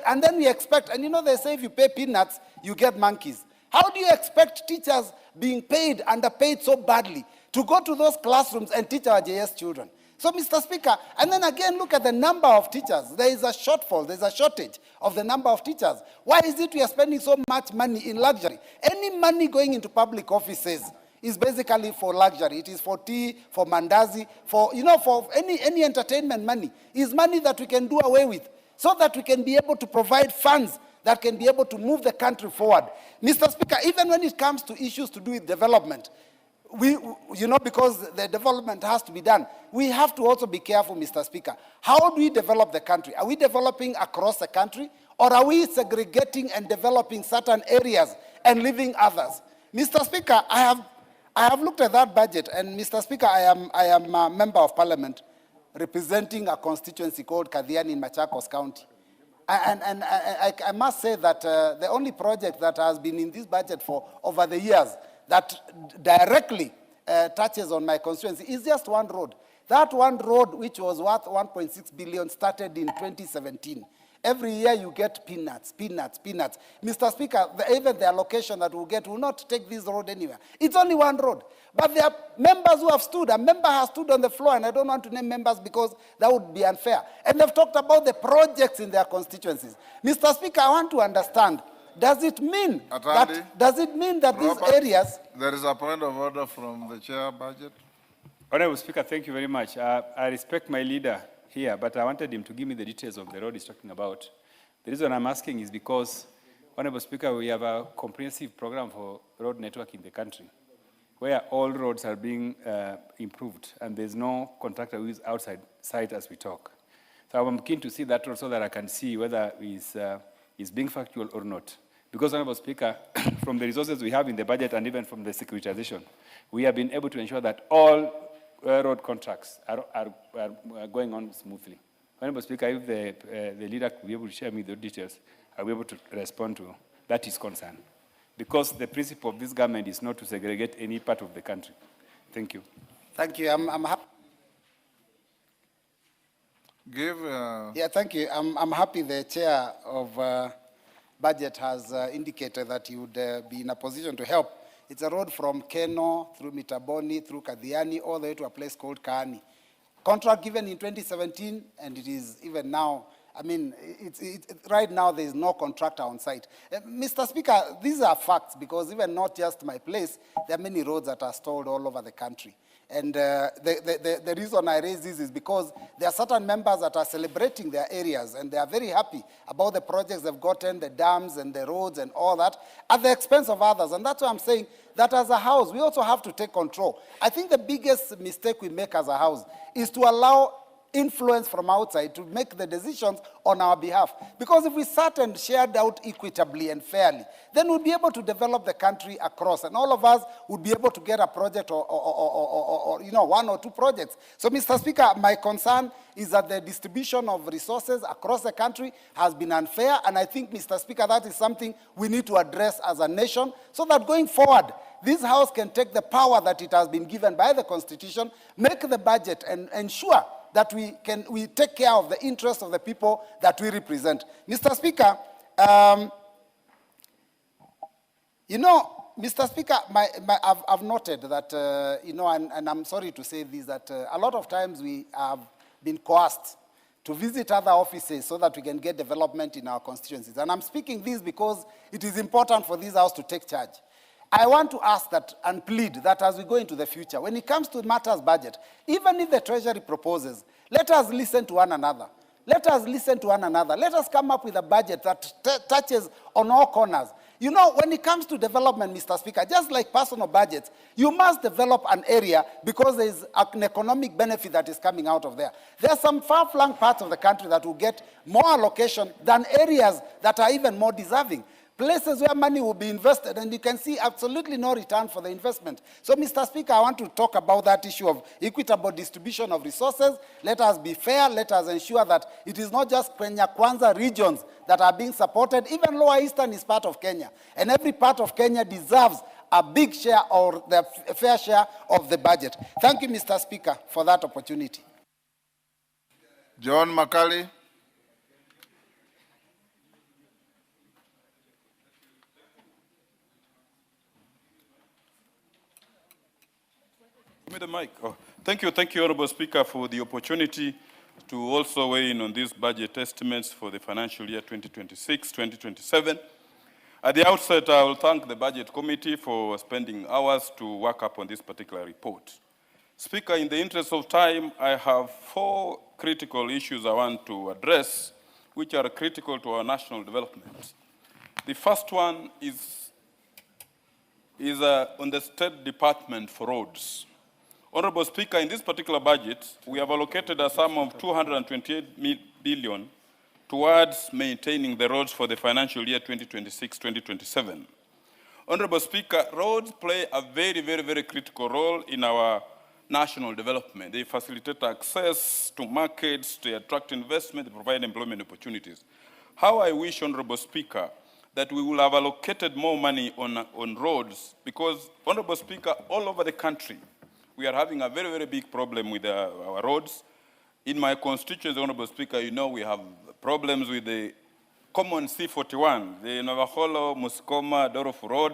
And then we expect, and they say if you pay peanuts, you get monkeys. How do you expect teachers being paid, underpaid so badly, to go to those classrooms and teach our JS children? So, Mr. Speaker, and then again, look at the number of teachers. There is a shortfall, there is a shortage of the number of teachers. Why is it we are spending so much money in luxury? Any money going into public offices is basically for luxury. It is for tea, for mandazi, for any entertainment money. Is money that we can do away with, so that we can be able to provide funds that can be able to move the country forward. Mr. Speaker, even when it comes to issues to do with development, because the development has to be done, we have to also be careful, Mr. Speaker. How do we develop the country? Are we developing across the country, or are we segregating and developing certain areas and leaving others? Mr. Speaker, I have looked at that budget, and Mr. Speaker, I am a member of parliament representing a constituency called Kadiani in Machakos County. And I must say that the only project that has been in this budget for over the years that directly touches on my constituency is just one road. That one road, which was worth 1.6 billion, started in 2017. Every year you get peanuts, peanuts, peanuts. Mr. Speaker, even the allocation that we'll get will not take this road anywhere. It's only one road. But there are members who have stood. A member has stood on the floor, and I don't want to name members because that would be unfair. And they've talked about the projects in their constituencies. Mr. Speaker, I want to understand, does it mean that these areas... There is a point of order from the chair budget. Honorable Speaker, thank you very much. I respect my leader here, but I wanted him to give me the details of the road he's talking about. The reason I'm asking is because, Honorable Speaker, we have a comprehensive program for road network in the country, where all roads are being improved, and there's no contractor who is outside site as we talk. So I'm keen to see that road so that I can see whether it's being factual or not. Because, Honorable Speaker, from the resources we have in the budget and even from the securitization, we have been able to ensure that all road contracts are going on smoothly. Honorable Speaker, if the leader could be able to share me the details, I'll be able to respond to that is concern. Because the principle of this government is not to segregate any part of the country. Thank you. Thank you. I'm happy. Yeah, thank you. I'm happy the chair of budget has indicated that he would be in a position to help. It's a road from Keno through Mitaboni, through Kadhiani, all the way to a place called Kaani. Contract given in 2017, and it is even now. I mean, right now there is no contractor on site. Mr. Speaker, these are facts, because even not just my place, there are many roads that are stalled all over the country. And the reason I raise this is because there are certain members that are celebrating their areas, and they are very happy about the projects they've gotten, the dams and the roads and all that, at the expense of others. And that's why I'm saying that as a house, we also have to take control. I think the biggest mistake we make as a house is to allow influence from outside to make the decisions on our behalf. Because if we sat and shared out equitably and fairly, then we'll be able to develop the country across, and all of us would be able to get a project or one or two projects. So, Mr. Speaker, my concern is that the distribution of resources across the country has been unfair, and I think, Mr. Speaker, that is something we need to address as a nation, so that going forward, this House can take the power that it has been given by the Constitution, make the budget, and ensure that we take care of the interests of the people that we represent. Mr. Speaker, Mr. Speaker, I've noted that, and I'm sorry to say this, that a lot of times we have been coerced to visit other offices so that we can get development in our constituencies. And I'm speaking this because it is important for this House to take charge. I want to ask that and plead that as we go into the future, when it comes to matters budget, even if the Treasury proposes, let us listen to one another. Let us listen to one another. Let us come up with a budget that touches on all corners. You know, when it comes to development, Mr. Speaker, just like personal budgets, you must develop an area because there is an economic benefit that is coming out of there. There are some far-flung parts of the country that will get more allocation than areas that are even more deserving. Places where money will be invested, and you can see absolutely no return for the investment. So, Mr. Speaker, I want to talk about that issue of equitable distribution of resources. Let us be fair. Let us ensure that it is not just Kenya Kwanza regions that are being supported. Even Lower Eastern is part of Kenya, and every part of Kenya deserves a big share or the fair share of the budget. Thank you, Mr. Speaker, for that opportunity. John Makali. Give me the mic. Oh, thank you, Honorable Speaker, for the opportunity to also weigh in on these budget estimates for the financial year 2026-2027. At the outset, I will thank the Budget Committee for spending hours to work up on this particular report. Speaker, in the interest of time, I have 4 critical issues I want to address, which are critical to our national development. The first one is on the State Department for Roads. Honorable Speaker, in this particular budget, we have allocated a sum of 228 billion towards maintaining the roads for the financial year 2026-2027. Honorable Speaker, roads play a very, very, very critical role in our national development. They facilitate access to markets, they attract investment, they provide employment opportunities. How I wish, Honorable Speaker, that we will have allocated more money on roads, because, Honorable Speaker, all over the country, we are having a very, very big problem with our roads. In my constituency, Honorable Speaker, you know we have problems with the common C41, the Navaholo, Muskoma, Dorofu Road,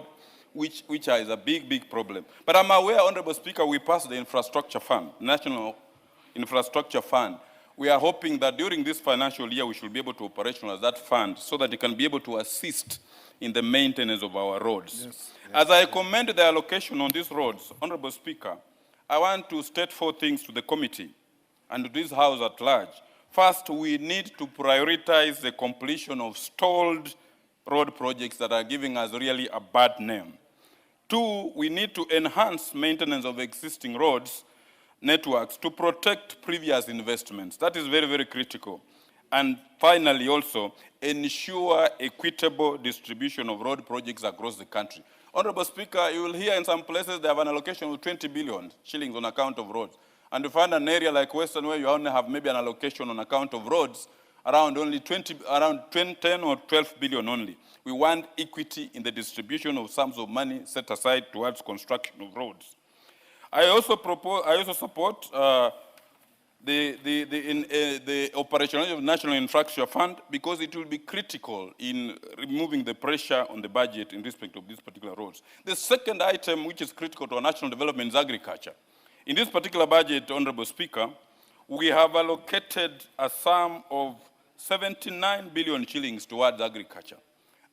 which is a big, big problem. But I'm aware, Honorable Speaker, we passed the infrastructure fund, National Infrastructure Fund. We are hoping that during this financial year, we should be able to operationalize that fund so that it can be able to assist in the maintenance of our roads. Yes. As I commend the allocation on these roads, Honorable Speaker, I want to state 4 things to the committee and to this House at large. First, we need to prioritize the completion of stalled road projects that are giving us really a bad name. 2, we need to enhance maintenance of existing roads networks to protect previous investments. That is very, very critical. And finally, also, ensure equitable distribution of road projects across the country. Honorable Speaker, you will hear in some places they have an allocation of 20 billion shillings on account of roads. And you find an area like Western where you only have maybe an allocation on account of roads around only 10 or 12 billion only. We want equity in the distribution of sums of money set aside towards construction of roads. I also support the operationalization of National Infrastructure Fund because it will be critical in removing the pressure on the budget in respect of these particular roads. The second item which is critical to our national development is agriculture. In this particular budget, Honorable Speaker, we have allocated a sum of 79 billion shillings towards agriculture.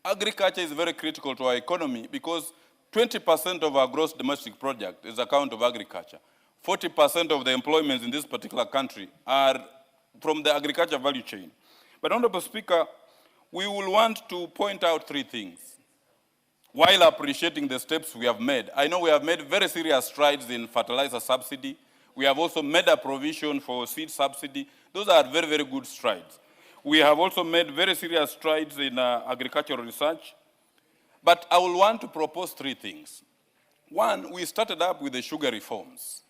Agriculture is very critical to our economy because 20% of our gross domestic product is account of agriculture. 40% of the employments in this particular country are from the agriculture value chain. But, Honorable Speaker, we will want to point out 3 things. While appreciating the steps we have made, I know we have made very serious strides in fertilizer subsidy. We have also made a provision for seed subsidy. Those are very, very good strides. We have also made very serious strides in agricultural research. But I will want to propose 3 things. 1, we started up with the sugar reforms.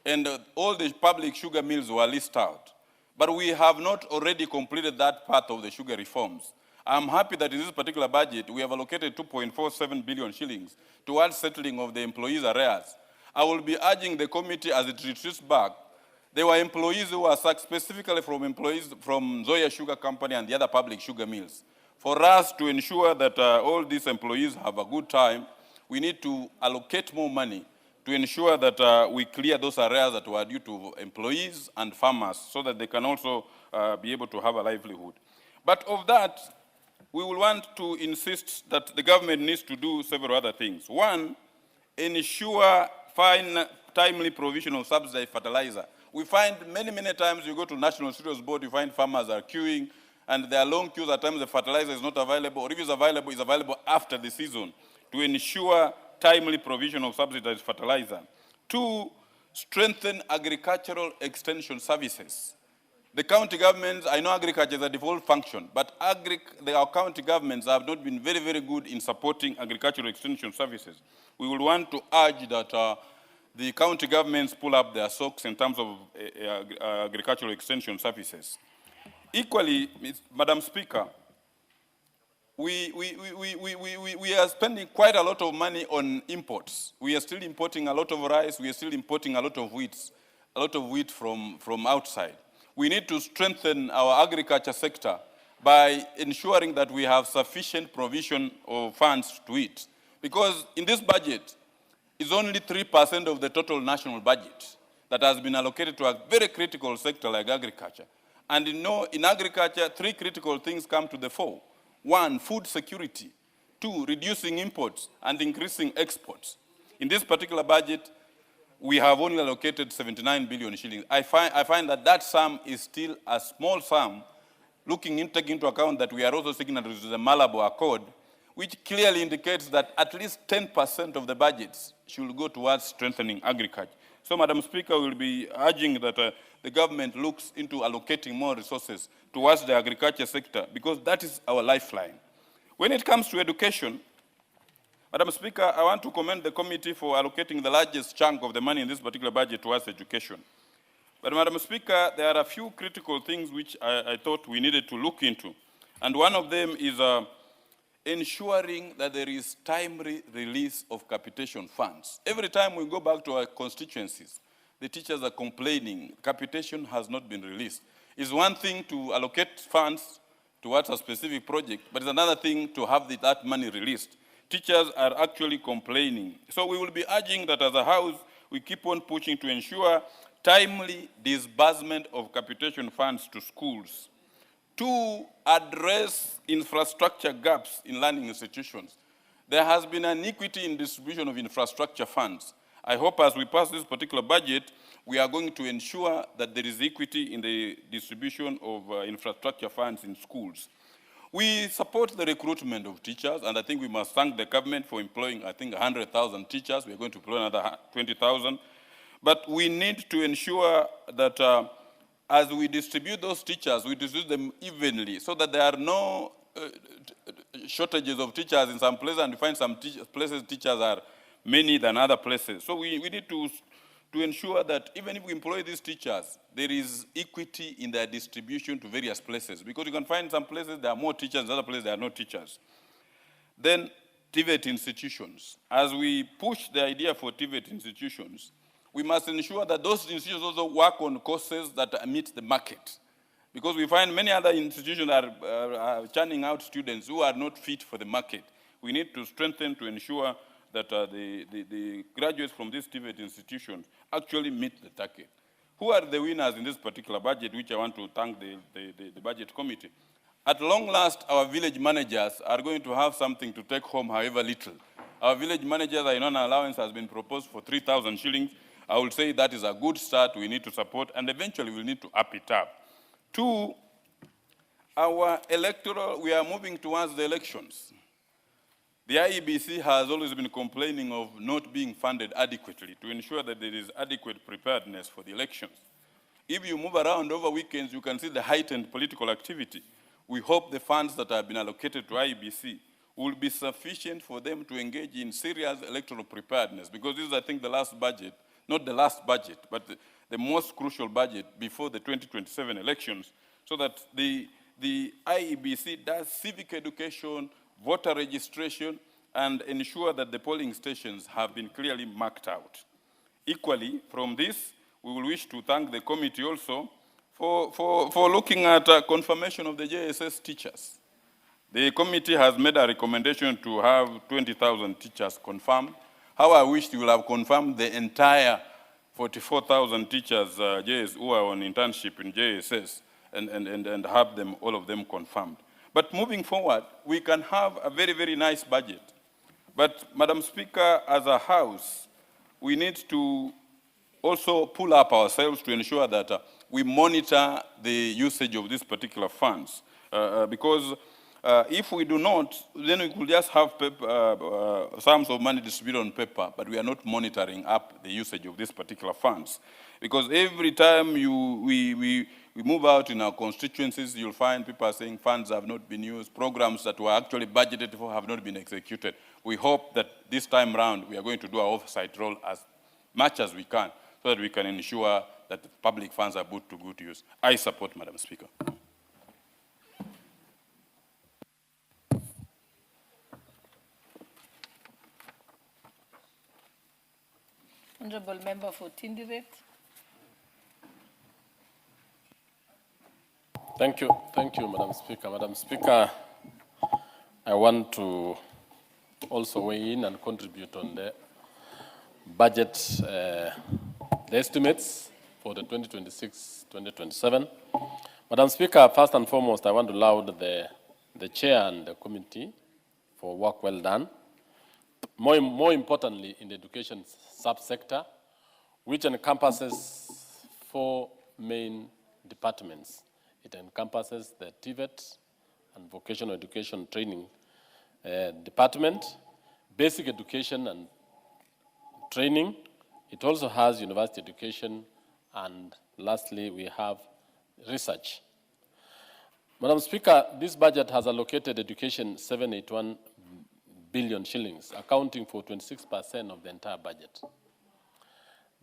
And all the public sugar mills were listed out. But we have not already completed that part of the sugar reforms. I'm happy that in this particular budget, we have allocated 2.47 billion shillings towards settling of the employees' arrears. I will be urging the committee as it retreats back. There were employees who were sacked specifically from employees from Zoya Sugar Company and the other public sugar mills. For us to ensure that all these employees have a good time, we need to allocate more money to ensure that we clear those arrears that were due to employees and farmers so that they can also be able to have a livelihood. But of that, we will want to insist that the government needs to do several other things. One, ensure timely provision of subsidized fertilizer. We find many times you go to National Cereals Board, you find farmers are queuing, and there are long queues. At times the fertilizer is not available, or if it's available after the season, to ensure timely provision of subsidized fertilizer. Two, strengthen agricultural extension services. The county governments, I know agriculture is a default function, but our county governments have not been very good in supporting agricultural extension services. We will want to urge that the county governments pull up their socks in terms of agricultural extension services. Equally, Madam Speaker, we are spending quite a lot of money on imports. We are still importing a lot of rice, we are still importing a lot of wheat from outside. We need to strengthen our agriculture sector by ensuring that we have sufficient provision of funds to it. Because in this budget, it's only 3% of the total national budget that has been allocated to a very critical sector like agriculture. And in agriculture, 3 critical things come to the fore. 1, food security. 2, reducing imports and increasing exports. In this particular budget, we have only allocated 79 billion shillings. I find that sum is still a small sum, taking into account that we are also signatories to the Malabo Accord, which clearly indicates that at least 10% of the budgets should go towards strengthening agriculture. So, Madam Speaker, we will be urging that the government looks into allocating more resources towards the agriculture sector, because that is our lifeline. When it comes to education, Madam Speaker, I want to commend the committee for allocating the largest chunk of the money in this particular budget towards education. But, Madam Speaker, there are a few critical things which I thought we needed to look into. And one of them is ensuring that there is timely release of capitation funds. Every time we go back to our constituencies, the teachers are complaining capitation has not been released. It's one thing to allocate funds towards a specific project, but it's another thing to have that money released. Teachers are actually complaining. So we will be urging that as a house, we keep on pushing to ensure timely disbursement of capitation funds to schools. 2, address infrastructure gaps in learning institutions. There has been an equity in distribution of infrastructure funds. I hope as we pass this particular budget, we are going to ensure that there is equity in the distribution of infrastructure funds in schools. We support the recruitment of teachers, and I think we must thank the government for employing, 100,000 teachers. We are going to employ another 20,000. But we need to ensure that as we distribute those teachers, we distribute them evenly so that there are no shortages of teachers in some places, and we find some places teachers are many than other places. So we need to ensure that even if we employ these teachers, there is equity in their distribution to various places. Because you can find some places there are more teachers, other places there are no teachers. Then TVET institutions. As we push the idea for TVET institutions, we must ensure that those institutions also work on courses that meet the market. Because we find many other institutions are churning out students who are not fit for the market. We need to strengthen to ensure that the graduates from these TVET institutions actually meet the target. Who are the winners in this particular budget, which I want to thank the budget committee? At long last, our village managers are going to have something to take home, however little. Our village managers, I know an allowance has been proposed for 3,000 shillings. I will say that is a good start we need to support, and eventually we'll need to up it up. 2, our electoral, we are moving towards the elections. The IEBC has always been complaining of not being funded adequately to ensure that there is adequate preparedness for the elections. If you move around over weekends, you can see the heightened political activity. We hope the funds that have been allocated to IEBC will be sufficient for them to engage in serious electoral preparedness, because this is, I think, the last budget, not the last budget, but the most crucial budget before the 2027 elections, so that the IEBC does civic education, voter registration, and ensure that the polling stations have been clearly marked out. Equally, from this, we will wish to thank the committee also for looking at confirmation of the JSS teachers. The committee has made a recommendation to have 20,000 teachers confirmed. How I wish you will have confirmed the entire 44,000 teachers who are on internship in JSS and have them, all of them confirmed. But moving forward, we can have a very, very nice budget. But, Madam Speaker, as a House, we need to also pull up ourselves to ensure that we monitor the usage of these particular funds. Because if we do not, then we could just have sums of money distributed on paper, but we are not monitoring up the usage of these particular funds. Because every time we move out in our constituencies, you'll find people are saying funds have not been used, programs that were actually budgeted for have not been executed. We hope that this time round we are going to do our oversight role as much as we can, so that we can ensure that the public funds are put to good use. I support, Madam Speaker. Honorable Member for Tindiret. Thank you, Madam Speaker. Madam Speaker, I want to also weigh in and contribute on the budget, the estimates for the 2026-2027. Madam Speaker, first and foremost, I want to laud the chair and the committee for work well done. More importantly, in the education subsector, which encompasses 4 main departments. It encompasses the TVET and Vocational Education Training Department, Basic Education and Training. It also has University Education, and lastly, we have Research. Madam Speaker, this budget has allocated education 781 billion shillings, accounting for 26% of the entire budget.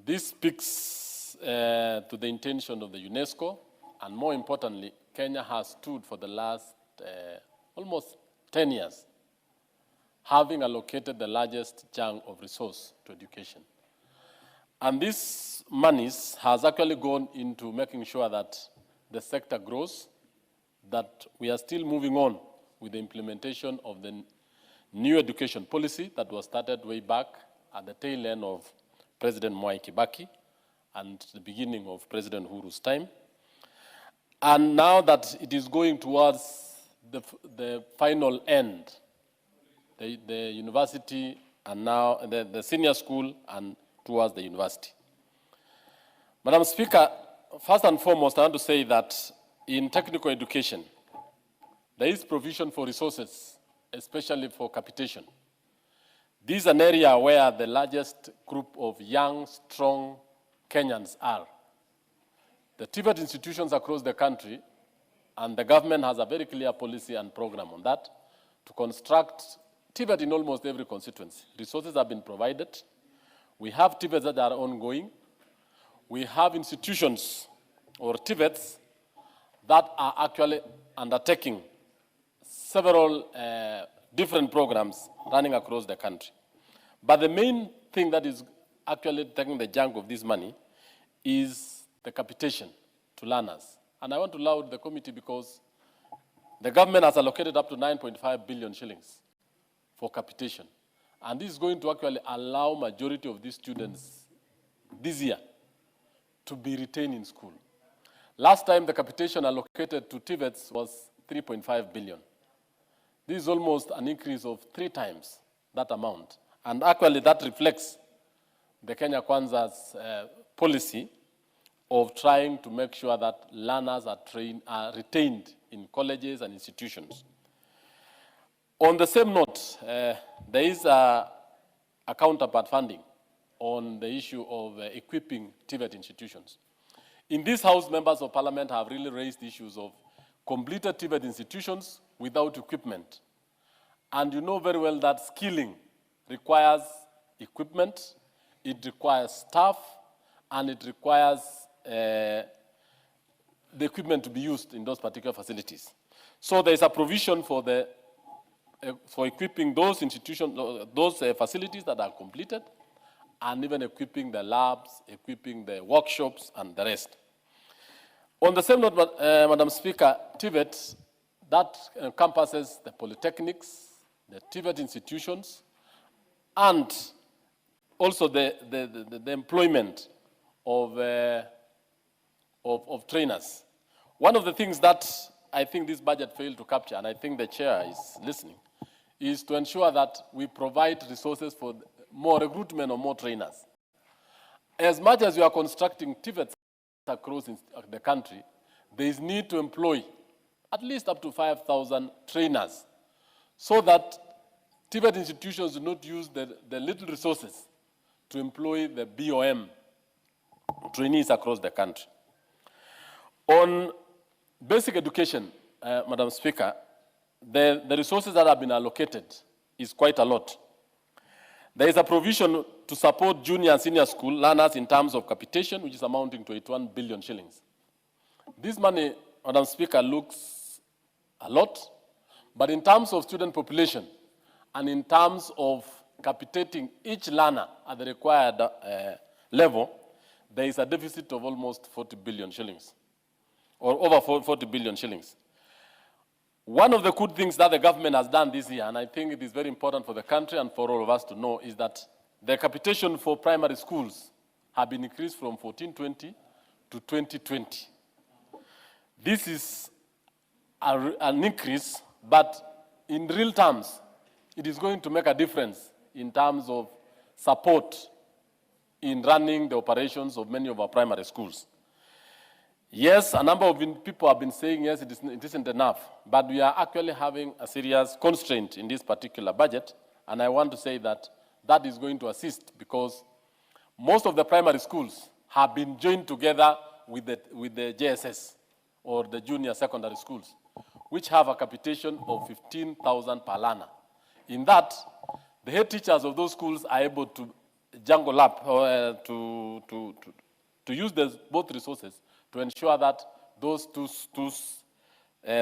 This speaks to the intention of the UNESCO, and more importantly, Kenya has stood for the last almost 10 years, having allocated the largest chunk of resource to education. And this monies has actually gone into making sure that the sector grows, that we are still moving on with the implementation of the new education policy that was started way back at the tail end of President Mwai Kibaki and the beginning of President Uhuru's time. And now that it is going towards the final end, the university and now the senior school and towards the university. Madam Speaker, first and foremost, I want to say that in technical education, there is provision for resources, especially for capitation. This is an area where the largest group of young, strong Kenyans are. The TVET institutions across the country, and the government has a very clear policy and program on that, to construct TVET in almost every constituency. Resources have been provided. We have TVETs that are ongoing. We have institutions or TVETs that are actually undertaking several different programs running across the country. But the main thing that is actually taking the chunk of this money is the capitation to learners. And I want to laud the committee because the government has allocated up to 9.5 billion shillings for capitation. And this is going to actually allow majority of these students this year to be retained in school. Last time the capitation allocated to TVETs was 3.5 billion. This is almost an increase of 3 times that amount. And actually that reflects the Kenya Kwanza's policy of trying to make sure that learners are retained in colleges and institutions. On the same note, there is a counterpart funding on the issue of equipping TVET institutions. In this House, members of Parliament have really raised issues of completed TVET institutions without equipment. And you know very well that skilling requires equipment, it requires staff, and it requires the equipment to be used in those particular facilities. So there is a provision for equipping those institutions, those facilities that are completed, and even equipping the labs, equipping the workshops, and the rest. On the same note, Madam Speaker, TVET, that encompasses the polytechnics, the TVET institutions, and also the employment of trainers. One of the things that I think this budget failed to capture, and I think the chair is listening, is to ensure that we provide resources for more recruitment or more trainers. As much as you are constructing TVETs across the country, there is need to employ at least up to 5,000 trainers so that TVET institutions do not use the little resources to employ the BOM trainees across the country. On basic education, Madam Speaker, the resources that have been allocated is quite a lot. There is a provision to support junior and senior school learners in terms of capitation, which is amounting to 81 billion shillings. This money, Madam Speaker, looks a lot, but in terms of student population and in terms of capitating each learner at the required level, there is a deficit of almost 40 billion shillings, or over 40 billion shillings. One of the good things that the government has done this year, and I think it is very important for the country and for all of us to know, is that the capitation for primary schools have been increased from 1420 to 2020. This is an increase, but in real terms, it is going to make a difference in terms of support in running the operations of many of our primary schools. Yes, a number of people have been saying, yes, it isn't enough, but we are actually having a serious constraint in this particular budget, and I want to say that that is going to assist because most of the primary schools have been joined together with the JSS, or the junior secondary schools, which have a capitation of 15,000 per learner. In that, the head teachers of those schools are able to jungle up, or to use both resources to ensure that those two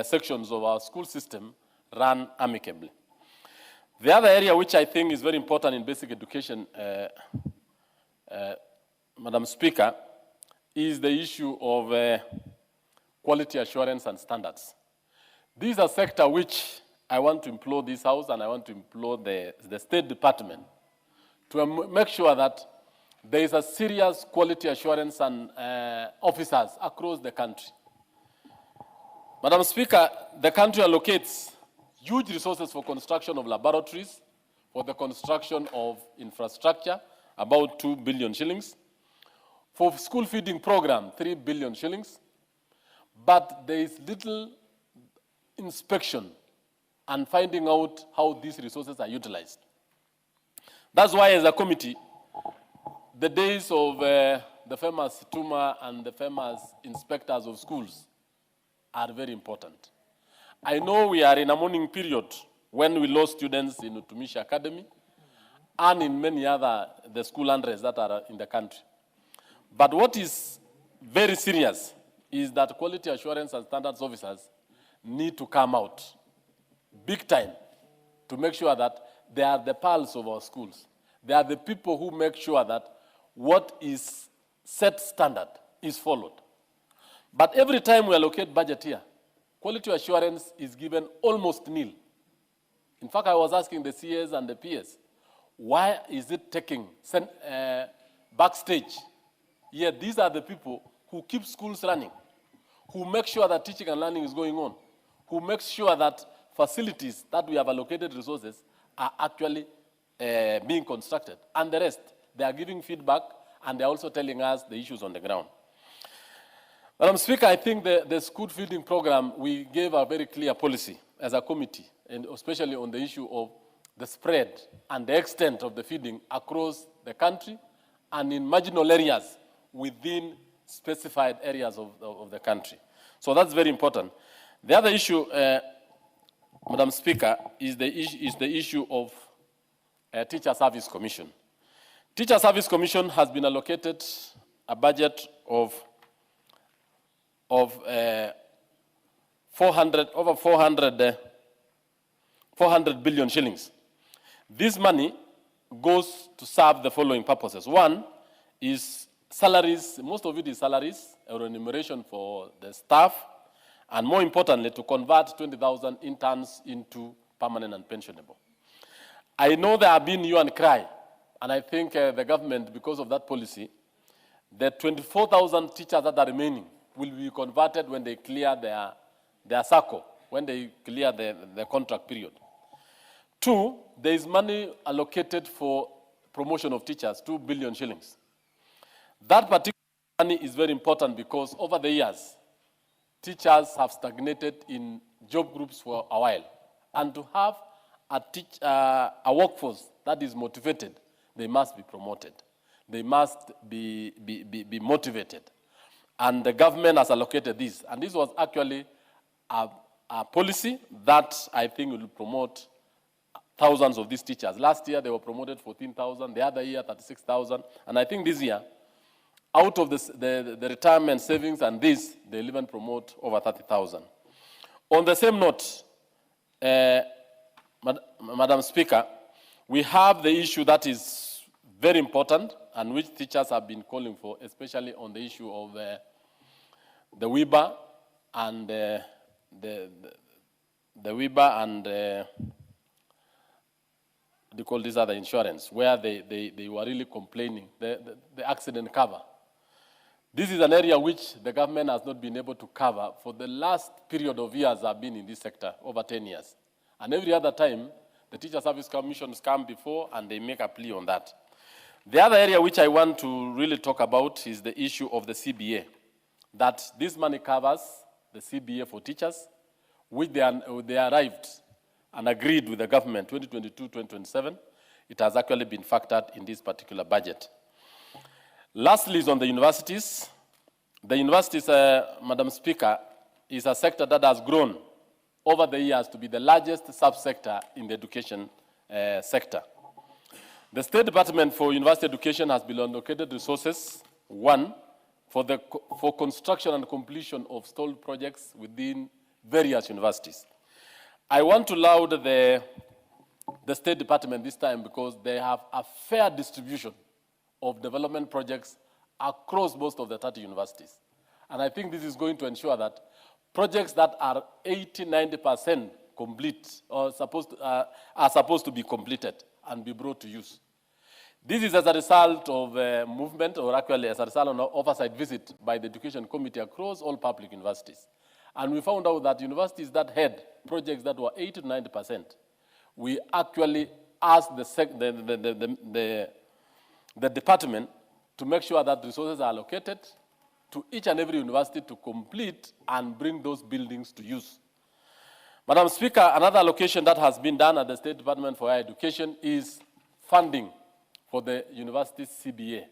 sections of our school system run amicably. The other area which I think is very important in basic education, Madam Speaker, is the issue of quality assurance and standards. This is a sector which I want to implore this House and I want to implore the State Department to make sure that there is a serious quality assurance and officers across the country. Madam Speaker, the country allocates huge resources for construction of laboratories, for the construction of infrastructure, about 2 billion shillings, for school feeding program, 3 billion shillings, but there is little inspection and finding out how these resources are utilized. That's why as a committee, the days of the famous Tuma and the famous inspectors of schools are very important. I know we are in a mourning period when we lost students in Utumishi Academy and in many other the school hundreds that are in the country. But what is very serious is that quality assurance and standards officers need to come out big time to make sure that they are the pulse of our schools. They are the people who make sure that what is set standard is followed. But every time we allocate budget here, quality assurance is given almost nil. In fact, I was asking the CS and the PS, why is it taking backstage? Yet these are the people who keep schools running, who make sure that teaching and learning is going on, who make sure that facilities that we have allocated resources are actually being constructed. And the rest, they are giving feedback and they're also telling us the issues on the ground. Madam Speaker, I think the school feeding program, we gave a very clear policy as a committee, and especially on the issue of the spread and the extent of the feeding across the country and in marginal areas within specified areas of the country. So that's very important. The other issue, Madam Speaker, is the issue of Teacher Service Commission. Teacher Service Commission has been allocated a budget of over 400 billion shillings. This money goes to serve the following purposes. One is salaries, most of it is salaries, or remuneration for the staff, and more importantly, to convert 20,000 interns into permanent and pensionable. I know there have been hue and cry, and I think the government, because of that policy, the 24,000 teachers that are remaining will be converted when they clear their circle when they clear the contract period. 2, there is money allocated for promotion of teachers, 2 billion shillings. That particular money is very important because over the years, teachers have stagnated in job groups for a while. And to have a workforce that is motivated, they must be promoted. They must be motivated. And the government has allocated this. And this was actually a policy that I think will promote thousands of these teachers. Last year, they were promoted 14,000. The other year, 36,000. And I think this year, out of the retirement savings and this, they'll even promote over 30,000. On the same note, Madam Speaker, we have the issue that is very important and which teachers have been calling for, especially on the issue of the WIBA and the WIBA and they call this other insurance, where they were really complaining, the accident cover. This is an area which the government has not been able to cover for the last period of years I've been in this sector, over 10 years. And every other time, the Teacher Service Commissions come before and they make a plea on that. The other area which I want to really talk about is the issue of the CBA, that this money covers the CBA for teachers, which they arrived and agreed with the government 2022-2027. It has actually been factored in this particular budget. Lastly is on the universities. The universities, Madam Speaker, is a sector that has grown over the years to be the largest subsector in the education sector. The State Department for University Education has been allocated resources, 1, for construction and completion of stalled projects within various universities. I want to laud the State Department this time because they have a fair distribution of development projects across most of the 30 universities. And I think this is going to ensure that projects that are 80–90% complete or are supposed to be completed and be brought to use. This is as a result of movement, or actually as a result of an oversight visit by the Education Committee across all public universities. And we found out that universities that had projects that were 80–90%, we actually asked the department to make sure that resources are allocated to each and every university to complete and bring those buildings to use. Madam Speaker, another allocation that has been done at the State Department for Higher Education is funding for the university's CBA.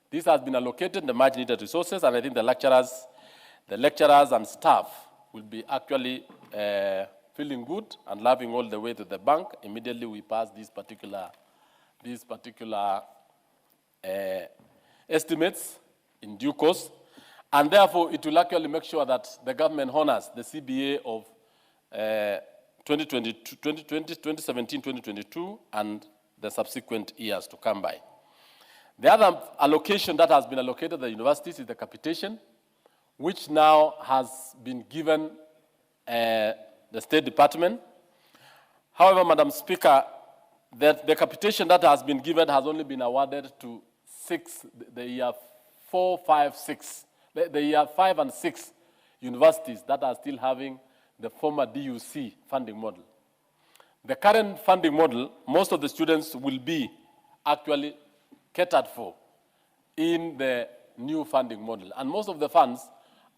This has been allocated, the much needed resources, and I think the lecturers and staff will be actually feeling good and laughing all the way to the bank. Immediately we pass these particular estimates in due course, and therefore it will actually make sure that the government honors the CBA of 2017, 2022, and the subsequent years to come by. The other allocation that has been allocated to the universities is the capitation, which now has been given the State Department. However, Madam Speaker, the capitation that has been given has only been awarded to the year 4, 5, 6, the year 5 and 6 universities that are still having the former DUC funding model. The current funding model, most of the students will be actually catered for in the new funding model. And most of the funds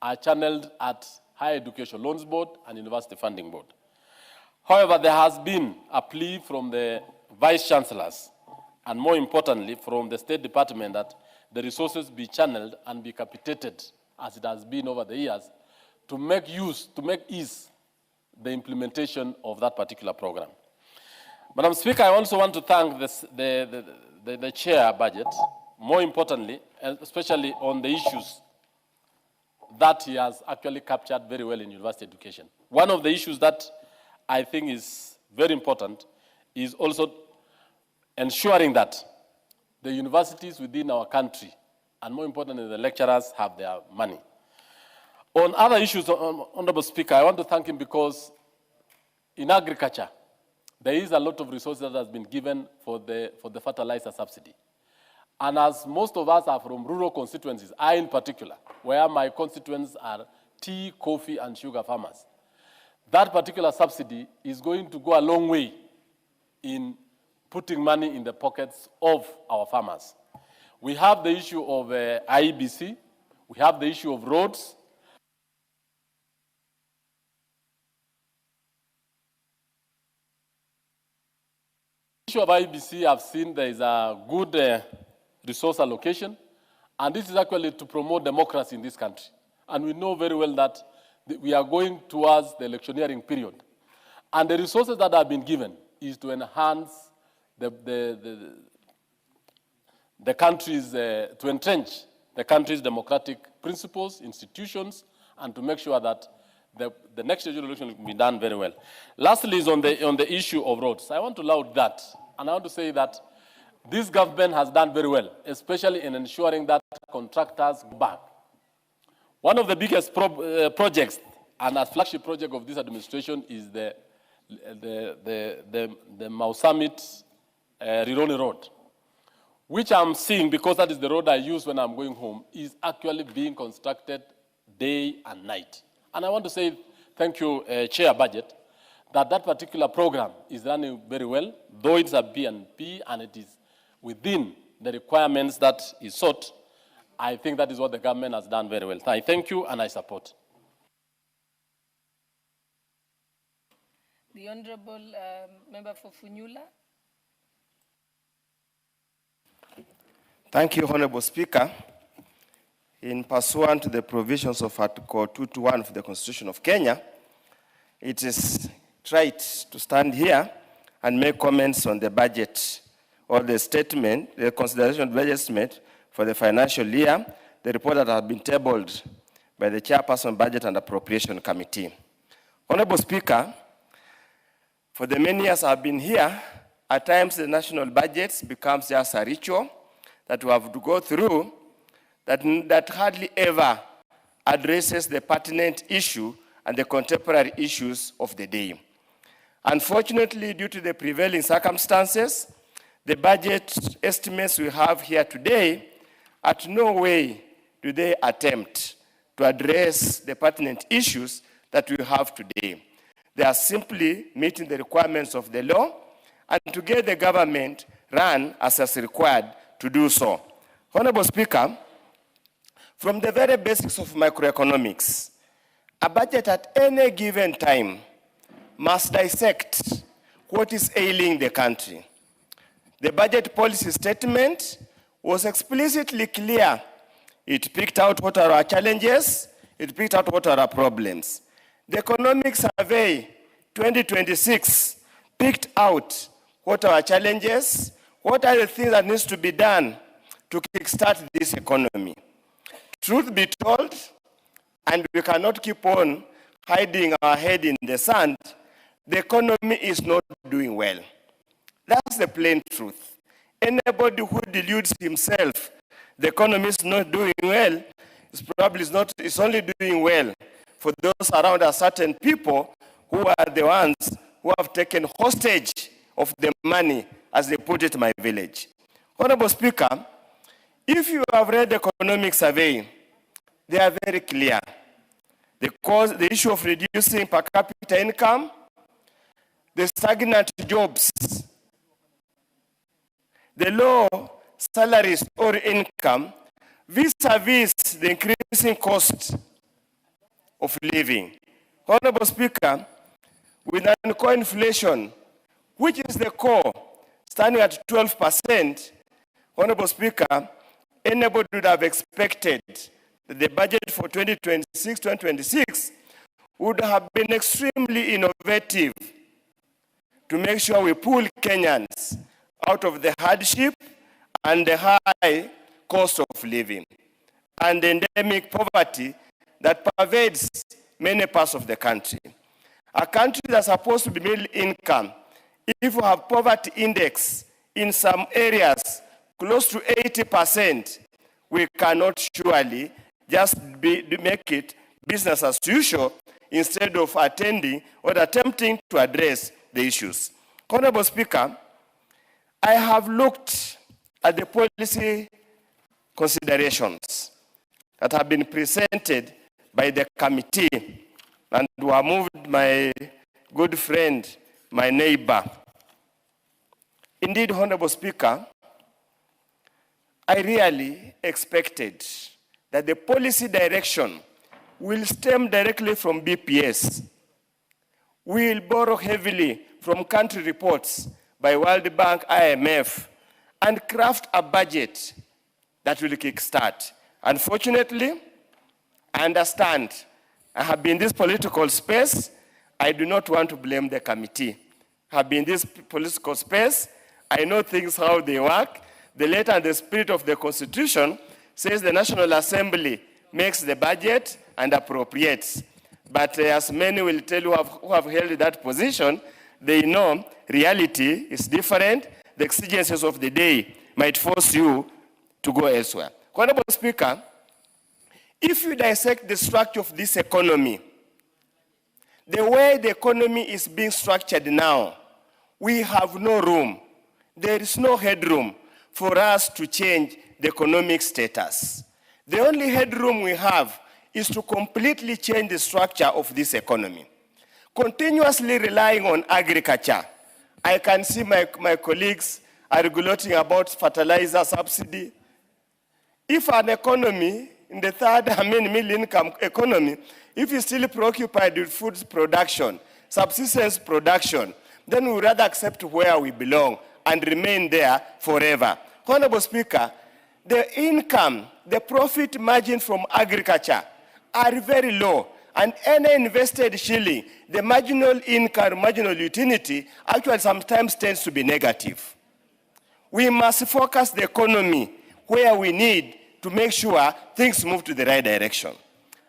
are channeled at Higher Education Loans Board and University Funding Board. However, there has been a plea from the Vice Chancellors and more importantly from the State Department that the resources be channeled and be capitated as it has been over the years to make ease the implementation of that particular program. Madam Speaker, I also want to thank the chair budget, more importantly, especially on the issues that he has actually captured very well in university education. One of the issues that I think is very important is also ensuring that the universities within our country, and more importantly, the lecturers, have their money. On other issues, Honorable Speaker, I want to thank him because in agriculture, there is a lot of resources that has been given for the fertilizer subsidy. And as most of us are from rural constituencies, I in particular, where my constituents are tea, coffee, and sugar farmers, that particular subsidy is going to go a long way in putting money in the pockets of our farmers. We have the issue of IEBC, we have the issue of roads. The issue of IEBC, I've seen there is a good resource allocation, and this is actually to promote democracy in this country. And we know very well that we are going towards the electioneering period. And the resources that have been given is to enhance the country's, to entrench the country's democratic principles, institutions, and to make sure that the next general election will be done very well. Lastly is on the issue of roads. I want to laud that, and I want to say that this government has done very well, especially in ensuring that contractors go back. One of the biggest projects and a flagship project of this administration is the Mau Summit Rironi Road, which I'm seeing, because that is the road I use when I'm going home, is actually being constructed day and night. And I want to say thank you, Chair Budget, that particular program is running very well, though it's a B&P and it is within the requirements that is sought. I think that is what the government has done very well. I thank you and I support. The Honorable Member for Funyula. Thank you, Honorable Speaker. In pursuant to the provisions of Article 221 of the Constitution of Kenya, it is right to stand here and make comments on the budget or the statement, the consideration of the budget statement for the financial year, the report that has been tabled by the Chairperson Budget and Appropriation Committee. Honorable Speaker, for the many years I've been here, at times the national budget becomes just a ritual that we have to go through that hardly ever addresses the pertinent issue and the contemporary issues of the day. Unfortunately, due to the prevailing circumstances, the budget estimates we have here today, at no way do they attempt to address the pertinent issues that we have today. They are simply meeting the requirements of the law and to get the government run as is required to do so. Honorable Speaker, from the very basics of microeconomics, a budget at any given time must dissect what is ailing the country. The budget policy statement was explicitly clear. It picked out what are our challenges, it picked out what are our problems. The Economic Survey 2026 picked out what are our challenges, what are the things that needs to be done to kickstart this economy. Truth be told, and we cannot keep on hiding our head in the sand, the economy is not doing well. That's the plain truth. Anybody who deludes himself the economy is not doing well is only doing well for those around a certain people who are the ones who have taken hostage of the money, as they put it in my village. Honorable Speaker, if you have read the economic survey, they are very clear. The issue of reducing per capita income, the stagnant jobs, the low salaries or income, vis-a-vis the increasing cost of living. Honorable Speaker, with an core inflation, which is the core, standing at 12%, Honorable Speaker, anybody would have expected that the budget for 2026 would have been extremely innovative to make sure we pull Kenyans out of the hardship and the high cost of living and the endemic poverty that pervades many parts of the country. A country that's supposed to be middle income, if we have poverty index in some areas close to 80%, we cannot surely just make it business as usual instead of attending or attempting to address the issues. Honorable Speaker, I have looked at the policy considerations that have been presented by the committee and who have moved my good friend, my neighbor. Indeed, Honorable Speaker, I really expected that the policy direction will stem directly from BPS. We will borrow heavily from country reports by World Bank, IMF, and craft a budget that will kickstart. Unfortunately, I understand I have been in this political space. I do not want to blame the committee. I have been in this political space. I know things, how they work. The letter and the spirit of the Constitution says the National Assembly makes the budget and appropriates. But as many will tell you who have held that position, they know reality is different. The exigencies of the day might force you to go elsewhere. Honorable Speaker, if you dissect the structure of this economy, the way the economy is being structured now, we have no room. There is no headroom for us to change the economic status. The only headroom we have is to completely change the structure of this economy. Continuously relying on agriculture. I can see my colleagues are gloating about fertilizer subsidy. If an economy, in the third middle income economy, if you're still preoccupied with food production, subsistence production, then we would rather accept where we belong and remain there forever. Honorable Speaker, the income, the profit margin from agriculture are very low, and any invested shilling, the marginal income, marginal utility, actually sometimes tends to be negative. We must focus the economy where we need to make sure things move to the right direction.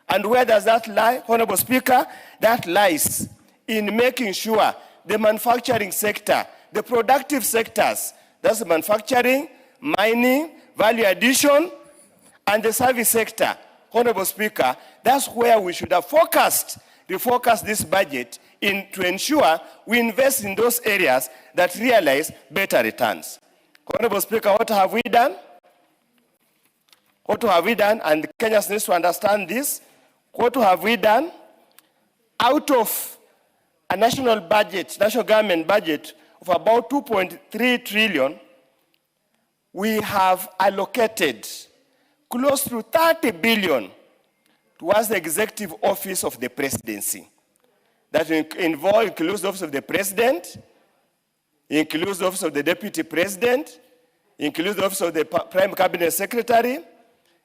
And where does that lie, Honorable Speaker? That lies in making sure the manufacturing sector, the productive sectors, that's manufacturing, mining, value addition, and the service sector. Honorable Speaker, that's where we should have refocused this budget to ensure we invest in those areas that realize better returns. Honorable Speaker, what have we done? What have we done? And Kenyans need to understand this. What have we done? Out of a national budget, national government budget of about 2.3 trillion, we have allocated close to 30 billion towards the executive office of the presidency. That includes the office of the president, includes the office of the deputy president, includes the office of the prime cabinet secretary,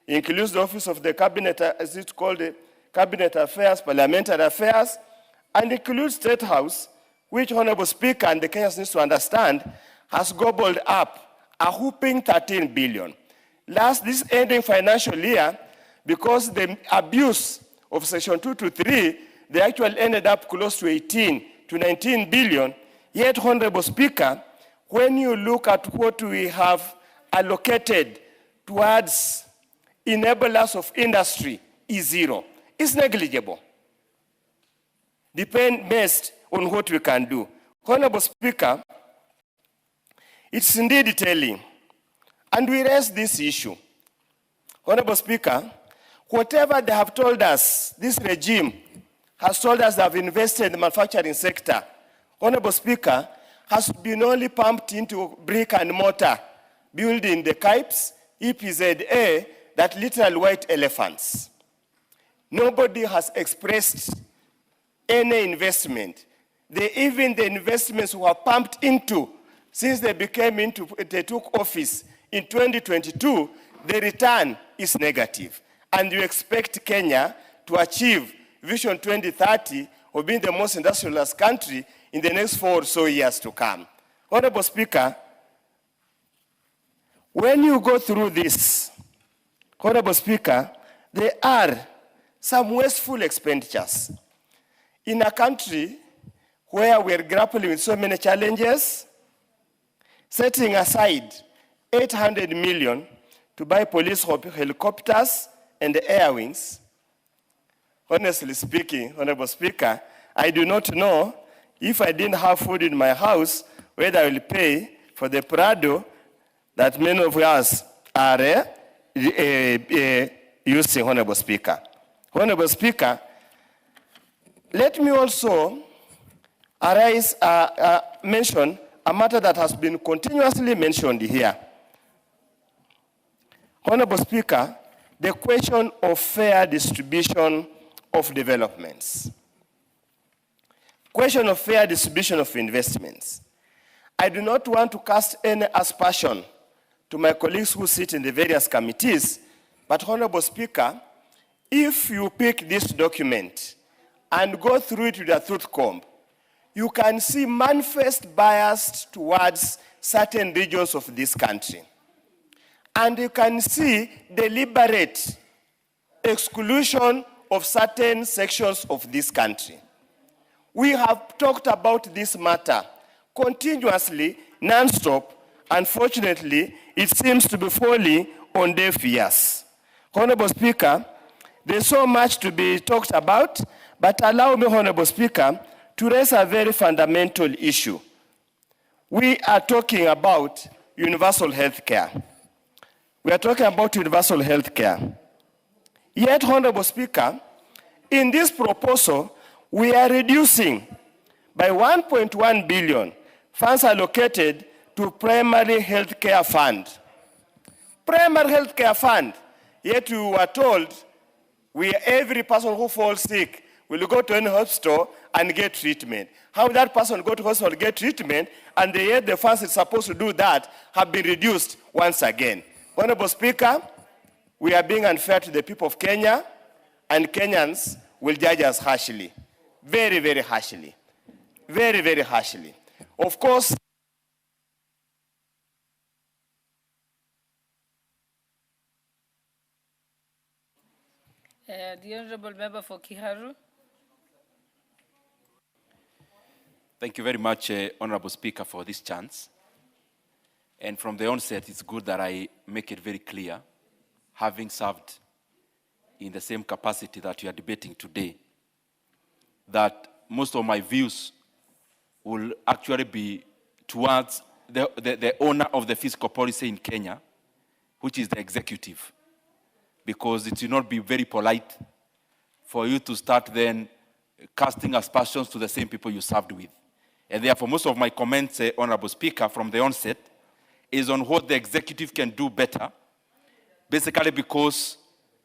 includes the office of the cabinet, as it's called, the cabinet affairs, parliamentary affairs, and includes State House, which Honorable Speaker and the Kenyans need to understand, has gobbled up a whopping 13 billion. This ending financial year, because the abuse of Section 223, they actually ended up close to 18 to 19 billion. Yet, Honorable Speaker, when you look at what we have allocated towards enablers of industry, is zero. It's negligible. Based on what we can do. Honorable Speaker, it's indeed telling, and we raise this issue. Honorable Speaker, whatever they have told us, this regime has told us they have invested in the manufacturing sector, Honorable Speaker, has been only pumped into brick and mortar, building the KIPES, EPZA, that little white elephants. Nobody has expressed any investment. Even the investments were pumped into, since they took office in 2022, the return is negative. And you expect Kenya to achieve Vision 2030 of being the most industrialized country in the next 4 or so years to come. Honorable Speaker, when you go through this, Honorable Speaker, there are some wasteful expenditures. In a country where we're grappling with so many challenges, setting aside 800 million to buy police helicopters and air wings, honestly speaking, Honorable Speaker, I do not know if I didn't have food in my house, whether I will pay for the Prado that many of us are using, Honorable Speaker. Honorable Speaker, Let me also mention a matter that has been continuously mentioned here. Honorable Speaker, the question of fair distribution of developments. Question of fair distribution of investments. I do not want to cast any aspersion to my colleagues who sit in the various committees, but Honorable Speaker, if you pick this document and go through it with a tooth comb, you can see manifest bias towards certain regions of this country. And you can see deliberate exclusion of certain sections of this country. We have talked about this matter continuously, non-stop. Unfortunately, it seems to be falling on deaf ears. Honorable Speaker, there's so much to be talked about, but allow me, Honorable Speaker, to raise a very fundamental issue. We are talking about universal health care. We are talking about universal health care. Yet, Honorable Speaker, in this proposal, we are reducing by 1.1 billion funds allocated to primary health care fund. Primary health care fund, yet you were told every person who falls sick will go to any hospital and get treatment. How that person go to hospital and get treatment, and yet the funds it's supposed to do that have been reduced once again. Honorable Speaker, we are being unfair to the people of Kenya, and Kenyans will judge us harshly. Very, very harshly. Very, very harshly. Of course, the Honorable Member for Kiharu. Thank you very much, Honorable Speaker, for this chance. And from the onset, it's good that I make it very clear, having served in the same capacity that you are debating today, that most of my views will actually be towards the owner of the fiscal policy in Kenya, which is the executive. Because it will not be very polite for you to start then casting aspersions to the same people you served with. And therefore, most of my comments, Honorable Speaker, from the onset, is on what the executive can do better, basically because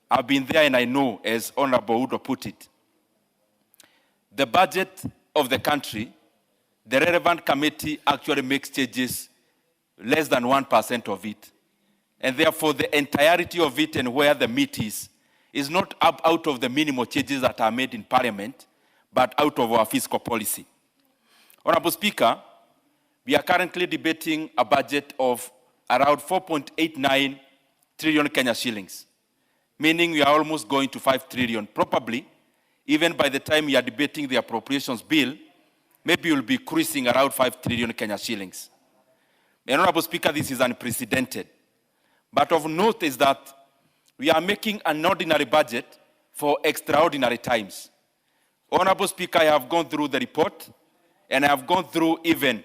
I've been there and I know, as Honorable Udo put it, the budget of the country, the relevant committee actually makes changes less than 1% of it. And therefore, the entirety of it and where the meat is not up out of the minimal changes that are made in Parliament, but out of our fiscal policy. Honorable Speaker, we are currently debating a budget of around 4.89 trillion Kenya shillings, meaning we are almost going to 5 trillion. Probably, even by the time we are debating the appropriations bill, maybe we'll be cruising around 5 trillion Kenya shillings. Honorable Speaker, this is unprecedented. But of note is that we are making an ordinary budget for extraordinary times. Honorable Speaker, I have gone through the report, and I have gone through even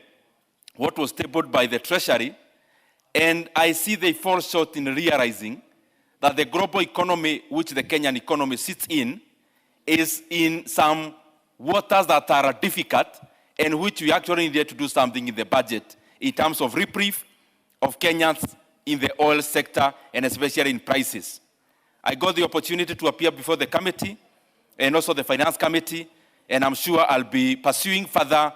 what was tabled by the Treasury, and I see they fall short in realizing that the global economy, which the Kenyan economy sits in, is in some waters that are difficult, and which we actually need to do something in the budget in terms of reprieve of Kenyans in the oil sector, and especially in prices. I got the opportunity to appear before the committee and also the finance committee, and I'm sure I'll be pursuing further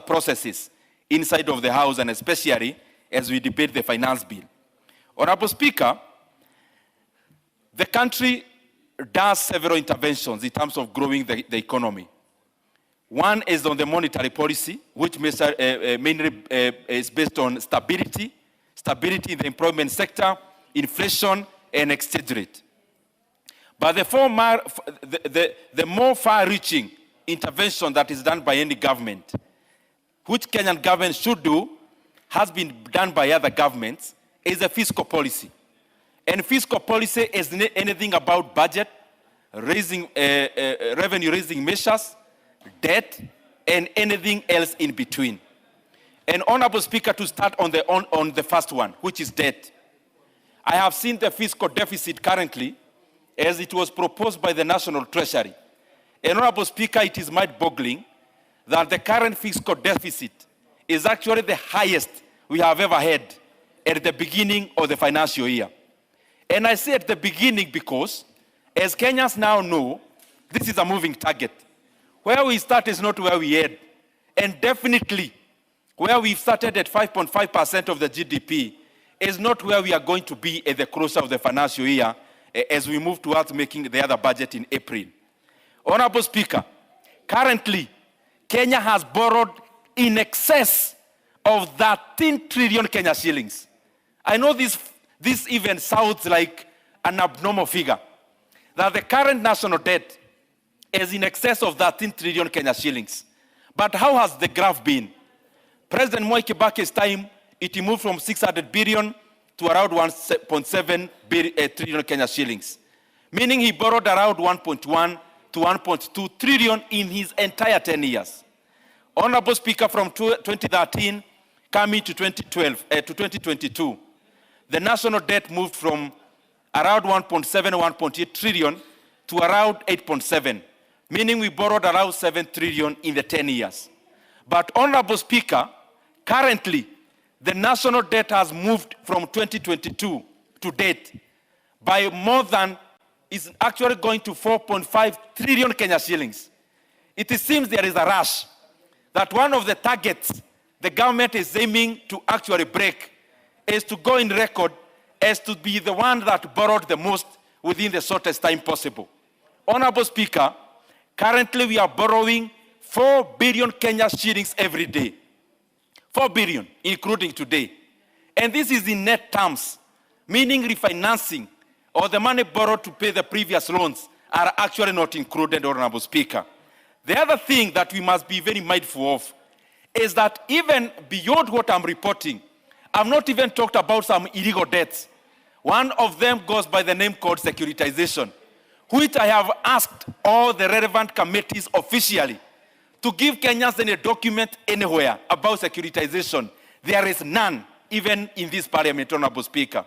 processes inside of the House, and especially as we debate the finance bill. Honorable Speaker, the country does several interventions in terms of growing the economy. One is on the monetary policy, which mainly is based on stability in the employment sector, inflation, and exchange rate. But the more far-reaching intervention that is done by any government, which Kenyan government should do, has been done by other governments, is a fiscal policy. And fiscal policy is anything about budget, revenue-raising measures, debt, and anything else in between. And Honorable Speaker, to start on the first one, which is debt. I have seen the fiscal deficit currently as it was proposed by the National Treasury. And Honorable Speaker, it is mind-boggling that the current fiscal deficit is actually the highest we have ever had at the beginning of the financial year. And I say at the beginning because, as Kenyans now know, this is a moving target. Where we start is not where we end. And definitely, where we started at 5.5% of the GDP is not where we are going to be at the close of the financial year as we move towards making the other budget in April. Honorable Speaker, currently, Kenya has borrowed in excess of 13 trillion Kenya shillings. I know this even sounds like an abnormal figure, that the current national debt is in excess of 13 trillion Kenya shillings. But how has the graph been? President Mwai Kibaki's time, it moved from 600 billion to around 1.7 trillion Kenya shillings, meaning he borrowed around 1.1 to 1.2 trillion in his entire 10 years. Honorable Speaker, from 2013 coming to 2022, the national debt moved from around 1.7, 1.8 trillion to around 8.7, meaning we borrowed around 7 trillion in the 10 years. But Honorable Speaker, currently, the national debt has moved from 2022 to date by more than, is actually going to 4.5 trillion Kenya shillings. It seems there is a rush that one of the targets the government is aiming to actually break is to go in record as to be the one that borrowed the most within the shortest time possible. Honorable Speaker, currently we are borrowing 4 billion Kenya shillings every day. 4 billion, including today. And this is in net terms, meaning refinancing or the money borrowed to pay the previous loans are actually not included, Honorable Speaker. The other thing that we must be very mindful of is that even beyond what I'm reporting, I've not even talked about some illegal debts. One of them goes by the name called securitization, which I have asked all the relevant committees officially to give Kenyans any document anywhere about securitization. There is none, even in this parliament, Honorable Speaker.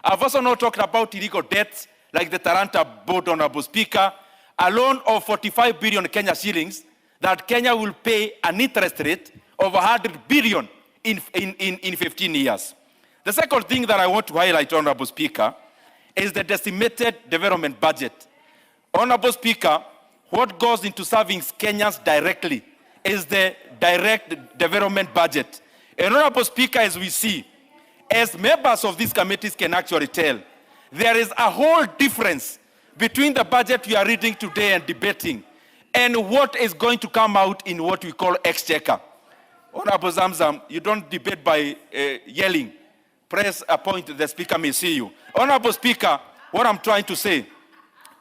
I've also not talked about illegal debts like the Taranta board, Honorable Speaker, a loan of 45 billion Kenya shillings that Kenya will pay an interest rate of 100 billion in 15 years. The second thing that I want to highlight, Honorable Speaker, is the decimated development budget. Honorable Speaker, what goes into serving Kenyans directly is the direct development budget. And Honorable Speaker, as we see, as members of these committees can actually tell, there is a whole difference between the budget we are reading today and debating and what is going to come out in what we call exchequer. Honorable Zamzam, you don't debate by yelling. Press a point, the speaker may see you. Honorable Speaker, what I'm trying to say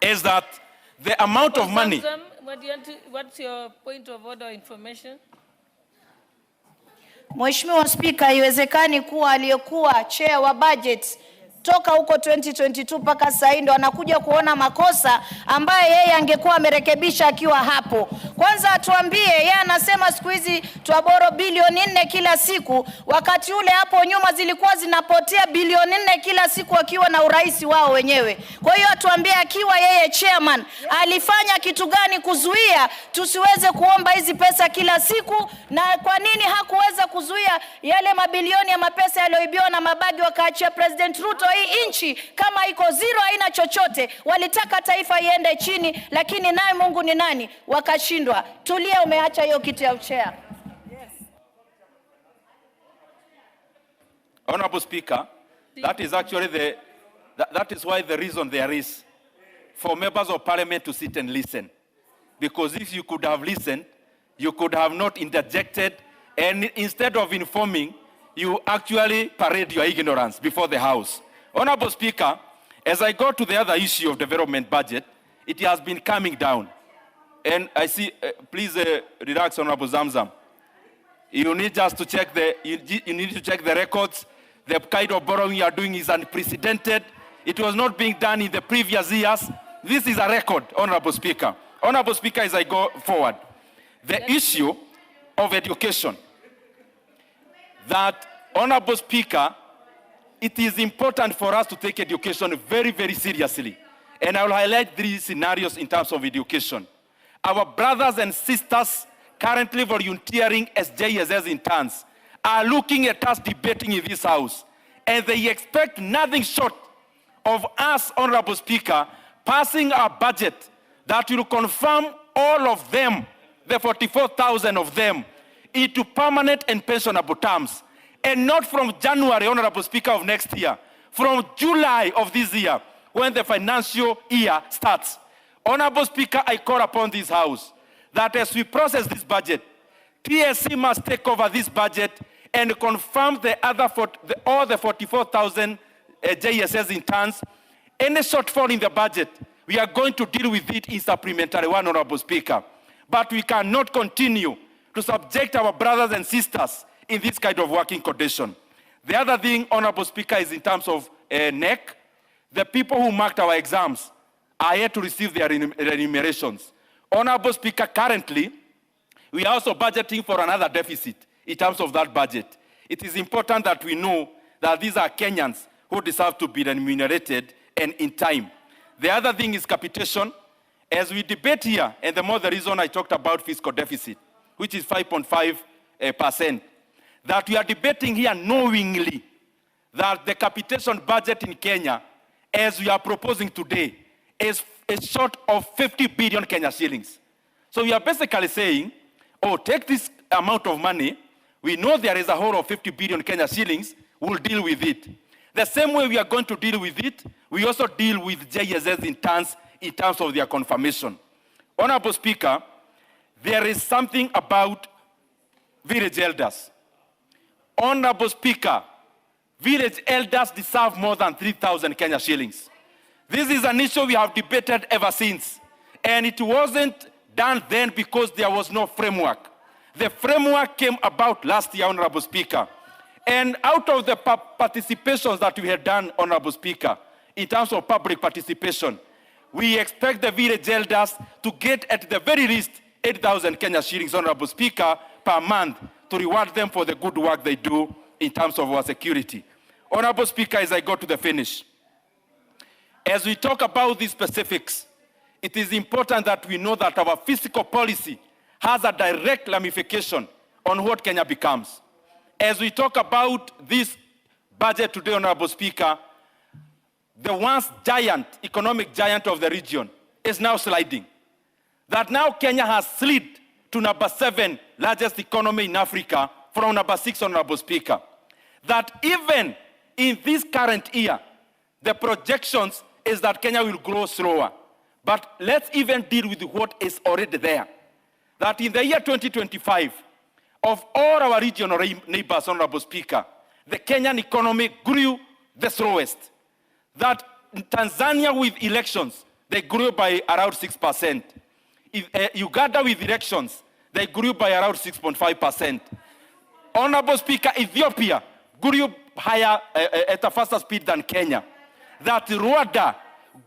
is that the amount of money... Zamzam, what's your point of order information? Mheshimiwa Spika, haiwezekani kuwa aliyekuwa chair wa budget toka huko 2022 mpaka sasa ndo anakuja kuona makosa ambaye yeye angekuwa amerekebisha akiwa hapo. Kwanza atuambie, yeye anasema siku hizi tuaboro bilioni 4 kila siku, wakati ule hapo nyuma zilikuwa zinapotea bilioni 4 kila siku akiwa na urais wao wenyewe. Kwa hiyo atuambie, akiwa yeye chairman alifanya kitu gani kuzuia tusiweze kuomba hizi pesa kila siku, na kwa nini hakuweza kuzuia yale mabilioni ya mapesa yaliyoibiwa na mabagi wakaachia President Ruto hii nchi kama iko zero, haina chochote. Walitaka taifa iende chini, lakini naye Mungu ni nani? Wakashindwa. Tulia, umeacha hiyo kitu ya chair. Honorable Speaker, that is actually that is why the reason there is for members of parliament to sit and listen. Because if you could have listened, you could have not interjected, and instead of informing, you actually parade your ignorance before the House. Honorable Speaker, as I go to the other issue of development budget, it has been coming down. And I see, please relax, Honorable Zamzam. You need just to check you need to check the records. The kind of borrowing you are doing is unprecedented. It was not being done in the previous years. This is a record, Honorable Speaker. Honorable Speaker, as I go forward, the issue of education, that, Honorable Speaker, it is important for us to take education very, very seriously. And I will highlight 3 scenarios in terms of education. Our brothers and sisters currently volunteering as JSS interns are looking at us debating in this house, and they expect nothing short of us, Honorable Speaker, passing our budget that will confirm all of them, the 44,000 of them, into permanent and pensionable terms. And not from January, Honorable Speaker, of next year, from July of this year, when the financial year starts. Honorable Speaker, I call upon this House that as we process this budget, TSC must take over this budget and confirm all the 44,000 JSS interns. Any shortfall in the budget, we are going to deal with it in supplementary one, Honorable Speaker. But we cannot continue to subject our brothers and sisters in this kind of working condition. The other thing, Honorable Speaker, is in terms of NEC. The people who marked our exams are yet to receive their remunerations. Honorable Speaker, currently, we are also budgeting for another deficit in terms of that budget. It is important that we know that these are Kenyans who deserve to be remunerated and in time. The other thing is capitation. As we debate here, and the more the reason I talked about fiscal deficit, which is 5.5%, that we are debating here knowingly that the capitation budget in Kenya, as we are proposing today, is short of 50 billion Kenya shillings. So we are basically saying, oh, take this amount of money, we know there is a hole of 50 billion Kenya shillings, we'll deal with it. The same way we are going to deal with it, we also deal with JSS interns in terms of their confirmation. Honorable Speaker, there is something about village elders. Honorable Speaker, village elders deserve more than 3,000 Kenya shillings. This is an issue we have debated ever since. And it wasn't done then because there was no framework. The framework came about last year, Honorable Speaker. And out of the participations that we had done, Honorable Speaker, in terms of public participation, we expect the village elders to get at the very least 8,000 Kenya shillings, Honorable Speaker, per month to reward them for the good work they do in terms of our security. Honorable Speaker, as I go to the finish, as we talk about these specifics, it is important that we know that our fiscal policy has a direct ramification on what Kenya becomes. As we talk about this budget today, Honorable Speaker, the once giant, economic giant of the region is now sliding. That now Kenya has slid to number 7 largest economy in Africa from number 6, Honorable Speaker. That even in this current year, the projections is that Kenya will grow slower. But let's even deal with what is already there. That in the year 2025, of all our regional neighbors, Honorable Speaker, the Kenyan economy grew the slowest. That in Tanzania with elections, they grew by around 6%. Uganda with elections, they grew by around 6.5%. Honorable Speaker, Ethiopia grew higher at a faster speed than Kenya. That Rwanda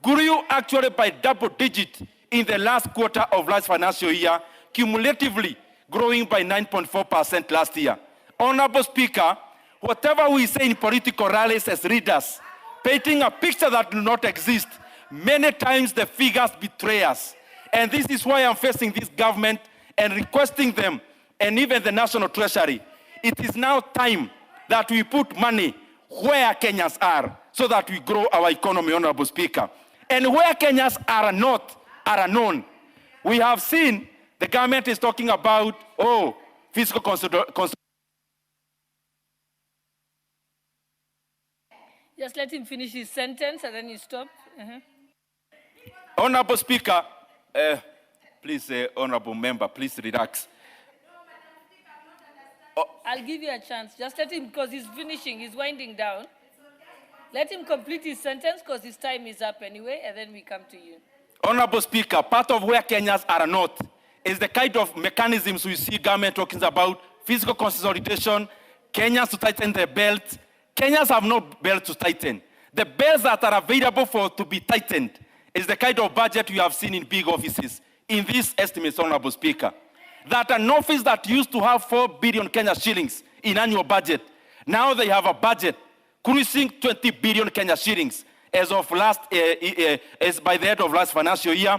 grew actually by double digit in the last quarter of last financial year, cumulatively growing by 9.4% last year. Honorable Speaker, whatever we say in political rallies as leaders, painting a picture that do not exist, many times the figures betray us. And this is why I'm facing this government and requesting them, and even the National Treasury, it is now time that we put money where Kenyans are, so that we grow our economy, Honorable Speaker. And where Kenyans are not, are unknown. We have seen the government is talking about, fiscal consolidation. Just let him finish his sentence and then you stop. Honorable Speaker, please, honorable member, please relax. I'll give you a chance. Just let him, because he's finishing, he's winding down. Let him complete his sentence because his time is up anyway, and then we come to you. Honorable Speaker, part of where Kenyans are not is the kind of mechanisms we see government talking about, fiscal consolidation, Kenyans to tighten their belts. Kenyans have no belt to tighten. The belts that are available to be tightened is the kind of budget you have seen in big offices. In these estimates, Honorable Speaker, that an office that used to have 4 billion Kenya shillings in annual budget, now they have a budget cruising 20 billion Kenya shillings as of by the end of last financial year.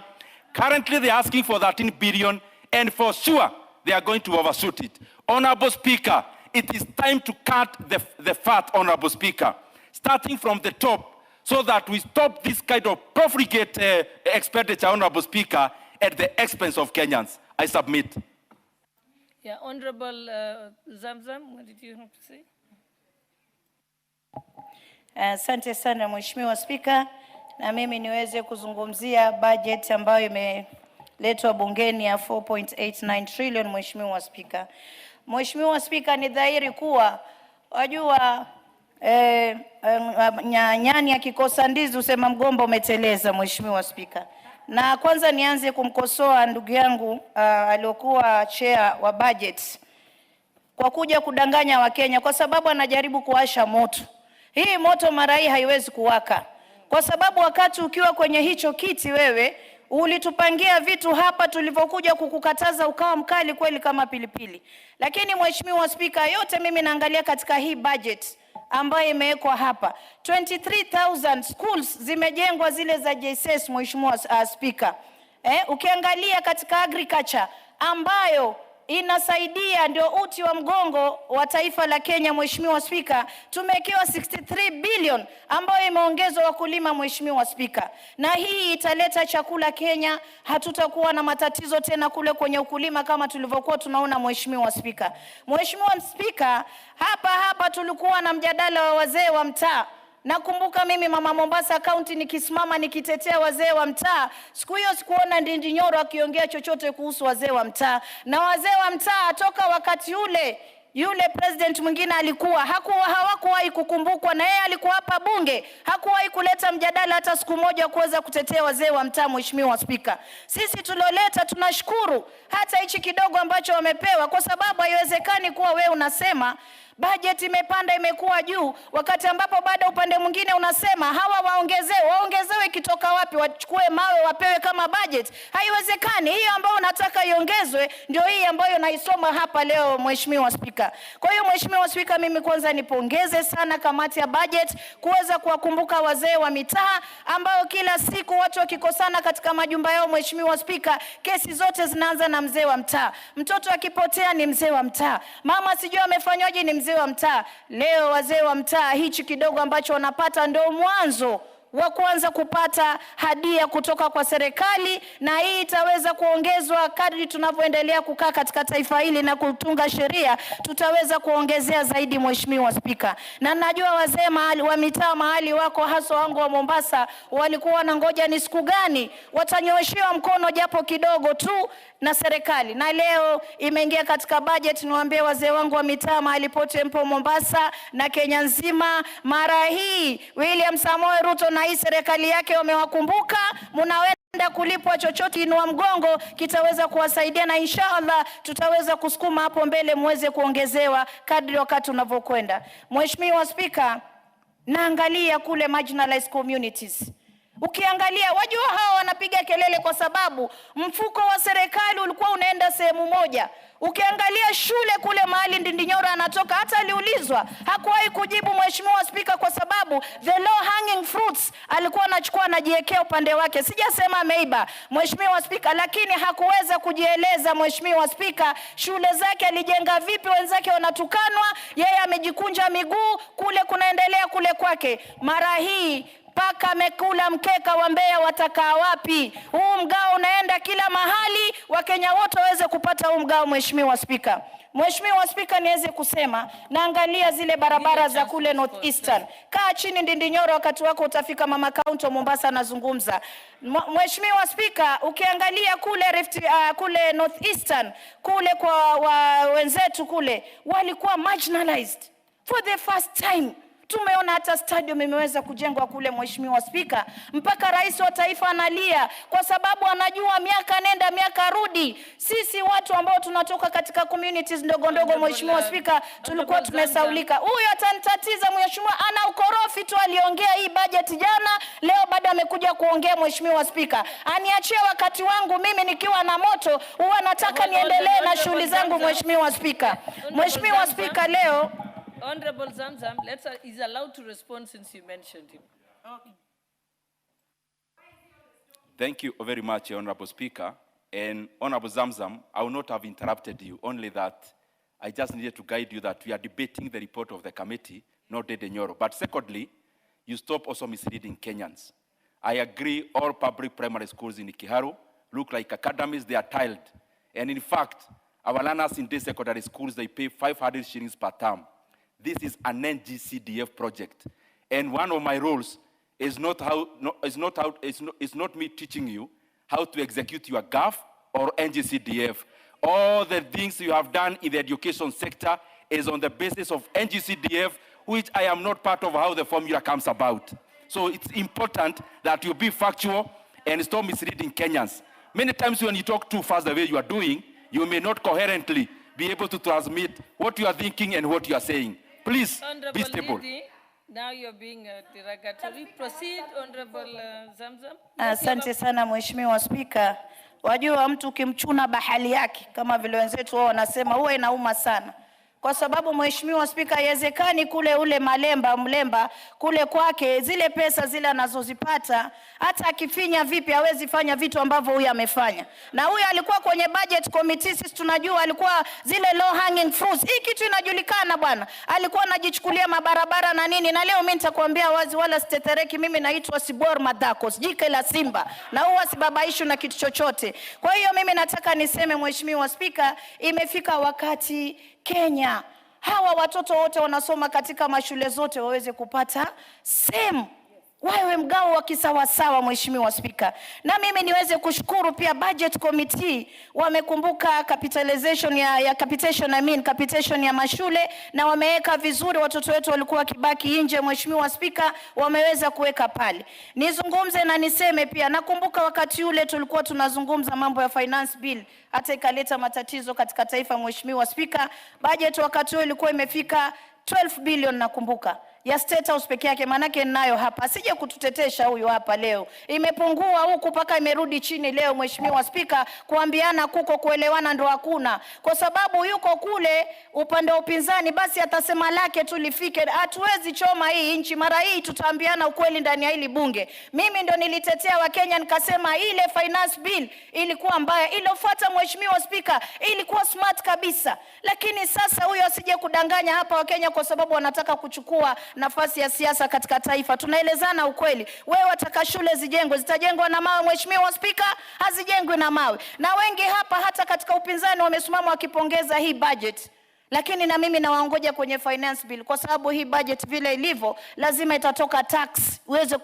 Currently, they're asking for 13 billion, and for sure, they are going to overshoot it. Honorable Speaker, it is time to cut the fat, Honorable Speaker, starting from the top, so that we stop this kind of profligate expenditure, Honorable Speaker, at the expense of Kenyans. I submit. Yeah, Honorable Zamzam, what did you have to say? Asante sana Mheshimiwa Spika, na mimi niweze kuzungumzia budget ambayo imeletwa bungeni ya 4.89 trillion. Mheshimiwa Spika, Mheshimiwa Spika, ni dhahiri kuwa wajua nyani akikosa ndizi usema mgomba umeteleza. Mheshimiwa Spika, na kwanza nianze kumkosoa ndugu yangu aliyokuwa chair wa budget kwa kuja kudanganya Wakenya, kwa sababu anajaribu kuwasha moto. Hii moto mara hii haiwezi kuwaka, kwa sababu wakati ukiwa kwenye hicho kiti wewe ulitupangia vitu hapa tulivyokuja kukukataza ukawa mkali kweli kama pilipili. Lakini Mheshimiwa Spika, yote mimi naangalia katika hii budget ambayo imewekwa hapa, 23,000 schools zimejengwa zile za JSS. Mheshimiwa Spika, ukiangalia katika agriculture ambayo inasaidia ndio uti wa mgongo wa taifa la Kenya, Mheshimiwa Spika, tumewekewa 63 billion ambayo imeongezwa wakulima, Mheshimiwa Spika, na hii italeta chakula Kenya. Hatutakuwa na matatizo tena kule kwenye ukulima kama tulivyokuwa tunaona, Mheshimiwa Spika. Mheshimiwa Spika, hapa tulikuwa na mjadala wa wazee wa mtaa. Nakumbuka mimi mama Mombasa County nikisimama nikitetea wazee wa mtaa. Siku hiyo sikuona Ndindi Nyoro akiongea chochote kuhusu wazee wa mtaa. Na wazee wa mtaa toka wakati yule president mwingine alikuwa hawakuwahi kukumbukwa, na yeye alikuwa hapa bunge, hakuwahi kuleta mjadala hata siku moja kuweza kutetea wazee wa mtaa. Mheshimiwa Spika, sisi tulioleta tunashukuru hata hichi kidogo ambacho wamepewa, kwa sababu haiwezekani kuwa wewe unasema budget imepanda imekuwa juu, wakati ambapo bado upande mwingine unasema hawa waongezewe kitoka wapi? Wachukue mawe wapewe kama budget? Haiwezekani. Hiyo ambayo unataka iongezwe ndio hii ambayo naisoma hapa leo, Mheshimiwa Spika. Kwa hiyo Mheshimiwa Spika, mimi kwanza nipongeze sana kamati ya budget kuweza kuwakumbuka wazee wa mitaa ambao kila siku watu wakikosana katika majumba yao, Mheshimiwa Spika, kesi zote zinaanza na mzee wa mtaa. Mtoto akipotea ni mzee wa mtaa, mama sijui amefanywaje ni mzee wa mtaa. Leo wazee wa mtaa hichi kidogo ambacho wanapata ndio mwanzo wa kuanza kupata hadia kutoka kwa serikali, na hii itaweza kuongezwa kadri tunavyoendelea kukaa katika taifa hili na kutunga sheria. Tutaweza kuongezea zaidi, Mheshimiwa Spika, na najua wazee wa mitaa mahali wako, hasa wangu wa Mombasa, walikuwa wanangoja ni siku gani watanyoshewa mkono japo kidogo tu na serikali, na leo imeingia katika budget. Niwaambie wazee wangu wa mitaa mahali pote mpo Mombasa na Kenya nzima, mara hii William Samoei Ruto na hii serikali yake wamewakumbuka. Mnaenda kulipwa chochote, inua mgongo, kitaweza kuwasaidia, na inshallah tutaweza kusukuma hapo mbele muweze kuongezewa kadri wakati unavyokwenda. Mheshimiwa Spika, naangalia kule marginalized communities. Ukiangalia wajua hawa wanapiga kelele kwa sababu mfuko wa serikali ulikuwa unaenda sehemu moja. Ukiangalia shule kule mahali Ndindi Nyoro anatoka, hata aliulizwa hakuwahi kujibu, Mheshimiwa Spika, kwa sababu the low hanging fruits alikuwa anachukua anajiwekea upande wake. Sijasema ameiba, Mheshimiwa Spika, lakini hakuweza kujieleza. Mheshimiwa Spika, shule zake alijenga vipi? Wenzake wanatukanwa, yeye amejikunja miguu, kule kunaendelea kule kwake. Mara hii paka amekula mkeka wa Mbeya, watakaa wapi? Huu mgao unaenda kila mahali, Wakenya wote waweze kupata huu mgao. Mheshimiwa Spika, Mheshimiwa Spika, niweze kusema naangalia zile barabara za kule North Eastern. Kaa chini Ndindi Nyoro, wakati wako utafika. Mama County Mombasa nazungumza. Mheshimiwa Spika, ukiangalia kule kule North Eastern kule kwa wenzetu kule walikuwa marginalized for the first time. Tumeona hata stadium imeweza kujengwa kule, Mheshimiwa Spika, mpaka rais wa taifa analia kwa sababu anajua miaka nenda miaka rudi. Sisi watu ambao tunatoka katika communities ndogo ndogo, Mheshimiwa Spika, tulikuwa tumesaulika. Huyu atanitatiza Mheshimiwa, ana ukorofi tu. Aliongea hii budget jana, leo baada amekuja kuongea. Mheshimiwa Spika, aniachie wakati wangu mimi nikiwa na moto, huwa nataka niendelee na shughuli zangu. Mheshimiwa Spika, Mheshimiwa Spika, leo Honorable Zamzam, is allowed to respond since you mentioned him. Okay. Thank you very much, Honorable Speaker. And Honorable Zamzam, I will not have interrupted you, only that I just needed to guide you that we are debating the report of the committee, not the Nyoro. But secondly, you stop also misleading Kenyans. I agree all public primary schools in Kiharu look like academies, they are tiled. And in fact, our learners in these secondary schools, they pay 500 shillings per term. This is an NGCDF project. And one of my roles is not me teaching you how to execute your GAF or NGCDF. All the things you have done in the education sector is on the basis of NGCDF, which I am not part of how the formula comes about. So it's important that you be factual and stop misleading Kenyans. Many times when you talk too fast the way you are doing, you may not coherently be able to transmit what you are thinking and what you are saying. Please be stable. Lady, now you're being derogatory. Proceed, Honorable Zamzam. Asante sana Mheshimiwa Spika. Wajua mtu kimchuna bahali yake kama vile wenzetu wao wanasema huwa inauma sana. Kwa sababu Mheshimiwa Spika, haiwezekani kule ule mlemba kule kwake zile pesa zile anazozipata hata akifinya vipi hawezi fanya vitu ambavyo huyu amefanya. Na huyu alikuwa kwenye budget committee, sisi tunajua alikuwa zile low hanging fruits. Hii kitu inajulikana bwana. Alikuwa anajichukulia mabarabara na nini, na leo mimi nitakwambia wazi wala sitetereki, mimi naitwa Sibor Madakos, jike la simba. Na huwa sibabaishu na kitu chochote. Kwa hiyo mimi nataka niseme Mheshimiwa Spika, imefika wakati Kenya hawa watoto wote wanasoma katika mashule zote waweze kupata same wawe mgao wa kisawasawa Mheshimiwa Spika. Na mimi niweze kushukuru pia budget committee wamekumbuka capitation ya mashule na wameweka vizuri. Watoto wetu walikuwa kibaki nje Mheshimiwa Spika, wameweza kuweka pale. Nizungumze na niseme pia nakumbuka wakati ule tulikuwa tunazungumza mambo ya finance bill hata ikaleta matatizo katika taifa Mheshimiwa Spika. Budget wakati ule ilikuwa imefika 12 billion nakumbuka. Ya State House peke yake, manake ninayo hapa. Asije kututetesha huyu hapa leo. Imepungua huku paka imerudi chini leo Mheshimiwa Spika, kuambiana kuko kuelewana ndo hakuna. Kwa sababu yuko kule upande wa upinzani basi atasema lake tulifike. Hatuwezi choma hii nchi, mara hii tutaambiana ukweli ndani ya hili bunge. Mimi ndo nilitetea wa Kenya nikasema ile finance bill ilikuwa mbaya. Ilofuata Mheshimiwa Spika ilikuwa smart kabisa. Lakini sasa huyu asije kudanganya hapa wa Kenya kwa sababu wanataka kuchukua nafasi ya siasa katika taifa. Tunaelezana ukweli. Wewe wataka shule zijengwe, zitajengwa na mawe Mheshimiwa Spika? Hazijengwi na mawe. Na wengi hapa hata katika upinzani wamesimama wakipongeza hii budget. Lakini na mimi nawaongoja kwenye finance bill kwa sababu hii budget vile ilivyo lazima itatoka tax uweze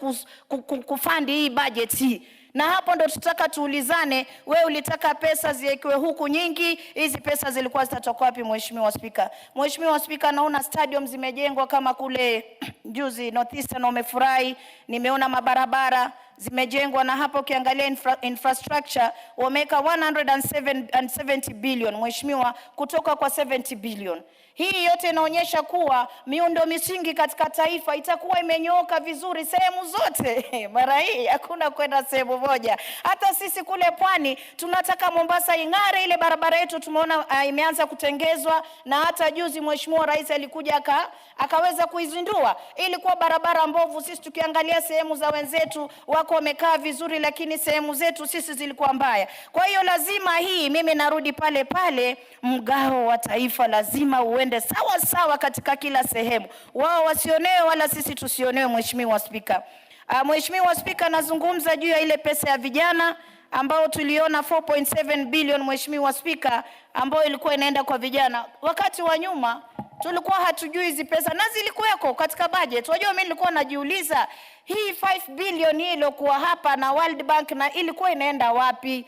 kufandi hii budget hii. Na hapo ndo tutaka tuulizane, wewe ulitaka pesa ziwekewe huku nyingi, hizi pesa zilikuwa zitatoka wapi Mheshimiwa Spika? Mheshimiwa Spika, naona stadium zimejengwa kama kule juzi Northeastern wamefurahi, nimeona mabarabara zimejengwa na hapo ukiangalia infrastructure wameka 170 billion Mheshimiwa kutoka kwa 70 billion. Hii yote inaonyesha kuwa miundo misingi katika taifa itakuwa imenyooka vizuri sehemu zote. Mara hii hakuna kwenda sehemu moja. Hata sisi kule pwani tunataka Mombasa ing'are, ile barabara yetu tumeona imeanza kutengezwa na hata juzi Mheshimiwa Rais alikuja akaweza kuizindua. Ilikuwa barabara mbovu, sisi tukiangalia sehemu za wenzetu wako wamekaa vizuri lakini sehemu zetu sisi zilikuwa mbaya. Kwa hiyo lazima hii mimi narudi pale mgao wa taifa lazima uende sawa sawa katika kila sehemu. Wao wasionewe wala sisi tusionewe Mheshimiwa Spika. Mheshimiwa Spika, nazungumza juu ya ile pesa ya vijana ambao tuliona 4.7 billion Mheshimiwa Spika ambao ilikuwa inaenda kwa vijana. Wakati wa nyuma tulikuwa hatujui hizi pesa na zilikuweko katika budget. Wajua mimi nilikuwa najiuliza hii 5 billion hii iliyokuwa hapa na World Bank na ilikuwa inaenda wapi?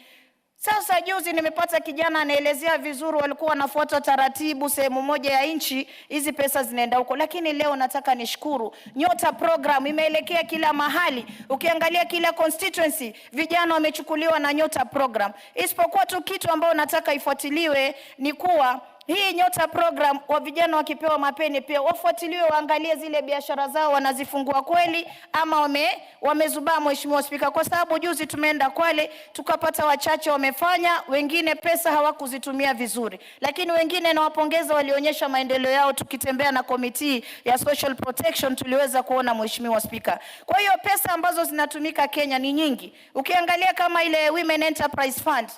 Sasa juzi nimepata kijana anaelezea vizuri walikuwa wanafuata taratibu sehemu moja ya nchi hizi pesa zinaenda huko. Lakini leo nataka nishukuru Nyota program imeelekea kila mahali. Ukiangalia kila constituency vijana wamechukuliwa na Nyota program. Isipokuwa tu kitu ambao nataka ifuatiliwe ni kuwa hii Nyota program wa vijana wakipewa mapeni pia wafuatiliwe, waangalie zile biashara zao wanazifungua kweli ama wamezubaa, Mheshimiwa Spika, kwa sababu juzi tumeenda Kwale tukapata wachache wamefanya, wengine pesa hawakuzitumia vizuri, lakini wengine nawapongeza walionyesha maendeleo yao. Tukitembea na komiti ya social protection tuliweza kuona, Mheshimiwa Spika. Kwa hiyo pesa ambazo zinatumika Kenya ni nyingi. Ukiangalia kama ile Women Enterprise Fund,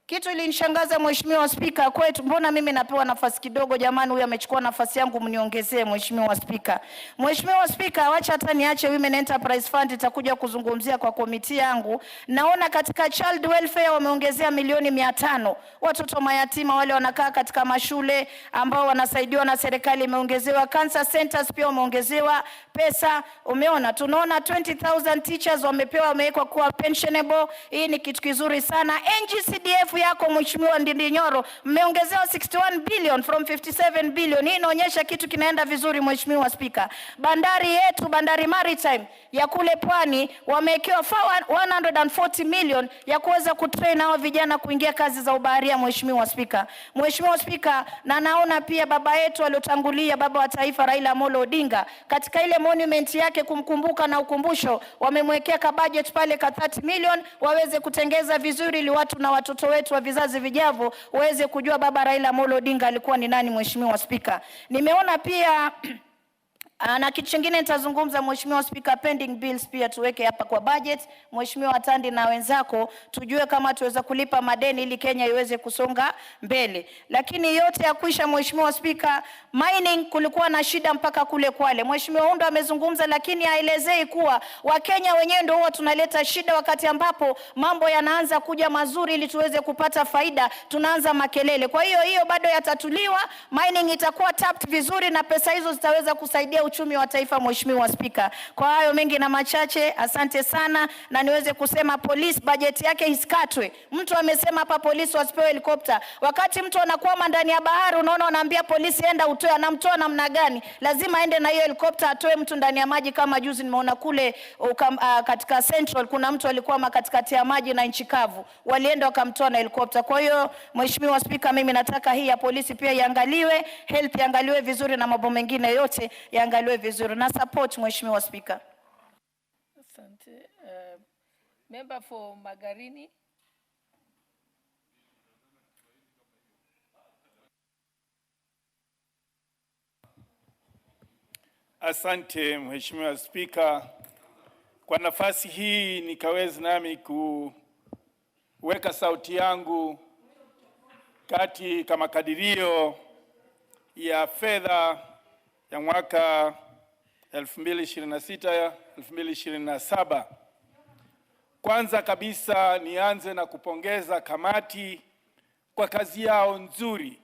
kitu ilinishangaza Mheshimiwa Spika kwetu, mbona mimi napewa nafasi kidogo jamani, huyu amechukua nafasi yangu mniongezee Mheshimiwa Spika. Mheshimiwa Spika, wacha hata niache Women Enterprise Fund, itakuja kuzungumzia kwa komiti yangu. Naona katika child welfare wameongezea milioni 500. Watoto mayatima wale wanakaa katika mashule ambao wanasaidiwa na serikali imeongezewa. Cancer centers pia wameongezewa pesa. Umeona, tunaona 20,000 teachers wamewekwa kuwa pensionable. Hii ni kitu kizuri sana. NGCDF yako Mheshimiwa Ndindi Nyoro mmeongezewa 61 billion from 57 billion. Hii inaonyesha kitu kinaenda vizuri Mheshimiwa Spika. Bandari yetu, bandari maritime ya kule Pwani wamewekewa 140 million ya kuweza kutrain hao vijana kuingia kazi za ubaharia Mheshimiwa Spika. Mheshimiwa Spika, na naona pia baba yetu aliotangulia, baba wa taifa Raila Amolo Odinga, katika ile monument yake kumkumbuka na ukumbusho wamemwekea ka budget pale ka 30 million waweze kutengeza vizuri ili watu na watoto wetu wa vizazi vijavyo waweze kujua baba Raila Amolo Odinga alikuwa ni nani Mheshimiwa Spika. Nimeona pia na kitu kingine nitazungumza Mheshimiwa Spika, pending bills pia tuweke hapa kwa budget. Mheshimiwa Tandi na wenzako tujue kama tuweza kulipa madeni ili Kenya iweze kusonga mbele. Lakini yote ya kuisha Mheshimiwa Spika, mining kulikuwa na shida mpaka kule Kwale. Mheshimiwa Undo amezungumza, lakini haelezei kuwa Wakenya wenyewe ndio huwa tunaleta shida wakati ambapo mambo yanaanza kuja mazuri ili tuweze kupata faida, tunaanza makelele. Kwa hiyo bado yatatuliwa, mining itakuwa tapped vizuri na pesa hizo zitaweza kusaidia uchumi wa taifa Mheshimiwa Spika. Kwa hayo mengi na machache, asante sana, na niweze kusema police budget yake isikatwe. Mtu amesema hapa polisi wasipewe helikopta. Wakati mtu anakwama ndani ya bahari, unaona wanaambia polisi enda utoe, anamtoa namna gani? Lazima aende na hiyo helikopta atoe mtu ndani ya maji. Kama juzi nimeona kule katika Central kuna mtu alikwama katikati ya maji na nchi kavu, walienda wakamtoa na helikopta. Kwa hiyo Mheshimiwa Spika, mimi nataka hii ya polisi pia iangaliwe, health iangaliwe vizuri na mambo mengine yote iangaliwe vizuri, na support Mheshimiwa Spika. Asante. Member for Magarini. Asante Mheshimiwa Spika, kwa nafasi hii nikaweza nami kuweka sauti yangu katika makadirio ya fedha ya mwaka 2026-2027. Kwanza kabisa nianze na kupongeza kamati kwa kazi yao nzuri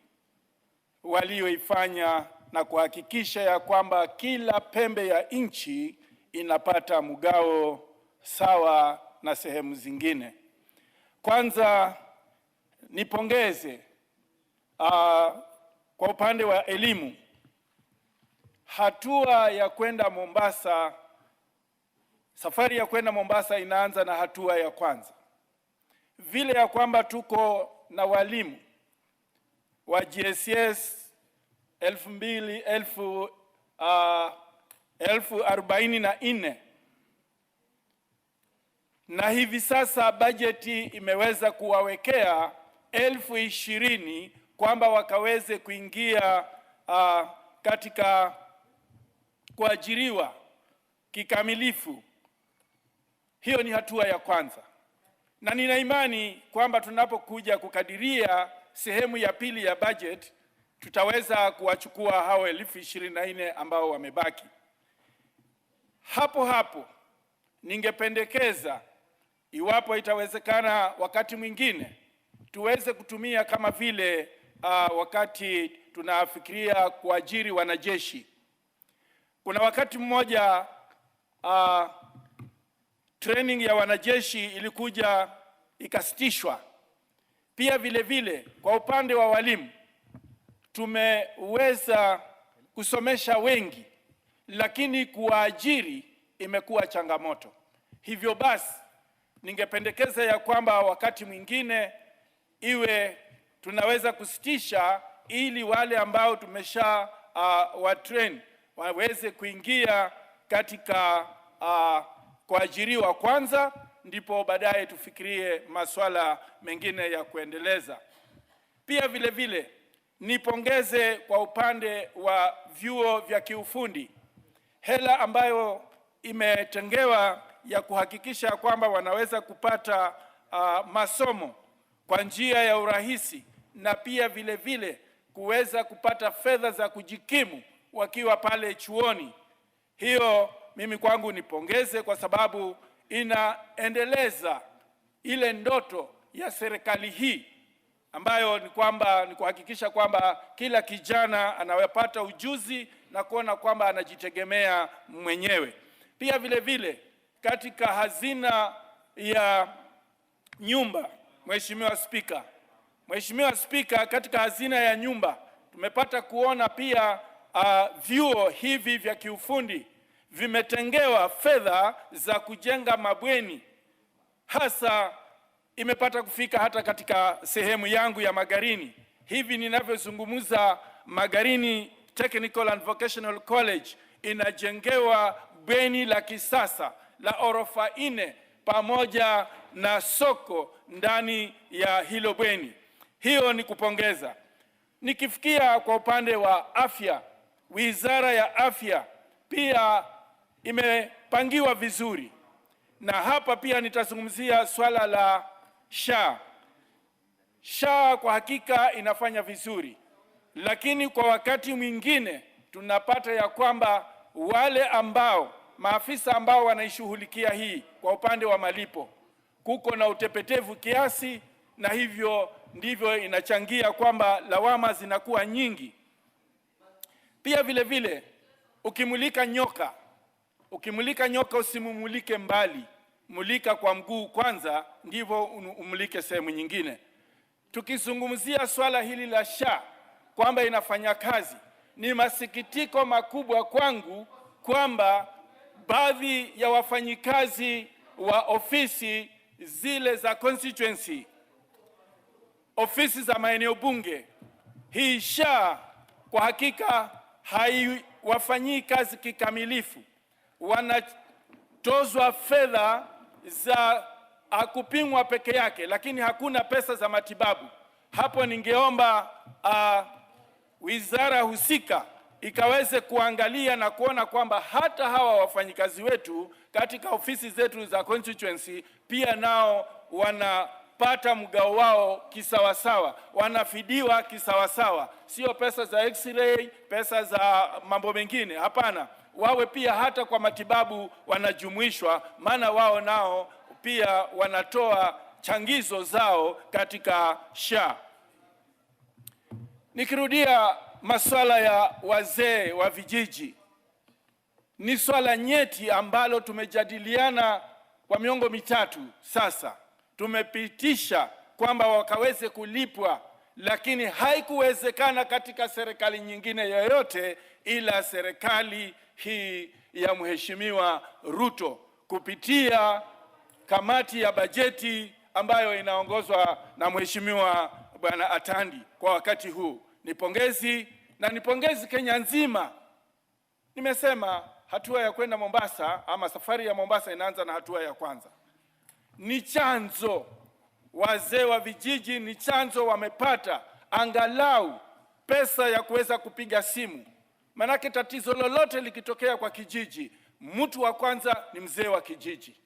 walioifanya na kuhakikisha ya kwamba kila pembe ya nchi inapata mgao sawa na sehemu zingine. Kwanza nipongeze kwa upande wa elimu, hatua ya kwenda Mombasa, safari ya kwenda Mombasa inaanza na hatua ya kwanza, vile ya kwamba tuko na walimu wa GSS 1044 na hivi sasa bajeti imeweza kuwawekea 20,000 kwamba wakaweze kuingia katika kuajiriwa kikamilifu. Hiyo ni hatua ya kwanza, na nina imani kwamba tunapokuja kukadiria sehemu ya pili ya budget tutaweza kuwachukua hao 24,000 ambao wamebaki. Hapo ningependekeza iwapo itawezekana wakati mwingine tuweze kutumia kama vile wakati tunafikiria kuajiri wanajeshi. Kuna wakati mmoja training ya wanajeshi ilikuja ikasitishwa. Pia vile kwa upande wa walimu tumeweza kusomesha wengi, lakini kuwaajiri imekuwa changamoto. Hivyo basi ningependekeza ya kwamba wakati mwingine iwe tunaweza kusitisha ili wale ambao tumesha watrain waweze kuingia katika kuajiriwa kwanza, ndipo baadaye tufikirie masuala mengine ya kuendeleza. Pia vile vile nipongeze kwa upande wa vyuo vya kiufundi, hela ambayo imetengewa ya kuhakikisha kwamba wanaweza kupata masomo kwa njia ya urahisi, na pia vile vile kuweza kupata fedha za kujikimu wakiwa pale chuoni. Hiyo mimi kwangu nipongeze, kwa sababu inaendeleza ile ndoto ya serikali hii ambayo ni kuhakikisha kwamba kila kijana anapata ujuzi na kuona kwamba anajitegemea mwenyewe. Pia vile vile katika hazina ya nyumba, Mheshimiwa Spika, katika hazina ya nyumba tumepata kuona pia vyuo hivi vya kiufundi vimetengewa fedha za kujenga mabweni, hasa imepata kufika hata katika sehemu yangu ya Magarini. Hivi ninavyozungumza, Magarini Technical and Vocational College inajengewa bweni la kisasa la orofa 4 pamoja na soko ndani ya hilo bweni. Hiyo ni kupongeza. Nikifikia kwa upande wa afya, Wizara ya Afya pia imepangiwa vizuri, na hapa pia nitazungumzia swala la SHA. SHA kwa hakika inafanya vizuri, lakini kwa wakati mwingine tunapata ya kwamba wale maafisa ambao wanaishughulikia hii kwa upande wa malipo, kuko na utepetevu kiasi, na hivyo ndivyo inachangia kwamba lawama zinakuwa nyingi. Pia vile vile ukimulika nyoka usimumulike mbali, mulika kwa mguu kwanza, ndivyo umulike sehemu nyingine. Tukizungumzia swala hili la SHA kwamba inafanya kazi, ni masikitiko makubwa kwangu kwamba baadhi ya wafanyikazi wa ofisi zile za constituency, ofisi za maeneo bunge, hii SHA kwa hakika haiwafanyii kazi kikamilifu. Wanatozwa fedha za kupimwa peke yake, lakini hakuna pesa za matibabu. Hapo ningeomba wizara husika ikaweze kuangalia na kuona kwamba hata hawa wafanyikazi wetu katika ofisi zetu za constituency pia nao wanapata mgao wao kisawasawa, wanafidiwa kisawasawa, sio pesa za x-ray, pesa za mambo mengine. Hapana, wawe pia hata kwa matibabu wanajumuishwa, maana wao nao pia wanatoa changizo zao katika SHA. Nikirudia masuala ya wazee wa vijiji, ni swala nyeti ambalo tumejadiliana kwa miongo mitatu sasa. Tumepitisha kwamba wakaweze kulipwa, lakini haikuwezekana katika serikali nyingine yoyote ila serikali hii ya Mheshimiwa Ruto kupitia kamati ya bajeti ambayo inaongozwa na Mheshimiwa Bwana Atandi kwa wakati huu. Nipongezi Kenya nzima. Nimesema hatua ya kwenda Mombasa ama safari ya Mombasa inaanza na hatua ya kwanza. Ni chanzo, wazee wa vijiji ni chanzo, wamepata angalau pesa ya kuweza kupiga simu. Manake tatizo lolote likitokea kwa kijiji, mtu wa kwanza ni mzee wa kijiji.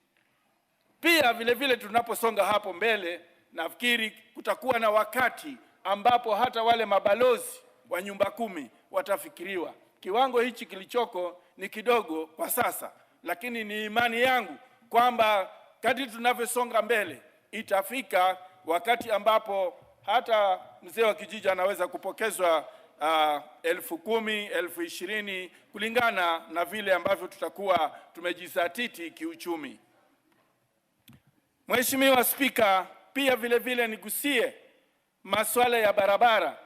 Pia vile vile tunaposonga hapo mbele, nafikiri kutakuwa na wakati ambapo hata wale mabalozi wa nyumba 10 watafikiriwa. Kiwango hichi kilichoko ni kidogo kwa sasa, lakini ni imani yangu kwamba kadri tunavyosonga mbele itafika wakati ambapo hata mzee wa kijiji anaweza kupokezwa 10,000, 20,000 kulingana na vile ambavyo tutakuwa tumejizatiti kiuchumi. Mheshimiwa Spika, pia vile vile nigusie masuala ya barabara.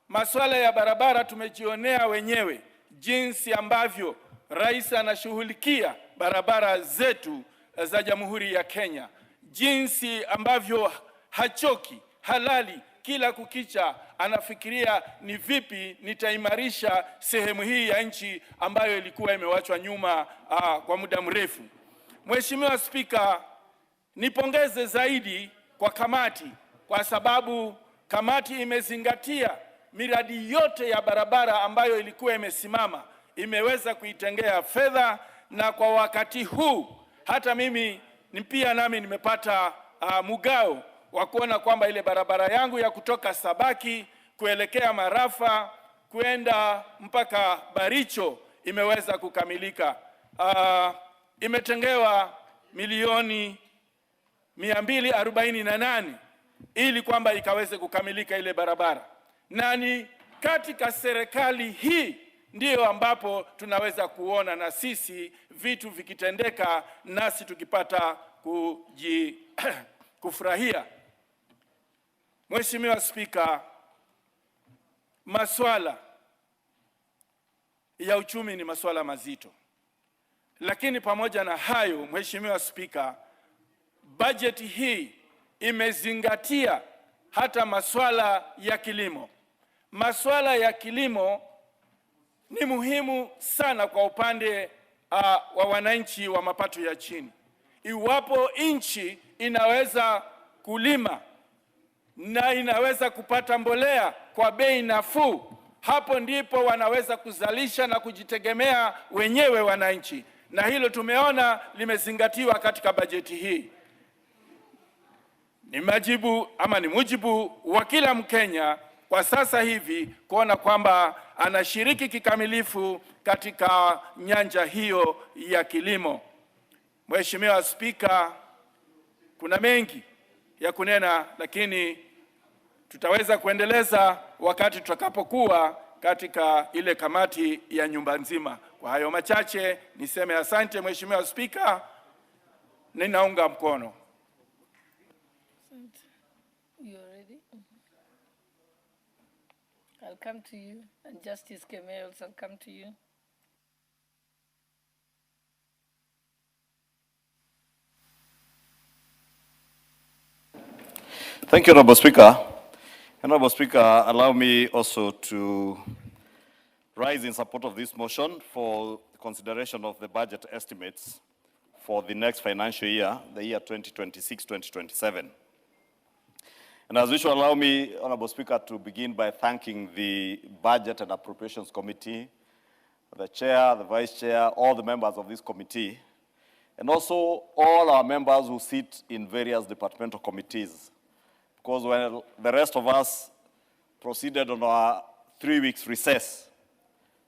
Masuala ya barabara tumejionea wenyewe jinsi ambavyo rais anashughulikia barabara zetu za Jamhuri ya Kenya, jinsi ambavyo hachoki, halali kila kukicha anafikiria ni vipi nitaimarisha sehemu hii ya nchi ambayo ilikuwa imewachwa nyuma kwa muda mrefu. Mheshimiwa Spika, nipongeze zaidi kwa kamati kwa sababu kamati imezingatia miradi yote ya barabara ambayo ilikuwa imesimama, imeweza kuitengea fedha, na kwa wakati huu hata mimi pia nami nimepata mugao wa kuona kwamba ile barabara yangu ya kutoka Sabaki kuelekea Marafa kwenda mpaka Baricho imeweza kukamilika. Imetengewa milioni 248 ili kwamba ikaweze kukamilika ile barabara. Na ni katika serikali hii ndiyo ambapo tunaweza kuona na sisi vitu vikitendeka, nasi tukipata kufurahia. Mheshimiwa Spika, masuala ya uchumi ni masuala mazito. Lakini pamoja na hayo, Mheshimiwa Spika, bajeti hii imezingatia hata masuala ya kilimo. Masuala ya kilimo ni muhimu sana kwa upande wa wananchi wa mapato ya chini. Iwapo nchi inaweza kulima na inaweza kupata mbolea kwa bei nafuu, hapo ndipo wanaweza kuzalisha na kujitegemea wenyewe wananchi. Na hilo tumeona limezingatiwa katika bajeti hii. Ni majibu ama ni mujibu wa kila Mkenya kwa sasa hivi kuona kwamba anashiriki kikamilifu katika nyanja hiyo ya kilimo. Mheshimiwa Spika, kuna mengi ya kunena, lakini tutaweza kuendeleza wakati tutakapokuwa katika ile kamati ya nyumba nzima. Kwa hayo machache niseme asante Mheshimiwa Spika, ninaunga mkono. You ready? I'll come to you, and Justice Kemeos, I'll come to you. Thank you, Honorable Speaker. Honorable Speaker, allow me also to rise in support of this motion for consideration of the budget estimates for the next financial year, the year 2026-2027. And as usual, allow me, Honorable Speaker, to begin by thanking the Budget and Appropriations Committee, the Chair, the Vice Chair, all the members of this committee, and also all our members who sit in various departmental committees. Because when the rest of us proceeded on our 3 weeks recess,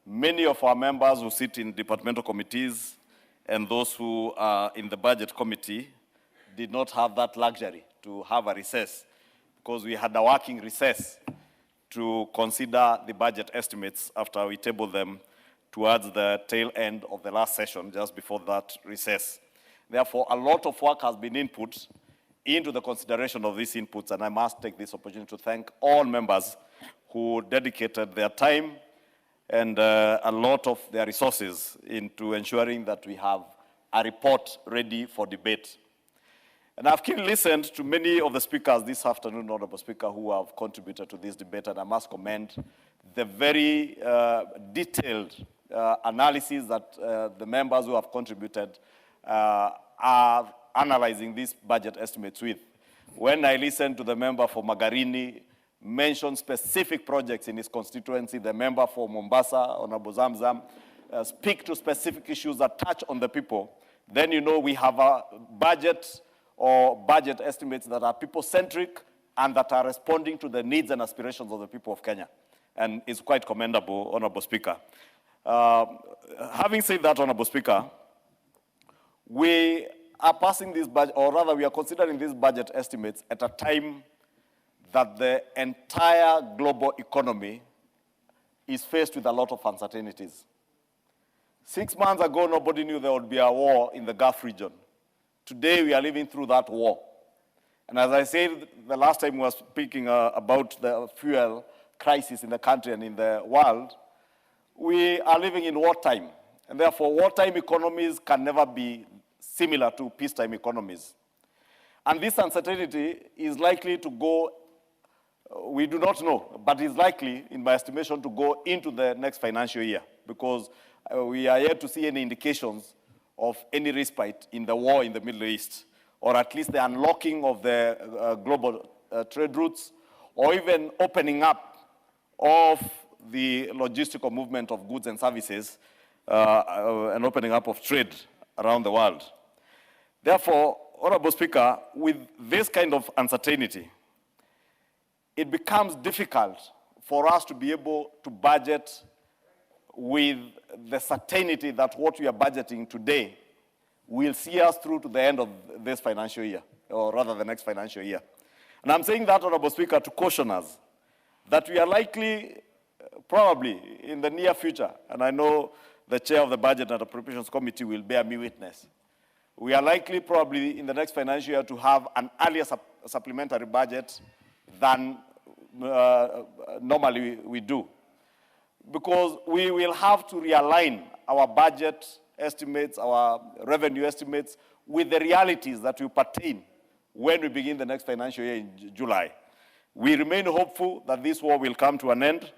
many of our members who sit in departmental committees and those who are in the budget committee did not have that luxury to have a recess, because we had a working recess to consider the budget estimates after we tabled them towards the tail end of the last session, just before that recess. Therefore, a lot of work has been input into the consideration of these inputs, and I must take this opportunity to thank all members who dedicated their time and a lot of their resources into ensuring that we have a report ready for debate. And I've keenly listened to many of the speakers this afternoon, Honorable Speaker, who have contributed to this debate, and I must commend the very detailed analysis that the members who have contributed are analyzing these budget estimates with. When I listened to the member for Magarini mention specific projects in his constituency, the member for Mombasa, Honorable Zamzam, speak to specific issues that touch on the people, then you know we have a budget or budget estimates that are people-centric and that are responding to the needs and aspirations of the people of Kenya. And it's quite commendable, Honorable Speaker. Having said that, Honorable Speaker, we are passing this budget, or rather we are considering these budget estimates at a time that the entire global economy is faced with a lot of uncertainties. 6 months ago, nobody knew there would be a war in the Gulf region. Today, we are living through that war. And as I said the last time we were speaking about the fuel crisis in the country and in the world, we are living in wartime. And therefore, wartime economies can never be similar to peacetime economies. And this uncertainty is likely to go we do not know, but it's likely, in my estimation, to go into the next financial year because we are yet to see any indications of any respite in the war in the Middle East, or at least the unlocking of the global trade routes, or even opening up of the logistical movement of goods and services and opening up of trade around the world. Therefore, Honorable Speaker, with this kind of uncertainty, it becomes difficult for us to be able to budget with the certainty that what we are budgeting today will see us through to the end of this financial year, or rather the next financial year. And I'm saying that, Honorable Speaker, to caution us that we are likely, probably in the near future, and I know the chair of the Budget and Appropriations Committee will bear me witness, we are likely probably in the next financial year to have an earlier supplementary budget than normally we do. Because we will have to realign our budget estimates, our revenue estimates, with the realities that will pertain when we begin the next financial year in July. We remain hopeful that this war will come to an end,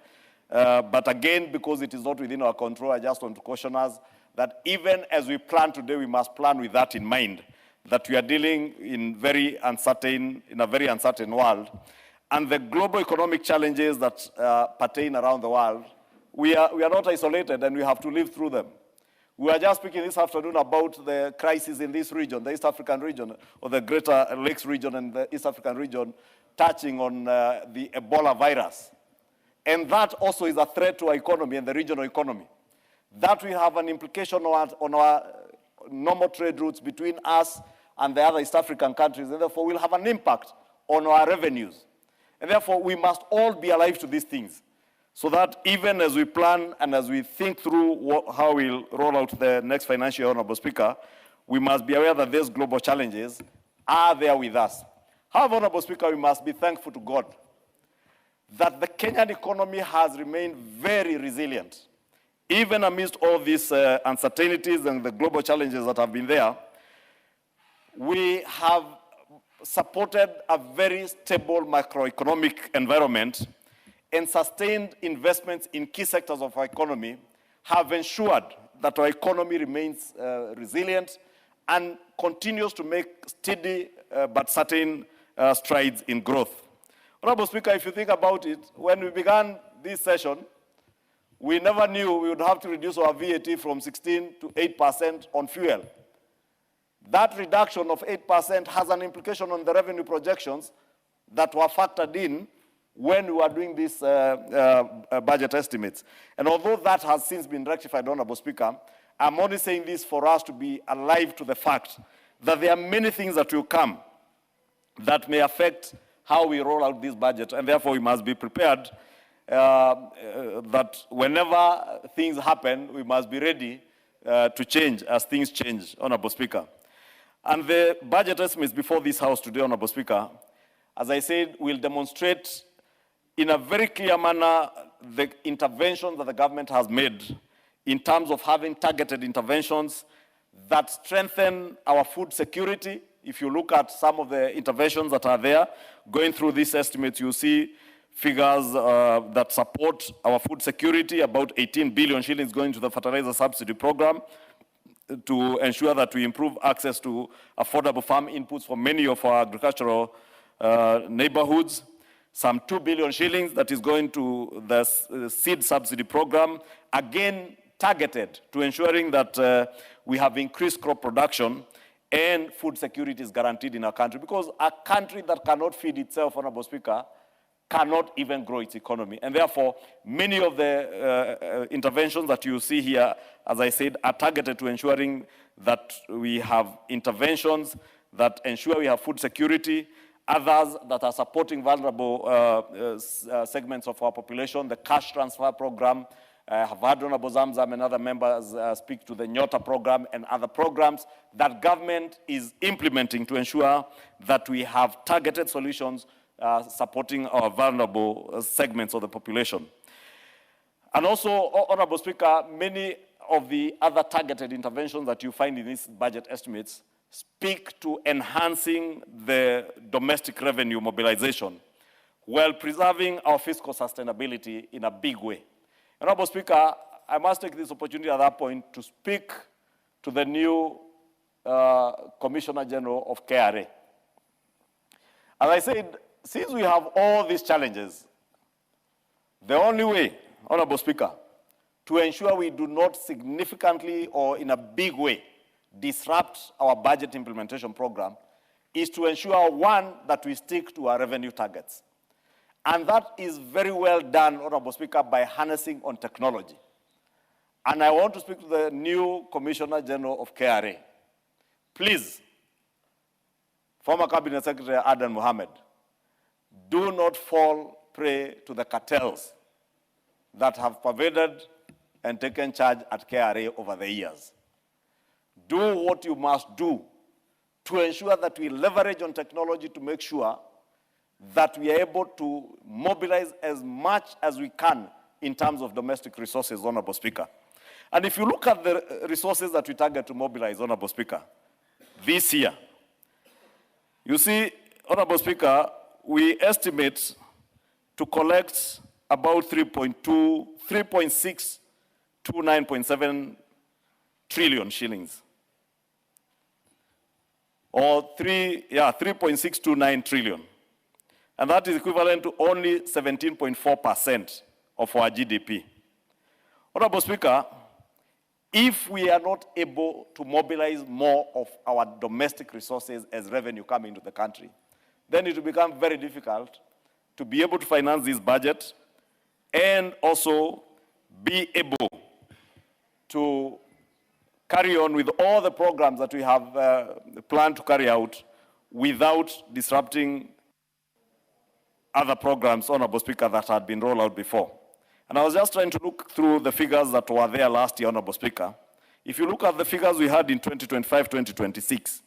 but again, because it is not within our control, I just want to caution us that even as we plan today, we must plan with that in mind, that we are dealing in a very uncertain world, and the global economic challenges that pertain around the world, we are not isolated and we have to live through them. We were just speaking this afternoon about the crisis in this region, the East African region, or the Greater Lakes region and the East African region, touching on the Ebola virus. And that also is a threat to our economy and the regional economy. That will have an implication on our normal trade routes between us and the other East African countries, and therefore will have an impact on our revenues. And therefore, we must all be alive to these things, so that even as we plan and as we think through how we'll roll out the next financial year, Honorable Speaker, we must be aware that these global challenges are there with us. However, Honorable Speaker, we must be thankful to God that the Kenyan economy has remained very resilient. Even amidst all these uncertainties and the global challenges that have been there, we have supported a very stable macroeconomic environment, and sustained investments in key sectors of our economy have ensured that our economy remains resilient and continues to make steady but certain strides in growth. Honorable Speaker, if you think about it, when we began this session, we never knew we would have to reduce our VAT from 16 to 8% on fuel. That reduction of 8% has an implication on the revenue projections that were factored in when we were doing these budget estimates. And although that has since been rectified, Honorable Speaker, I'm only saying this for us to be alive to the fact that there are many things that will come that may affect how we roll out this budget, and therefore we must be prepared that whenever things happen, we must be ready to change as things change, Honorable Speaker. And the budget estimates before this House today, Honorable Speaker, as I said, will demonstrate in a very clear manner the interventions that the government has made in terms of having targeted interventions that strengthen our food security. If you look at some of the interventions that are there, going through these estimates, you see figures that support our food security, about 18 billion shillings going to the fertilizer subsidy program to ensure that we improve access to affordable farm inputs for many of our agricultural neighborhoods. Some 2 billion shillings that is going to the seed subsidy program, again targeted to ensuring that we have increased crop production and food security is guaranteed in our country. Because a country that cannot feed itself, Honorable Speaker, cannot even grow its economy. And therefore, many of the interventions that you see here, as I said, are targeted to ensuring that we have interventions that ensure we have food security, others that are supporting vulnerable segments of our population, the cash transfer program. I have heard Honorable Zamzam and other members speak to the Nyota program and other programs that government is implementing to ensure that we have targeted solutions supporting our vulnerable segments of the population. And also, Honorable Speaker, many of the other targeted interventions that you find in these budget estimates speak to enhancing the domestic revenue mobilization, while preserving our fiscal sustainability in a big way. Honorable Speaker, I must take this opportunity at that point to speak to the new Commissioner General of KRA. As I said, since we have all these challenges, the only way, Honorable Speaker, to ensure we do not significantly or in a big way disrupt our budget implementation program is to ensure, one, that we stick to our revenue targets. And that is very well done, Honorable Speaker, by harnessing on technology. And I want to speak to the new Commissioner General of KRA. Please, former Cabinet Secretary Aden Mohammed, do not fall prey to the cartels that have pervaded and taken charge at KRA over the years. Do what you must do to ensure that we leverage on technology to make sure that we are able to mobilize as much as we can in terms of domestic resources, Honorable Speaker. And if you look at the resources that we target to mobilize, Honorable Speaker, this year, you see, Honorable Speaker, we estimate to collect about 3.6 to 9.7 trillion shillings. Or 3.629 trillion. And that is equivalent to only 17.4% of our GDP. Honorable Speaker, if we are not able to mobilize more of our domestic resources as revenue coming into the country, then it will become very difficult to be able to finance this budget and also be able to carry on with all the programs that we have planned to carry out without disrupting other programs, Honorable Speaker, that had been rolled out before. And I was just trying to look through the figures that were there last year, Honorable Speaker. If you look at the figures we had in 2025-2026,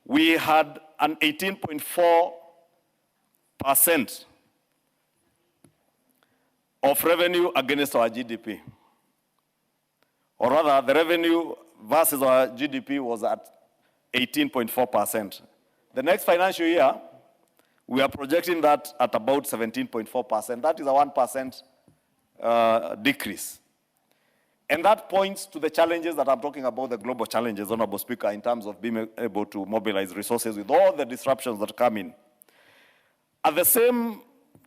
we had an 18.4% of revenue against our GDP. Or rather, the revenue versus our GDP was at 18.4%. The next financial year, we are projecting that at about 17.4%. That is a 1% decrease. And that points to the challenges that I'm talking about, the global challenges, Honorable Speaker, in terms of being able to mobilize resources with all the disruptions that come in. At the same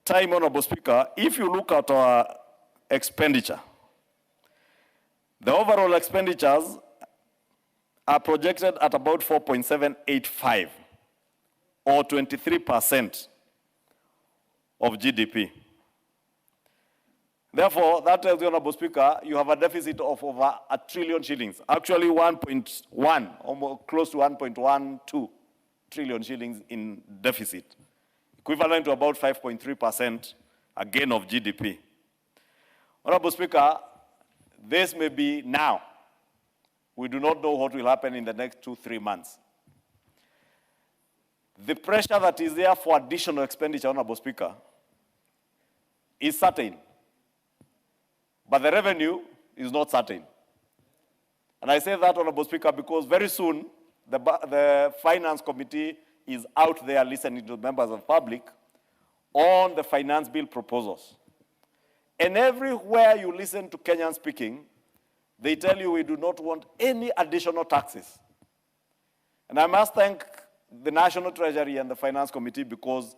time, Honorable Speaker, if you look at our expenditure, the overall expenditures are projected at about 4.785, or 23% of GDP. Therefore, that tells you, Honorable Speaker, you have a deficit of over 1 trillion shillings. Actually, 1.1, almost close to 1.12 trillion shillings in deficit, equivalent to about 5.3% again of GDP. Honorable Speaker, this may be now. We do not know what will happen in the next 2-3 months. The pressure that is there for additional expenditure, Honorable Speaker, is certain. But the revenue is not certain. And I say that, Honorable Speaker, because very soon the Finance Committee is out there listening to members of the public on the finance bill proposals. And everywhere you listen to Kenyans speaking, they tell you we do not want any additional taxes. And I must thank the National Treasury and the Finance Committee because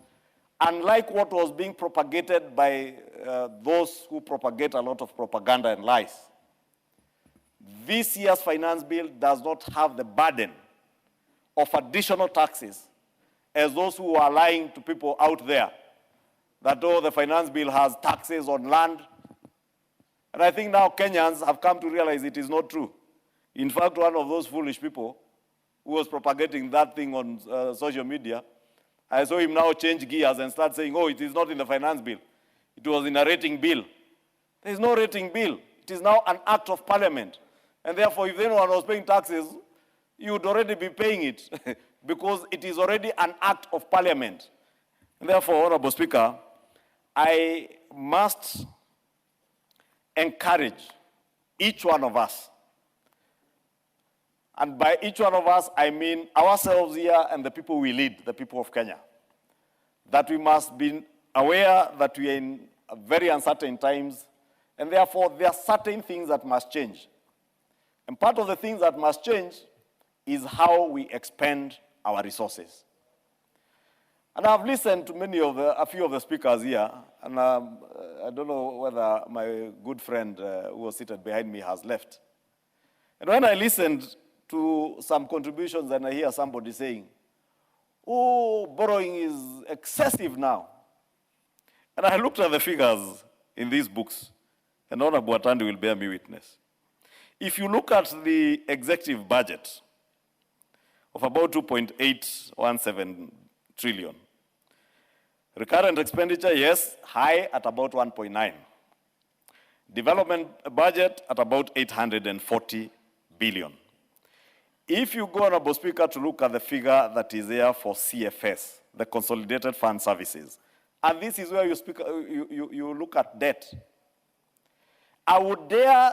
unlike what was being propagated by those who propagate a lot of propaganda and lies, this year's finance bill does not have the burden of additional taxes as those who are lying to people out there that, oh, the finance bill has taxes on land. And I think now Kenyans have come to realize it is not true. In fact, one of those foolish people who was propagating that thing on social media, I saw him now change gears and start saying, oh, it is not in the finance bill. It was in a rating bill. There is no rating bill. It is now an act of parliament. And therefore, if anyone was paying taxes, you would already be paying it because it is already an act of parliament. And therefore, Honorable Speaker, I must encourage each one of us. And by each one of us, I mean ourselves here and the people we lead, the people of Kenya, that we must be aware that we are in very uncertain times, and therefore there are certain things that must change. And part of the things that must change is how we expend our resources. And I've listened to a few of the speakers here, and I don't know whether my good friend who was seated behind me has left. And when I listened to some contributions and I hear somebody saying, oh, borrowing is excessive now. And I looked at the figures in these books, and Honorable Atandi will bear me witness. If you look at the executive budget of about 2.817 trillion, recurrent expenditure, yes, high at about 1.9. Development budget at about 840 billion. If you go, Honorable Speaker, to look at the figure that is there for CFS, the Consolidated Fund Services, and this is where you look at debt, I would dare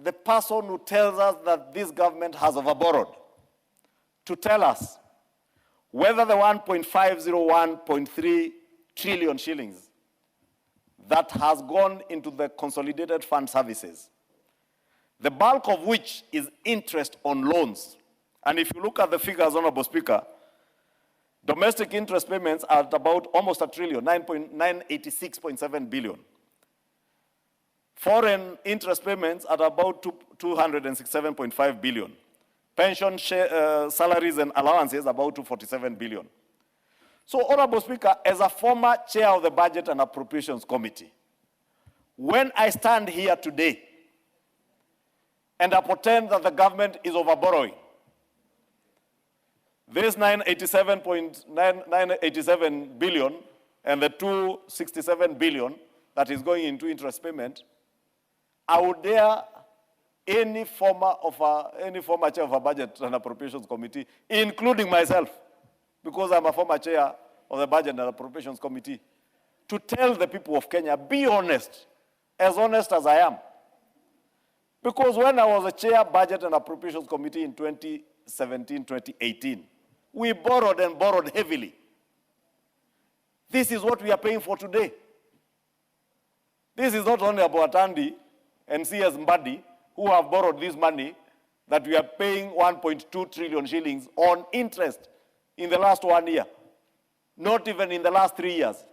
the person who tells us that this government has overborrowed to tell us whether the 1.501.3 trillion shillings that has gone into the Consolidated Fund Services, the bulk of which is interest on loans. And if you look at the figures, Honorable Speaker, domestic interest payments are at about almost a trillion, 986.7 billion. Foreign interest payments at about 267.5 billion. Pension salaries and allowances about 247 billion. So, Honorable Speaker, as a former chair of the Budget and Appropriations Committee, when I stand here today and I pretend that the government is overborrowing, this 987 billion and the 267 billion that is going into interest payment, I would dare any former chair of a Budget and Appropriations Committee, including myself, because I'm a former chair of the Budget and Appropriations Committee, to tell the people of Kenya, be honest as I am. Because when I was a chair Budget and Appropriations Committee in 2017, 2018, we borrowed and borrowed heavily. This is what we are paying for today. This is not only about Atandi and CS Mbadi who have borrowed this money, that we are paying 1.2 trillion shillings on interest in the last 1 year, not even in the last 3 years.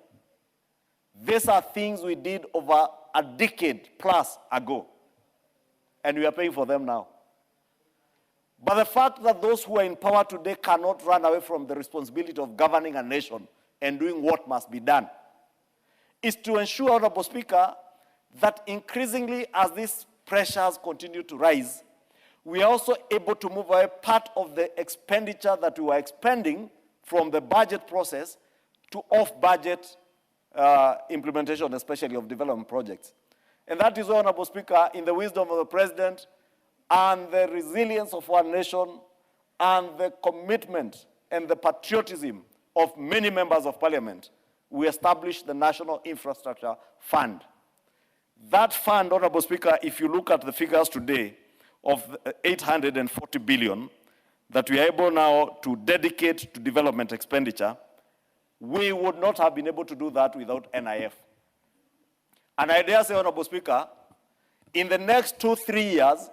These are things we did over a decade plus ago, and we are paying for them now. But the fact that those who are in power today cannot run away from the responsibility of governing a nation and doing what must be done is to ensure, Honorable Speaker, that increasingly as these pressures continue to rise, we are also able to move away part of the expenditure that we were expending from the budget process to off-budget implementation, especially of development projects. And that is why, Honorable Speaker, in the wisdom of the President and the resilience of our nation and the commitment and the patriotism of many members of Parliament, we established the National Infrastructure Fund. That fund, Honorable Speaker, if you look at the figures today of 840 billion that we are able now to dedicate to development expenditure, we would not have been able to do that without NIF. And I dare say, Honorable Speaker, in the next 2-3 years,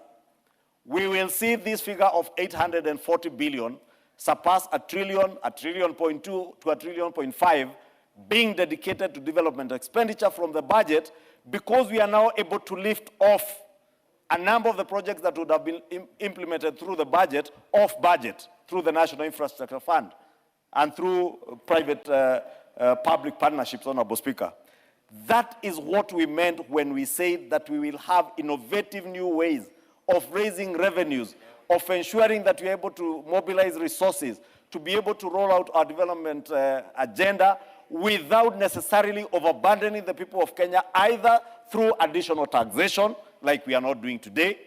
we will see this figure of 840 billion surpass a trillion, 1.2 trillion to 1.5 trillion being dedicated to development expenditure from the budget, because we are now able to lift off a number of the projects that would have been implemented through the budget, off budget, through the National Infrastructure Fund and through private public partnerships, Honorable Speaker. That is what we meant when we said that we will have innovative new ways of raising revenues, of ensuring that we are able to mobilize resources, to be able to roll out our development agenda without necessarily overburdening the people of Kenya, either through additional taxation, like we are not doing today,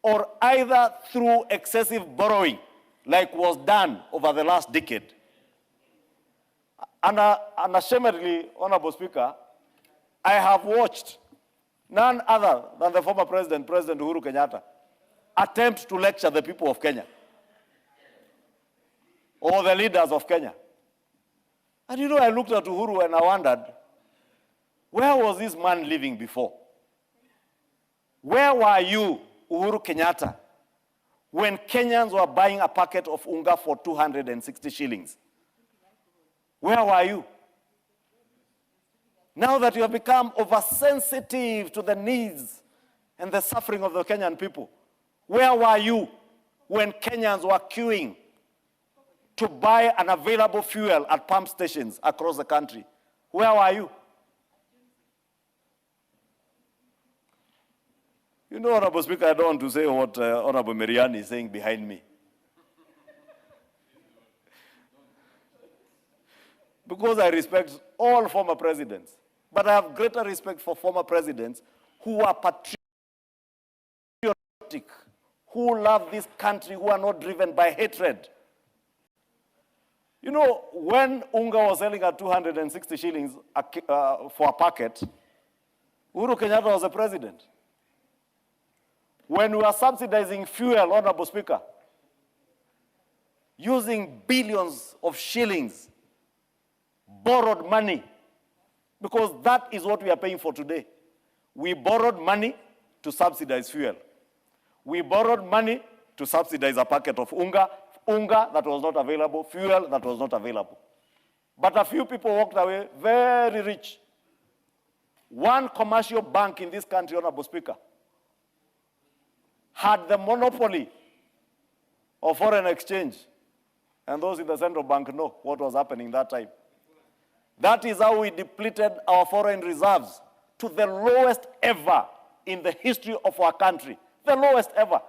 or either through excessive borrowing, like was done over the last decade. And unashamedly, Honorable Speaker, I have watched none other than the former President Uhuru Kenyatta, attempt to lecture the people of Kenya or the leaders of Kenya. And you know, I looked at Uhuru and I wondered, where was this man living before? Where were you, Uhuru Kenyatta, when Kenyans were buying a packet of unga for 260 shillings? Where were you? Now that you have become oversensitive to the needs and the suffering of the Kenyan people, where were you when Kenyans were queuing to buy an available fuel at pump stations across the country? Where were you? You know, Honorable Speaker, I don't want to say what Honorable Mariani is saying behind me. Because I respect all former presidents. But I have greater respect for former presidents who are patriotic, who love this country, who are not driven by hatred. You know, when unga was selling at 260 shillings for a packet, Uhuru Kenyatta was the president. When we are subsidizing fuel, Honorable Speaker, using billions of shillings, borrowed money, because that is what we are paying for today. We borrowed money to subsidize fuel. We borrowed money to subsidize a packet of unga that was not available, fuel that was not available. But a few people walked away very rich. One commercial bank in this country, Honorable Speaker, had the monopoly of foreign exchange. And those in the central bank know what was happening that time. That is how we depleted our foreign reserves to the lowest ever in the history of our country. The lowest ever.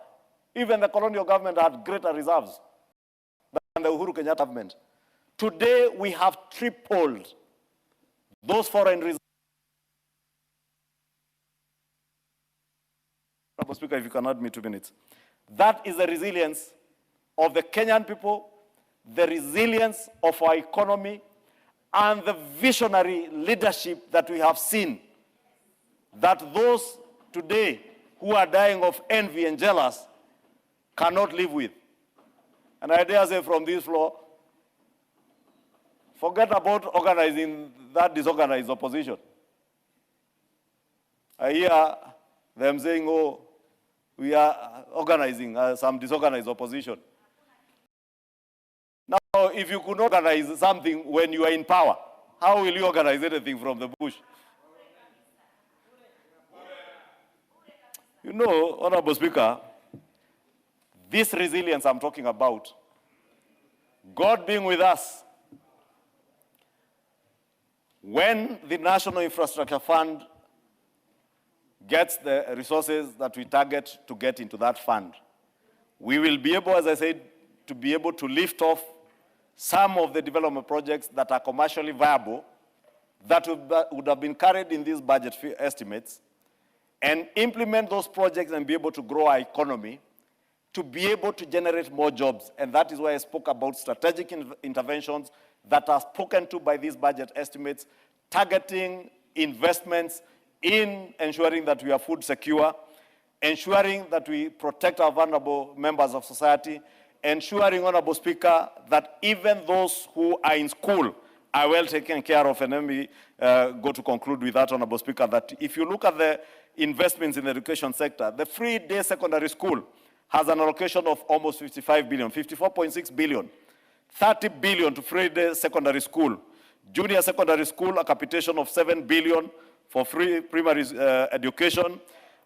Even the colonial government had greater reserves than the Uhuru Kenyatta government. Today, we have tripled those foreign reserves. Mr. Speaker, if you can add me 2 minutes. That is the resilience of the Kenyan people, the resilience of our economy, and the visionary leadership that we have seen, that those today who are dying of envy and jealous cannot live with. And I dare say from this floor, forget about organizing that disorganized opposition. I hear them saying, oh, we are organizing some disorganized opposition. Now, if you could organize something when you are in power, how will you organize anything from the bush? You know, Honorable Speaker, this resilience I'm talking about, God being with us, when the National Infrastructure Fund gets the resources that we target to get into that fund, we will be able, as I said, to be able to lift off some of the development projects that are commercially viable, that would have been carried in these budget estimates, and implement those projects and be able to grow our economy, to be able to generate more jobs. And that is why I spoke about strategic interventions that are spoken to by these budget estimates, targeting investments in ensuring that we are food secure, ensuring that we protect our vulnerable members of society, ensuring, Honorable Speaker, that even those who are in school are well taken care of. And let me go to conclude with that, Honorable Speaker, that if you look at the investments in the education sector, the free-day secondary school has an allocation of almost 55 billion, 54.6 billion, 30 billion to free-day secondary school. Junior secondary school, a capitation of 7 billion for free primary education.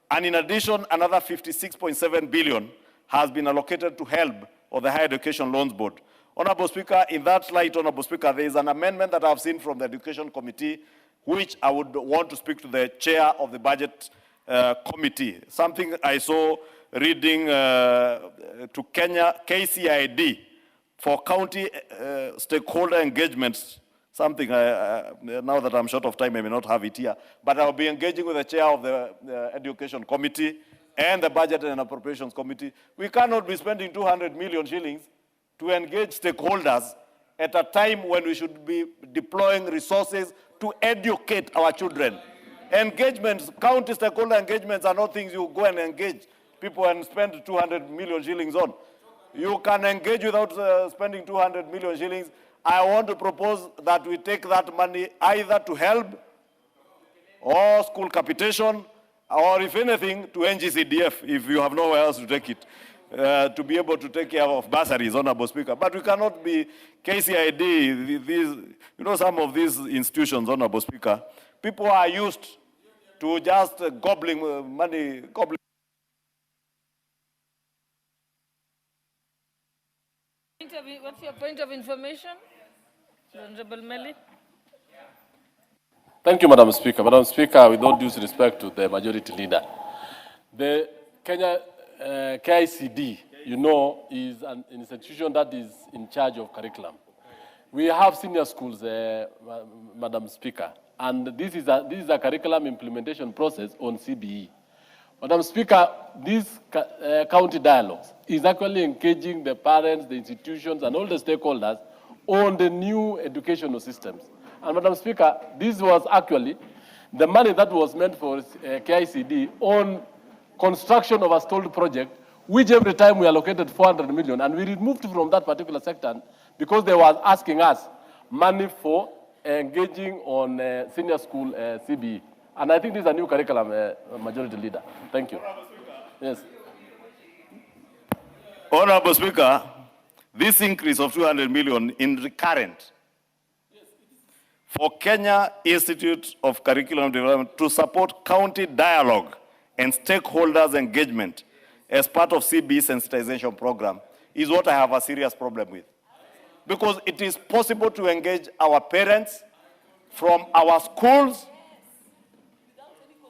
And in addition, another 56.7 billion has been allocated to HELB, or the Higher Education Loans Board. Honorable Speaker, in that light, Honorable Speaker, there is an amendment that I've seen from the Education Committee, which I would want to speak to the chair of the Budget Committee. Something I saw reading to Kenya KCID for county stakeholder engagements. Something, now that I'm short of time, I may not have it here, but I'll be engaging with the chair of the Education Committee and the Budget and Appropriations Committee. We cannot be spending 200 million shillings to engage stakeholders at a time when we should be deploying resources to educate our children. Engagements, county stakeholder engagements are not things you go and engage people and spend 200 million shillings on. You can engage without spending 200 million shillings I want to propose that we take that money either to help or school capitation, or if anything, to NGCDF, if you have nowhere else to take it, to be able to take care of bursaries, Honorable Speaker. But we cannot be KCID, some of these institutions, Honorable Speaker, people are used to just gobbling money, gobbling. What's your point of information, Honorable Meli? Thank you, Madam Speaker. Madam Speaker, with all due respect to the majority leader, the Kenya KICD, is an institution that is in charge of curriculum. We have senior schools, Madam Speaker, and this is a curriculum implementation process on CBE. Madam Speaker, this county dialogues is actually engaging the parents, the institutions, and all the stakeholders on the new educational systems. And Madam Speaker, this was actually the money that was meant for KICD on construction of a stalled project, which every time we allocated 400 million, and we removed from that particular sector because they were asking us money for engaging on senior school CBE. And I think this is a new curriculum, Majority Leader. Thank you. Yes. Honorable Speaker, this increase of 200 million in recurrent for Kenya Institute of Curriculum Development to support county dialogue and stakeholders engagement as part of CBE sensitization program is what I have a serious problem with. Because it is possible to engage our parents from our schools.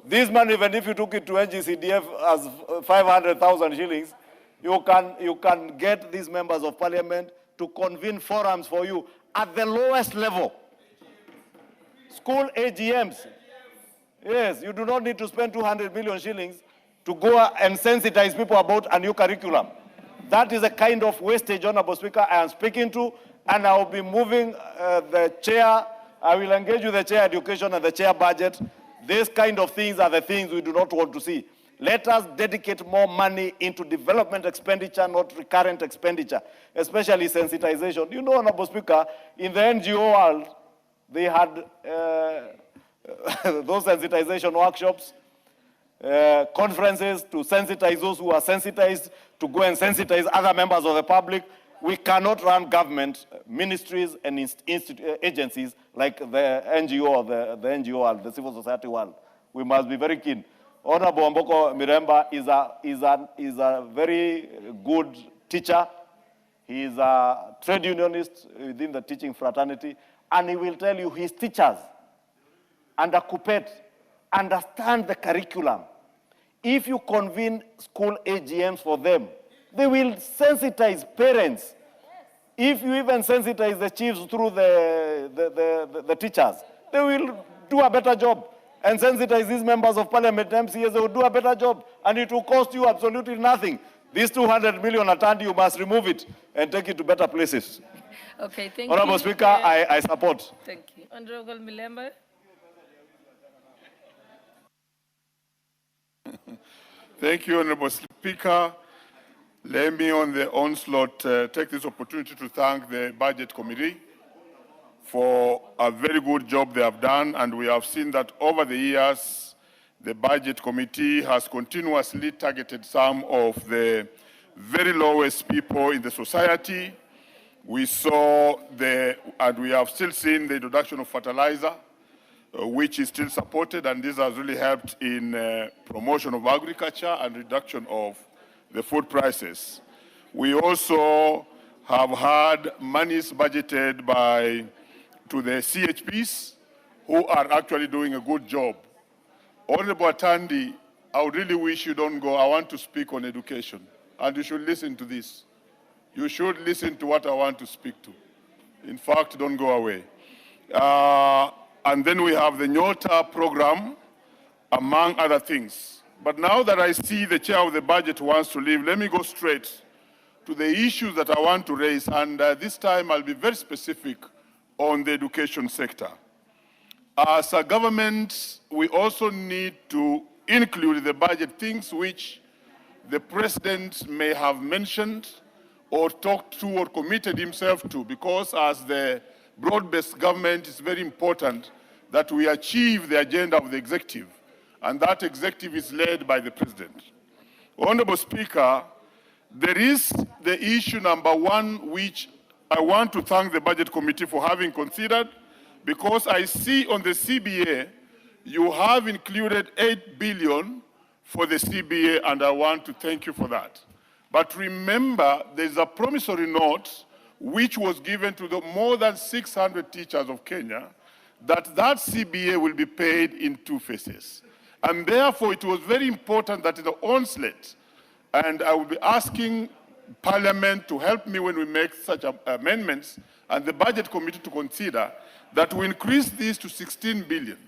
This money, even if you took it to NGCDF as 500,000 shillings, you can get these members of parliament to convene forums for you at the lowest level. School AGMs. Yes, you do not need to spend 200 million shillings to go and sensitize people about a new curriculum. That is a kind of wastage, Honorable Speaker, I am speaking to, and I will be moving the chair. I will engage with the chair education and the chair budget. These kind of things are the things we do not want to see. Let us dedicate more money into development expenditure, not recurrent expenditure, especially sensitization. You know, Honorable Speaker, in the NGO world, they had those sensitization workshops, conferences to sensitize those who are sensitized, to go and sensitize other members of the public. We cannot run government, ministries, and agencies like the NGO or the NGO world, the civil society world. We must be very keen. Honorable Mboko Miremba is a very good teacher. He is a trade unionist within the teaching fraternity, and he will tell you his teachers under KUPPET understand the curriculum. If you convene school AGMs for them, they will sensitize parents. If you even sensitize the chiefs through the teachers, they will do a better job. And sensitize these members of parliament, MCAs, they will do a better job. And it will cost you absolutely nothing. These 200 million at hand, you must remove it and take it to better places. Okay, thank Honorable you. Speaker, I support. Thank you. Honorable Milemba. Thank you, Honorable Speaker. Let me, on the onslaught, take this opportunity to thank the Budget Committee for a very good job they have done, and we have seen that over the years, the Budget Committee has continuously targeted some of the very lowest people in the society. We saw and we have still seen the introduction of fertilizer, which is still supported, and this has really helped in promotion of agriculture and reduction of the food prices. We also have had monies budgeted to the CHPs, who are actually doing a good job. Honorable Atandi, I would really wish you don't go. I want to speak on education, and you should listen to this. You should listen to what I want to speak to. In fact, don't go away. And then we have the Nyota program, among other things. But now that I see the chair of the budget wants to leave, let me go straight to the issues that I want to raise. And this time I'll be very specific on the education sector. As a government, we also need to include in the budget things which the president may have mentioned or talked to or committed himself to, because as the broad-based government, it's very important that we achieve the agenda of the executive, and that executive is led by the president. Honorable Speaker, there is the issue number one, which I want to thank the Budget Committee for having considered, because I see on the CBA, you have included 8 billion for the CBA, and I want to thank you for that. But remember, there's a promissory note which was given to the more than 600 teachers of Kenya, that CBA will be paid in 2 phases. And therefore, it was very important that in the onslaught, and I will be asking Parliament to help me when we make such amendments, and the Budget Committee to consider that we increase this to 16 billion,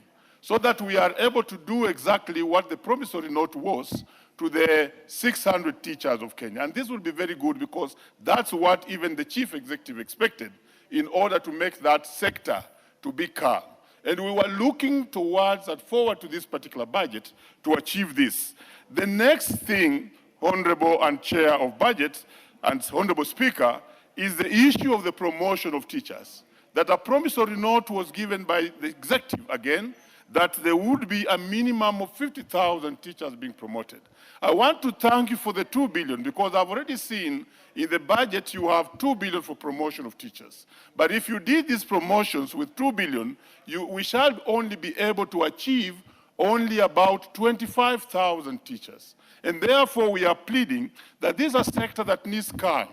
so that we are able to do exactly what the promissory note was to the 600 teachers of Kenya. And this will be very good, because that's what even the chief executive expected in order to make that sector to be calm. And we were looking towards and forward to this particular budget to achieve this. The next thing, Honorable and Chair of Budget and Honorable Speaker, is the issue of the promotion of teachers. That a promissory note was given by the executive again, that there would be a minimum of 50,000 teachers being promoted. I want to thank you for the 2 billion, because I've already seen in the budget you have 2 billion for promotion of teachers. But if you did these promotions with 2 billion, we shall only be able to achieve only about 25,000 teachers. And therefore, we are pleading that this is a sector that needs calm,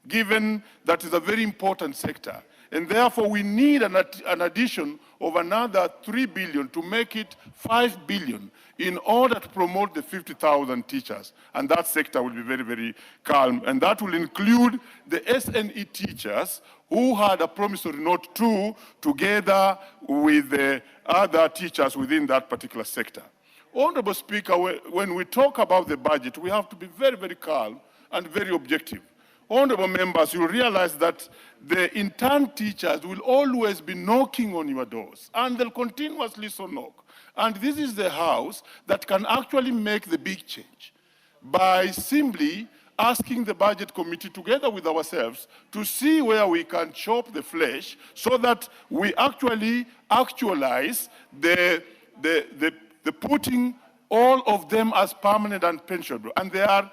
given that is a very important sector. And therefore, we need an addition of another 3 billion to make it 5 billion in order to promote the 50,000 teachers. And that sector will be very, very calm. And that will include the SNE teachers who had a promissory note too, together with the other teachers within that particular sector. Honorable Speaker, when we talk about the budget, we have to be very, very calm and very objective. Honorable members, you realize that the intern teachers will always be knocking on your doors, and they'll continuously so knock. And this is the house that can actually make the big change by simply asking the Budget Committee together with ourselves to see where we can chop the flesh so that we actually actualize the putting all of them as permanent and pensionable. And they are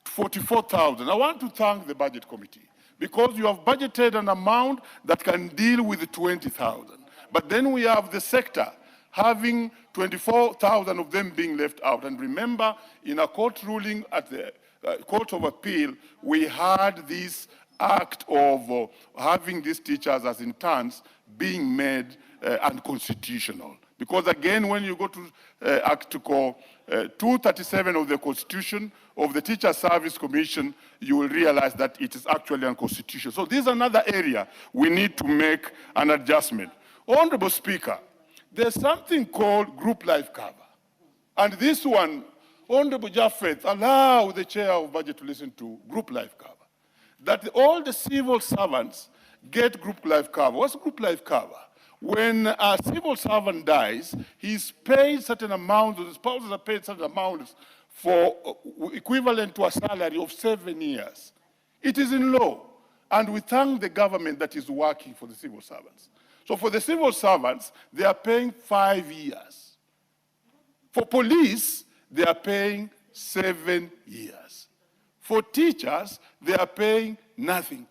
44,000. I want to thank the Budget Committee, because you have budgeted an amount that can deal with the 20,000. But then we have the sector having 24,000 of them being left out. And remember, in a court ruling at the Court of Appeal, we had this act of having these teachers as interns being made unconstitutional. Because again, when you go to Article 237 of the Constitution of the Teacher Service Commission, you will realize that it is actually unconstitutional. So this is another area we need to make an adjustment. Honorable Speaker, there's something called group life cover. And this one, Honorable Japheth, allow the Chair of Budget to listen to group life cover. That all the civil servants get group life cover. What's group life cover? When a civil servant dies, he's paid certain amounts, or the spouses are paid certain amounts for equivalent to a salary of 7 years. It is in law, and we thank the government that is working for the civil servants. So for the civil servants, they are paying 5 years. For police, they are paying 7 years. For teachers, they are paying nothing.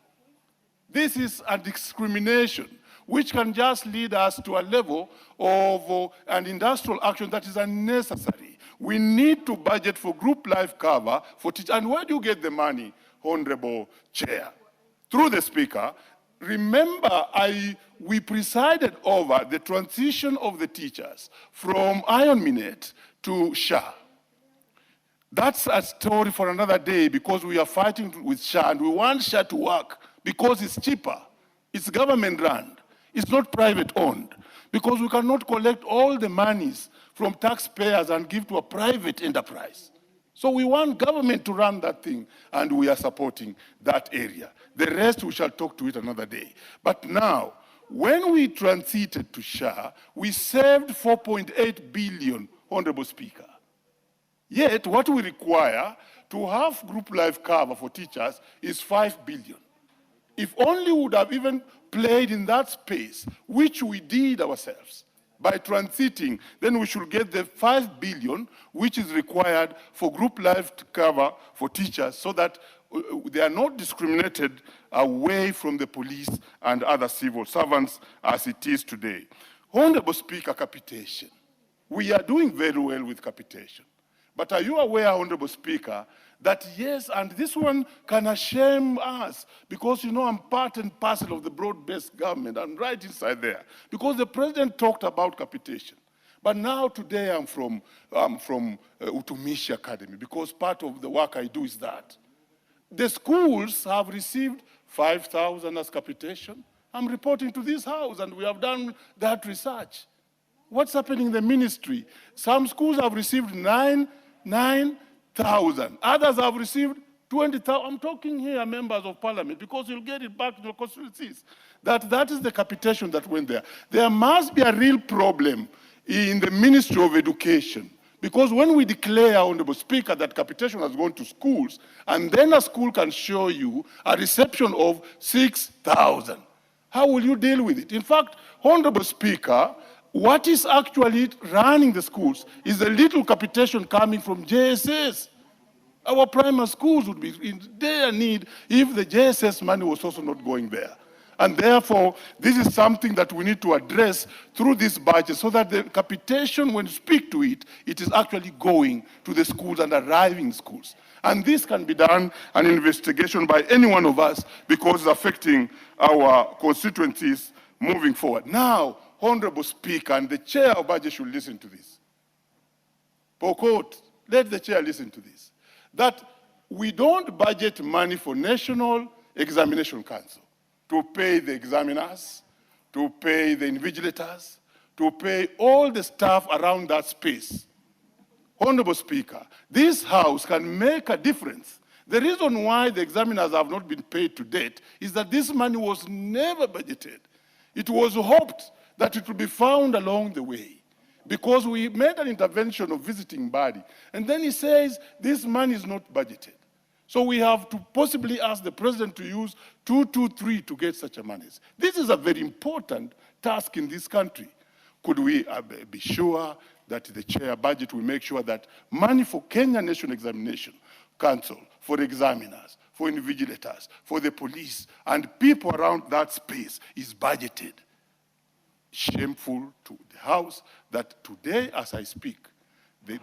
This is a discrimination which can just lead us to a level of an industrial action that is unnecessary. We need to budget for group life cover for teachers. And where do you get the money, Honorable Chair? Through the Speaker. Remember, we presided over the transition of the teachers from Iron Minute to SHA. That's a story for another day, because we are fighting with SHA, and we want SHA to work because it's cheaper. It's government run. It's not private owned, because we cannot collect all the monies from taxpayers and give to a private enterprise. So we want government to run that thing, and we are supporting that area. The rest we shall talk to it another day. But now, when we transited to SHA, we saved 4.8 billion, Honorable Speaker. Yet, what we require to have group life cover for teachers is 5 billion. If only we would have even played in that space, which we did ourselves, by transiting, then we should get the 5 billion, which is required for group life cover for teachers, so that they are not discriminated away from the police and other civil servants as it is today. Honorable Speaker, capitation. We are doing very well with capitation. But are you aware, Honorable Speaker, that yes, and this one can shame us, because you know I'm part and parcel of the broad-based government. I'm right inside there, because the president talked about capitation. But now today I'm from Utumishi Academy, because part of the work I do is that. The schools have received 5,000 as capitation. I'm reporting to this house, and we have done that research. What's happening in the ministry? Some schools have received 9,000. Others have received 20,000. I'm talking here, members of parliament, because you'll get it back to your constituencies. That is the capitation that went there. There must be a real problem in the Ministry of Education, because when we declare, Honorable Speaker, that capitation has gone to schools, and then a school can show you a reception of 6,000, how will you deal with it? In fact, Honorable Speaker, what is actually running the schools is the little capitation coming from JSS. Our primary schools would be in their need if the JSS money was also not going there. And therefore, this is something that we need to address through this budget, so that the capitation, when you speak to it, it is actually going to the schools and arriving in schools. And this can be done, an investigation by any one of us, because it's affecting our constituencies moving forward. Now, Honorable Speaker, and the chair of budget should listen to this. Pokot, let the chair listen to this. That we don't budget money for National Examination Council to pay the examiners, to pay the invigilators, to pay all the staff around that space. Honorable Speaker, this House can make a difference. The reason why the examiners have not been paid to date is that this money was never budgeted. It was hoped that it would be found along the way, because we made an intervention of visiting body, and then he says this money is not budgeted. So we have to possibly ask the president to use 223 to get such a money. This is a very important task in this country. Could we be sure that the chair budget will make sure that money for Kenya National Examination Council, for examiners, for invigilators, for the police, and people around that space is budgeted? Shameful to the House that today, as I speak,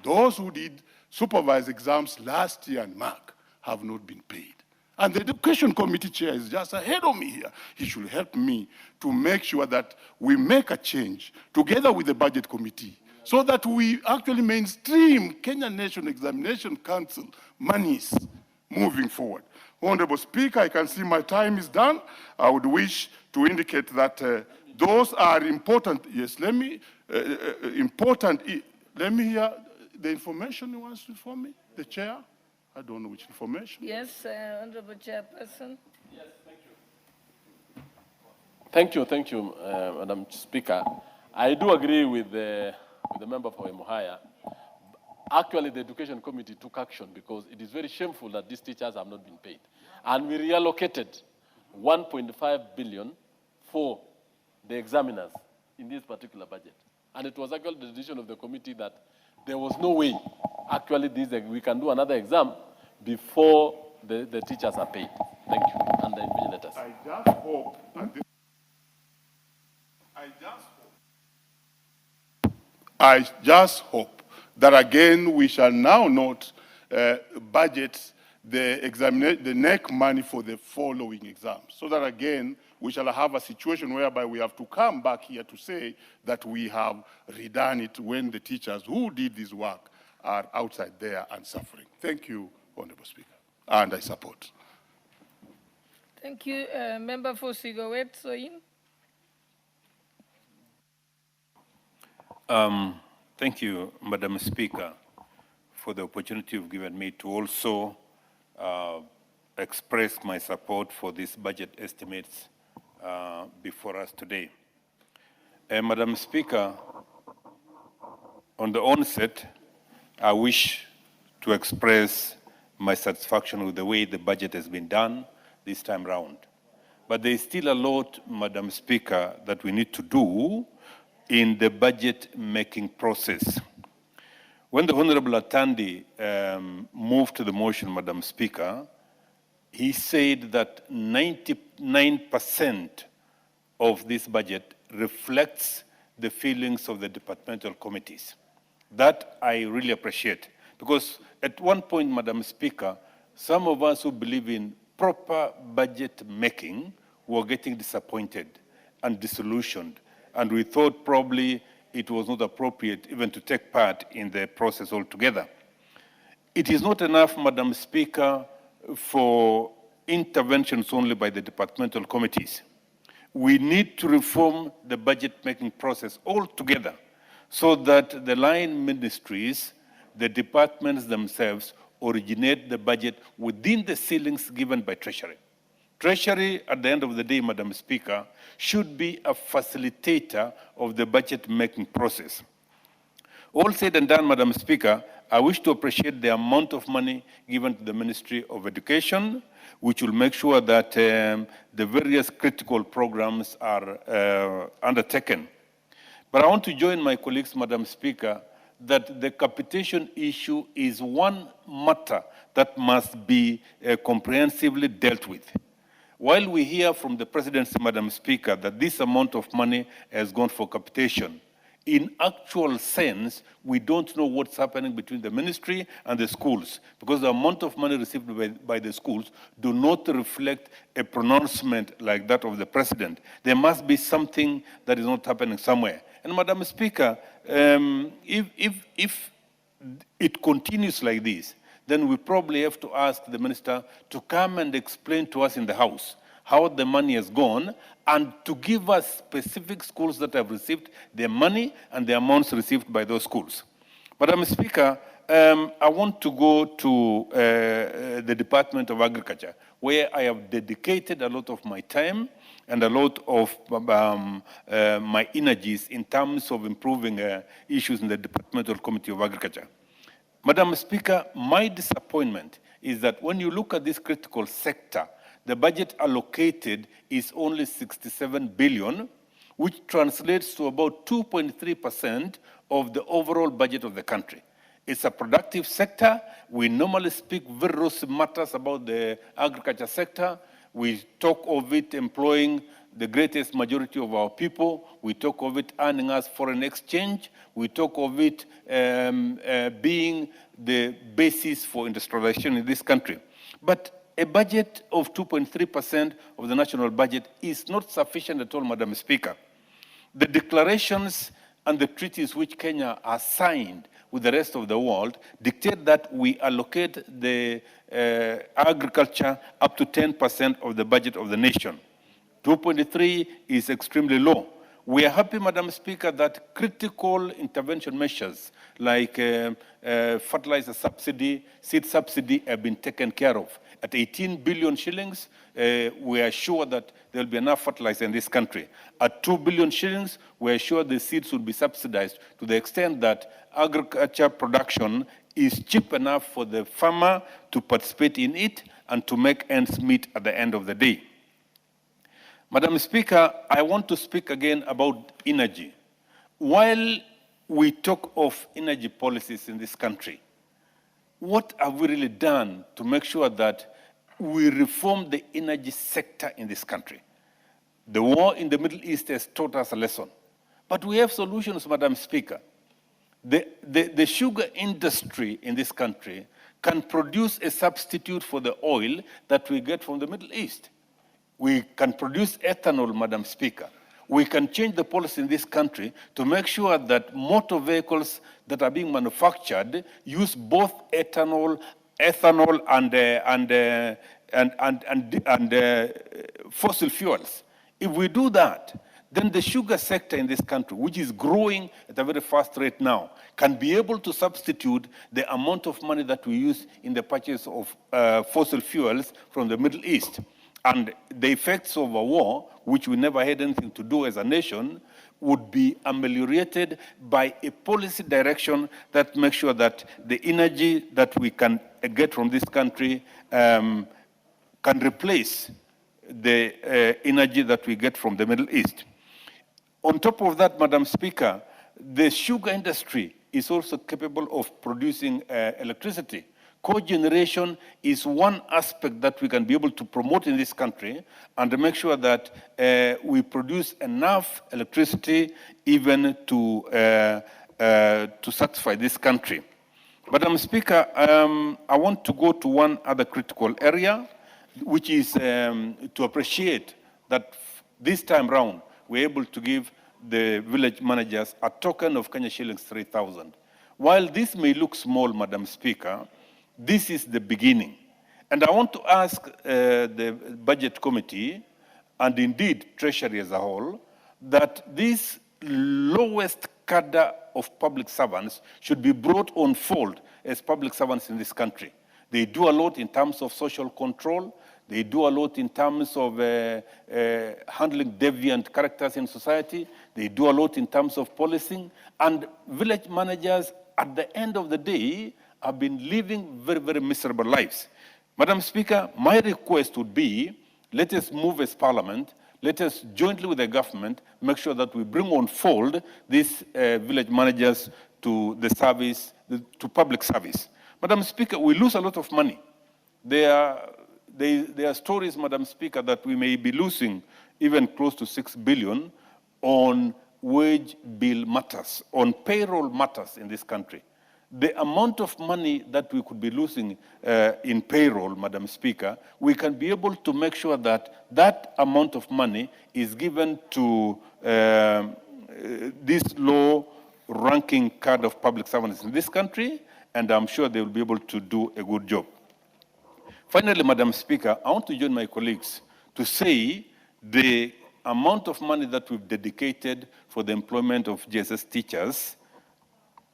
those who did supervised exams last year and mark have not been paid. And the Education Committee chair is just ahead of me here. He should help me to make sure that we make a change together with the Budget Committee, so that we actually mainstream Kenya National Examination Council monies moving forward. Honorable Speaker, I can see my time is done. I would wish to indicate that those are important. Yes, let me hear the information you want to inform me, the chair. I don't know which information. Yes, Honorable Chairperson. Yes, thank you. Thank you, Madam Speaker. I do agree with the member for Emuhaya. Actually, the Education Committee took action, because it is very shameful that these teachers have not been paid. And we reallocated 1.5 billion for the examiners in this particular budget. And it was actually the decision of the committee that there was no way, actually, we can do another exam before the teachers are paid. Thank you. And the invigilators. I just hope that again we shall now not budget the NEC money for the following exams, so that again we shall have a situation whereby we have to come back here to say that we have redone it when the teachers who did this work are outside there and suffering. Thank you, Honorable Speaker, and I support. Thank you. Member for Sigowet Soin. Thank you, Madam Speaker, for the opportunity you've given me to also express my support for these budget estimates before us today. Madam Speaker, on the onset, I wish to express my satisfaction with the way the budget has been done this time round. But there is still a lot, Madam Speaker, that we need to do in the budget-making process. When the Honorable Atandi moved to the motion, Madam Speaker, he said that 99% of this budget reflects the feelings of the departmental committees. That I really appreciate, because at one point, Madam Speaker, some of us who believe in proper budget making were getting disappointed and disillusioned, and we thought probably it was not appropriate even to take part in the process altogether. It is not enough, Madam Speaker, for interventions only by the departmental committees. We need to reform the budget-making process altogether so that the line ministries, the departments themselves, originate the budget within the ceilings given by Treasury. Treasury, at the end of the day, Madam Speaker, should be a facilitator of the budget-making process. All said and done, Madam Speaker, I wish to appreciate the amount of money given to the Ministry of Education, which will make sure that the various critical programs are undertaken. But I want to join my colleagues, Madam Speaker, that the capitation issue is one matter that must be comprehensively dealt with. While we hear from the Presidency, Madam Speaker, that this amount of money has gone for capitation, in actual sense, we don't know what's happening between the ministry and the schools, because the amount of money received by the schools do not reflect a pronouncement like that of the President. There must be something that is not happening somewhere. And Madam Speaker, if it continues like this, then we probably have to ask the Minister to come and explain to us in the House how the money has gone, and to give us specific schools that have received their money and the amounts received by those schools. Madam Speaker, I want to go to the Department of Agriculture, where I have dedicated a lot of my time and a lot of my energies in terms of improving issues in the Departmental Committee of Agriculture. Madam Speaker, my disappointment is that when you look at this critical sector, the budget allocated is only 67 billion, which translates to about 2.3% of the overall budget of the country. It's a productive sector. We normally speak very rosy matters about the agriculture sector. We talk of it employing the greatest majority of our people. We talk of it earning us foreign exchange. We talk of it being the basis for industrialization in this country. But a budget of 2.3% of the national budget is not sufficient at all, Madam Speaker. The declarations and the treaties which Kenya has signed with the rest of the world dictate that we allocate the agriculture up to 10% of the budget of the nation. 2.3 is extremely low. We are happy, Madam Speaker, that critical intervention measures like fertilizer subsidy, seed subsidy have been taken care of. At 18 billion shillings, we are sure that there will be enough fertilizer in this country. At 2 billion shillings, we are sure the seeds will be subsidized to the extent that agriculture production is cheap enough for the farmer to participate in it and to make ends meet at the end of the day. Madam Speaker, I want to speak again about energy. While we talk of energy policies in this country, what have we really done to make sure that we reform the energy sector in this country? The war in the Middle East has taught us a lesson. But we have solutions, Madam Speaker. The sugar industry in this country can produce a substitute for the oil that we get from the Middle East. We can produce ethanol, Madam Speaker. We can change the policy in this country to make sure that motor vehicles that are being manufactured use both ethanol and fossil fuels. If we do that, then the sugar sector in this country, which is growing at a very fast rate now, can be able to substitute the amount of money that we use in the purchase of fossil fuels from the Middle East. and the effects of a war, which we never had anything to do as a nation, would be ameliorated by a policy direction that makes sure that the energy that we can get from this country can replace the energy that we get from the Middle East. On top of that, Madam Speaker, the sugar industry is also capable of producing electricity. Cogeneration is one aspect that we can be able to promote in this country and make sure that we produce enough electricity even to satisfy this country. Madam Speaker, I want to go to one other critical area, which is to appreciate that this time round, we're able to give the village managers a token of Kenya shillings 3,000. While this may look small, Madam Speaker, this is the beginning. And I want to ask the Budget Committee, and indeed Treasury as a whole, that this lowest cadre of public servants should be brought on fold as public servants in this country. They do a lot in terms of social control. They do a lot in terms of handling deviant characters in society. They do a lot in terms of policing. And village managers, at the end of the day, have been living very, very miserable lives. Madam Speaker, my request would be, let us move as Parliament, let us jointly with the government make sure that we bring on fold these village managers to the service, to public service. Madam Speaker, we lose a lot of money. There are stories, Madam Speaker, that we may be losing even close to 6 billion on wage bill matters, on payroll matters in this country. The amount of money that we could be losing in payroll, Madam Speaker, we can be able to make sure that that amount of money is given to this low-ranking cadre of public servants in this country, and I'm sure they will be able to do a good job. Finally, Madam Speaker, I want to join my colleagues to say the amount of money that we've dedicated for the employment of GSS teachers,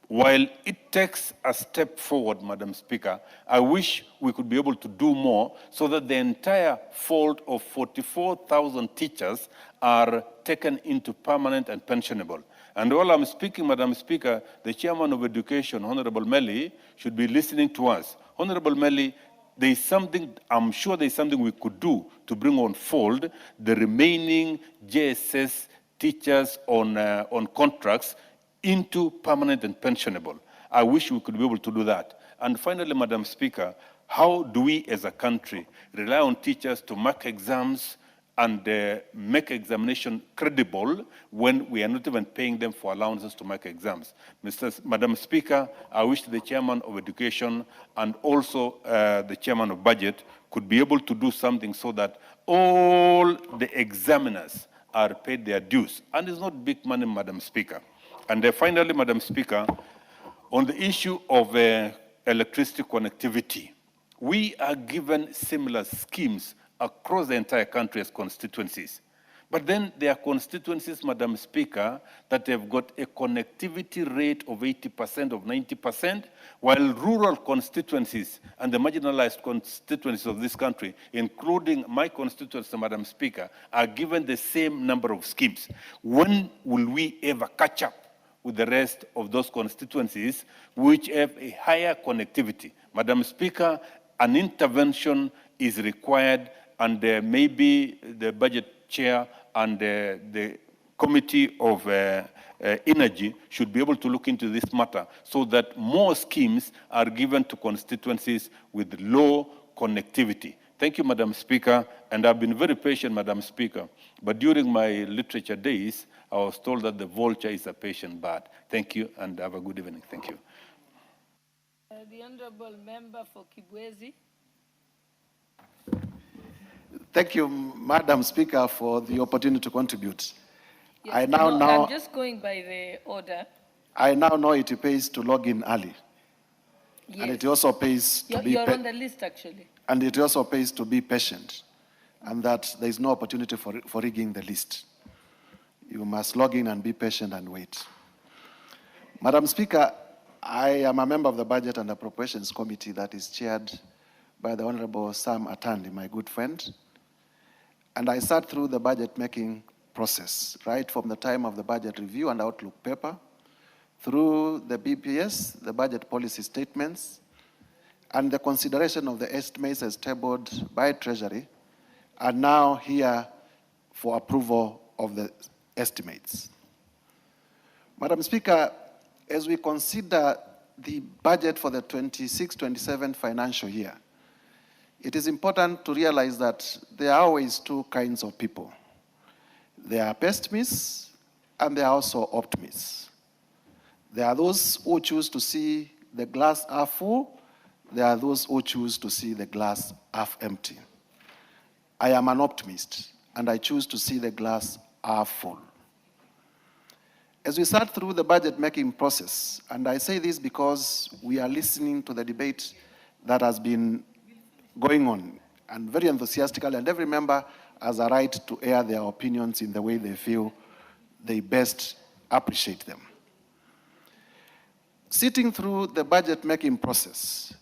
while it takes a step forward, Madam Speaker, I wish we could be able to do more so that the entire fold of 44,000 teachers are taken into permanent and pensionable. And while I'm speaking, Madam Speaker, the Chairman of Education, Honorable Melly, should be listening to us. Honorable Melly, there is something, I'm sure there is something we could do to bring on fold the remaining JSS teachers on contracts into permanent and pensionable. I wish we could be able to do that. And finally, Madam Speaker, how do we as a country rely on teachers to mark exams and make examination credible when we are not even paying them for allowances to make exams? Madam Speaker, I wish the Chairman of Education and also the Chairman of Budget could be able to do something so that all the examiners are paid their dues. And it's not big money, Madam Speaker. And finally, Madam Speaker, on the issue of electricity connectivity, we are given similar schemes across the entire country as constituencies. But then there are constituencies, Madam Speaker, that have got a connectivity rate of 80%, of 90%, while rural constituencies and the marginalized constituencies of this country, including my constituency, Madam Speaker, are given the same number of schemes. When will we ever catch up with the rest of those constituencies which have a higher connectivity? Madam Speaker, an intervention is required, and maybe the budget chair and the Committee of Energy should be able to look into this matter so that more schemes are given to constituencies with low connectivity. Thank you, Madam Speaker, and I've been very patient, Madam Speaker, but during my literature days, I was told that the vulture is a patient bird. Thank you, and have a good evening. Thank you. The Honorable Member for Kibwezi. Thank you, Madam Speaker, for the opportunity to contribute. Yes, I'm just going by the order. I now know it pays to log in early. Yes. And it also pays to be You're on the list, actually. And it also pays to be patient, and that there is no opportunity for rigging the list. You must log in and be patient and wait. Madam Speaker, I am a member of the Budget and Appropriations Committee that is chaired by the Honorable Sam Atandi, my good friend. and I sat through the budget making process, right from the time of the budget review and outlook paper, through the BPS, the budget policy statements, and the consideration of the estimates as tabled by Treasury, are now here for approval of the estimates. Madam Speaker, as we consider the budget for the 26-27 financial year, it is important to realize that there are always two kinds of people. There are pessimists and there are also optimists. There are those who choose to see the glass half full. There are those who choose to see the glass half empty. I am an optimist, and I choose to see the glass half full. As we sat through the budget-making process, and I say this because we are listening to the debate that has been going on, and very enthusiastically, and every member has a right to air their opinions in the way they feel they best appreciate them. Sitting through the budget-making process,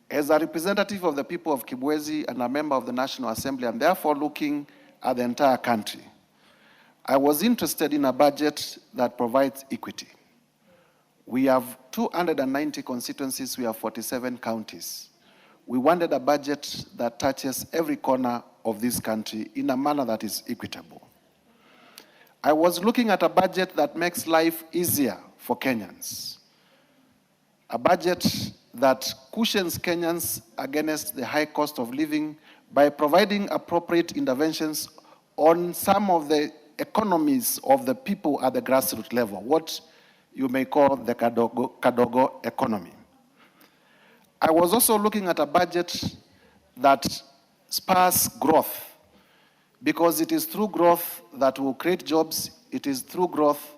as a representative of the people of Kibwezi and a member of the National Assembly, and therefore looking at the entire country, I was interested in a budget that provides equity. We have 290 constituencies, we have 47 counties. We wanted a budget that touches every corner of this country in a manner that is equitable. I was looking at a budget that makes life easier for Kenyans. A budget that cushions Kenyans against the high cost of living by providing appropriate interventions on some of the economies of the people at the grassroots level, what you may call the Kadogo economy. I was also looking at a budget that spurs growth, because it is through growth that will create jobs, it is through growth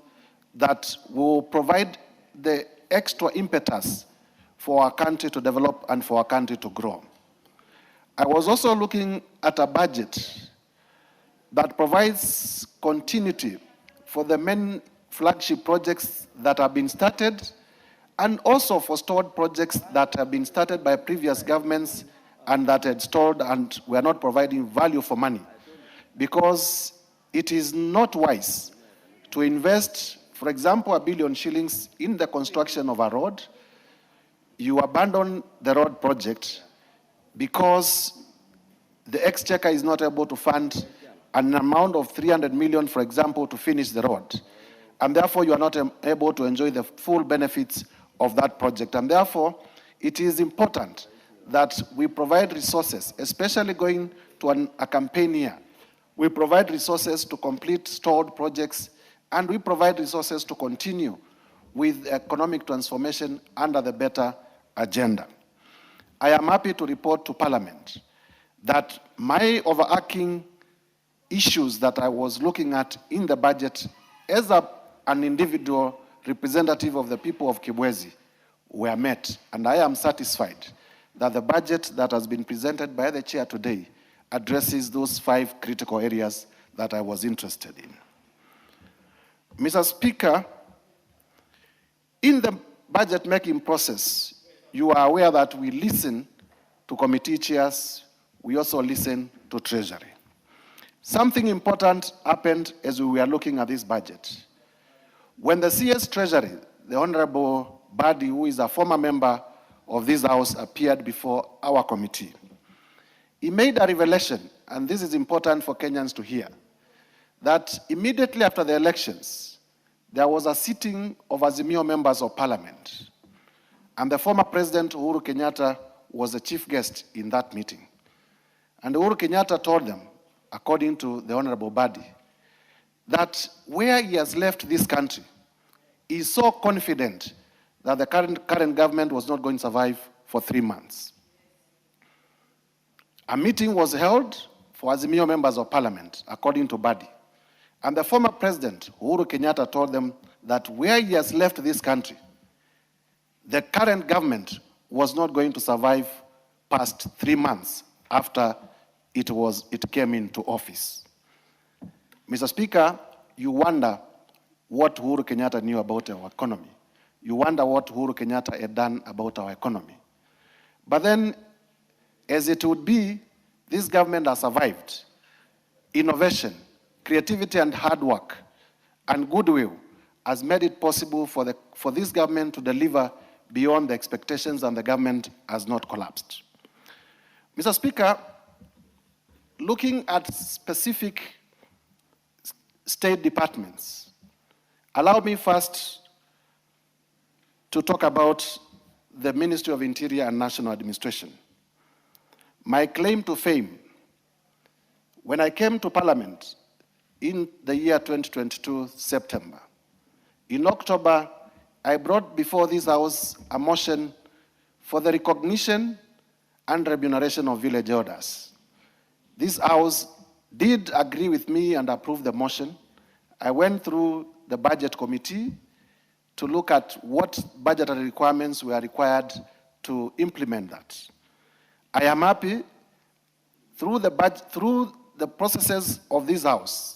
that will provide the extra impetus for our country to develop and for our country to grow. I was also looking at a budget that provides continuity for the main flagship projects that have been started, and also for stalled projects that have been started by previous governments and that had stalled and were not providing value for money. Because it is not wise to invest, for example, 1 billion shillings in the construction of a road. You abandon the road project because the exchequer is not able to fund an amount of 300 million, for example, to finish the road. And therefore, you are not able to enjoy the full benefits of that project. And therefore, it is important that we provide resources, especially going to a campaign year. We provide resources to complete stalled projects, and we provide resources to continue with economic transformation under the better agenda. I am happy to report to Parliament that my overarching issues that I was looking at in the budget as an individual representative of the people of Kibwezi were met, and I am satisfied that the budget that has been presented by the chair today addresses those 5 critical areas that I was interested in. Mr. Speaker, in the budget-making process, you are aware that we listen to committee chairs, we also listen to Treasury. Something important happened as we were looking at this budget. When the CS Treasury, the Honorable Badi, who is a former member of this House, appeared before our committee, he made a revelation, and this is important for Kenyans to hear, that immediately after the elections, there was a sitting of Azimio members of Parliament, and the former President Uhuru Kenyatta was the chief guest in that meeting. And Uhuru Kenyatta told them, according to the Honorable Badi, that where he has left this country, he is so confident that the current government was not going to survive for 3 months. A meeting was held for Azimio members of Parliament, according to Badi. And the former President, Uhuru Kenyatta, told them that where he has left this country, the current government was not going to survive past 3 months after it came into office. Mr. Speaker, you wonder what Uhuru Kenyatta knew about our economy. You wonder what Uhuru Kenyatta had done about our economy. But then, as it would be, this government has survived. innovation, creativity and hard work, and goodwill has made it possible for this government to deliver beyond the expectations, and the government has not collapsed. Mr. Speaker, looking at specific state departments, allow me first to talk about the Ministry of Interior and National Administration. My claim to fame, when I came to Parliament in the year 2022, September, in October, I brought before this House a motion for the recognition and remuneration of village elders. This House did agree with me and approve the motion. I went through the budget committee to look at what budgetary requirements were required to implement that. I am happy through the processes of this House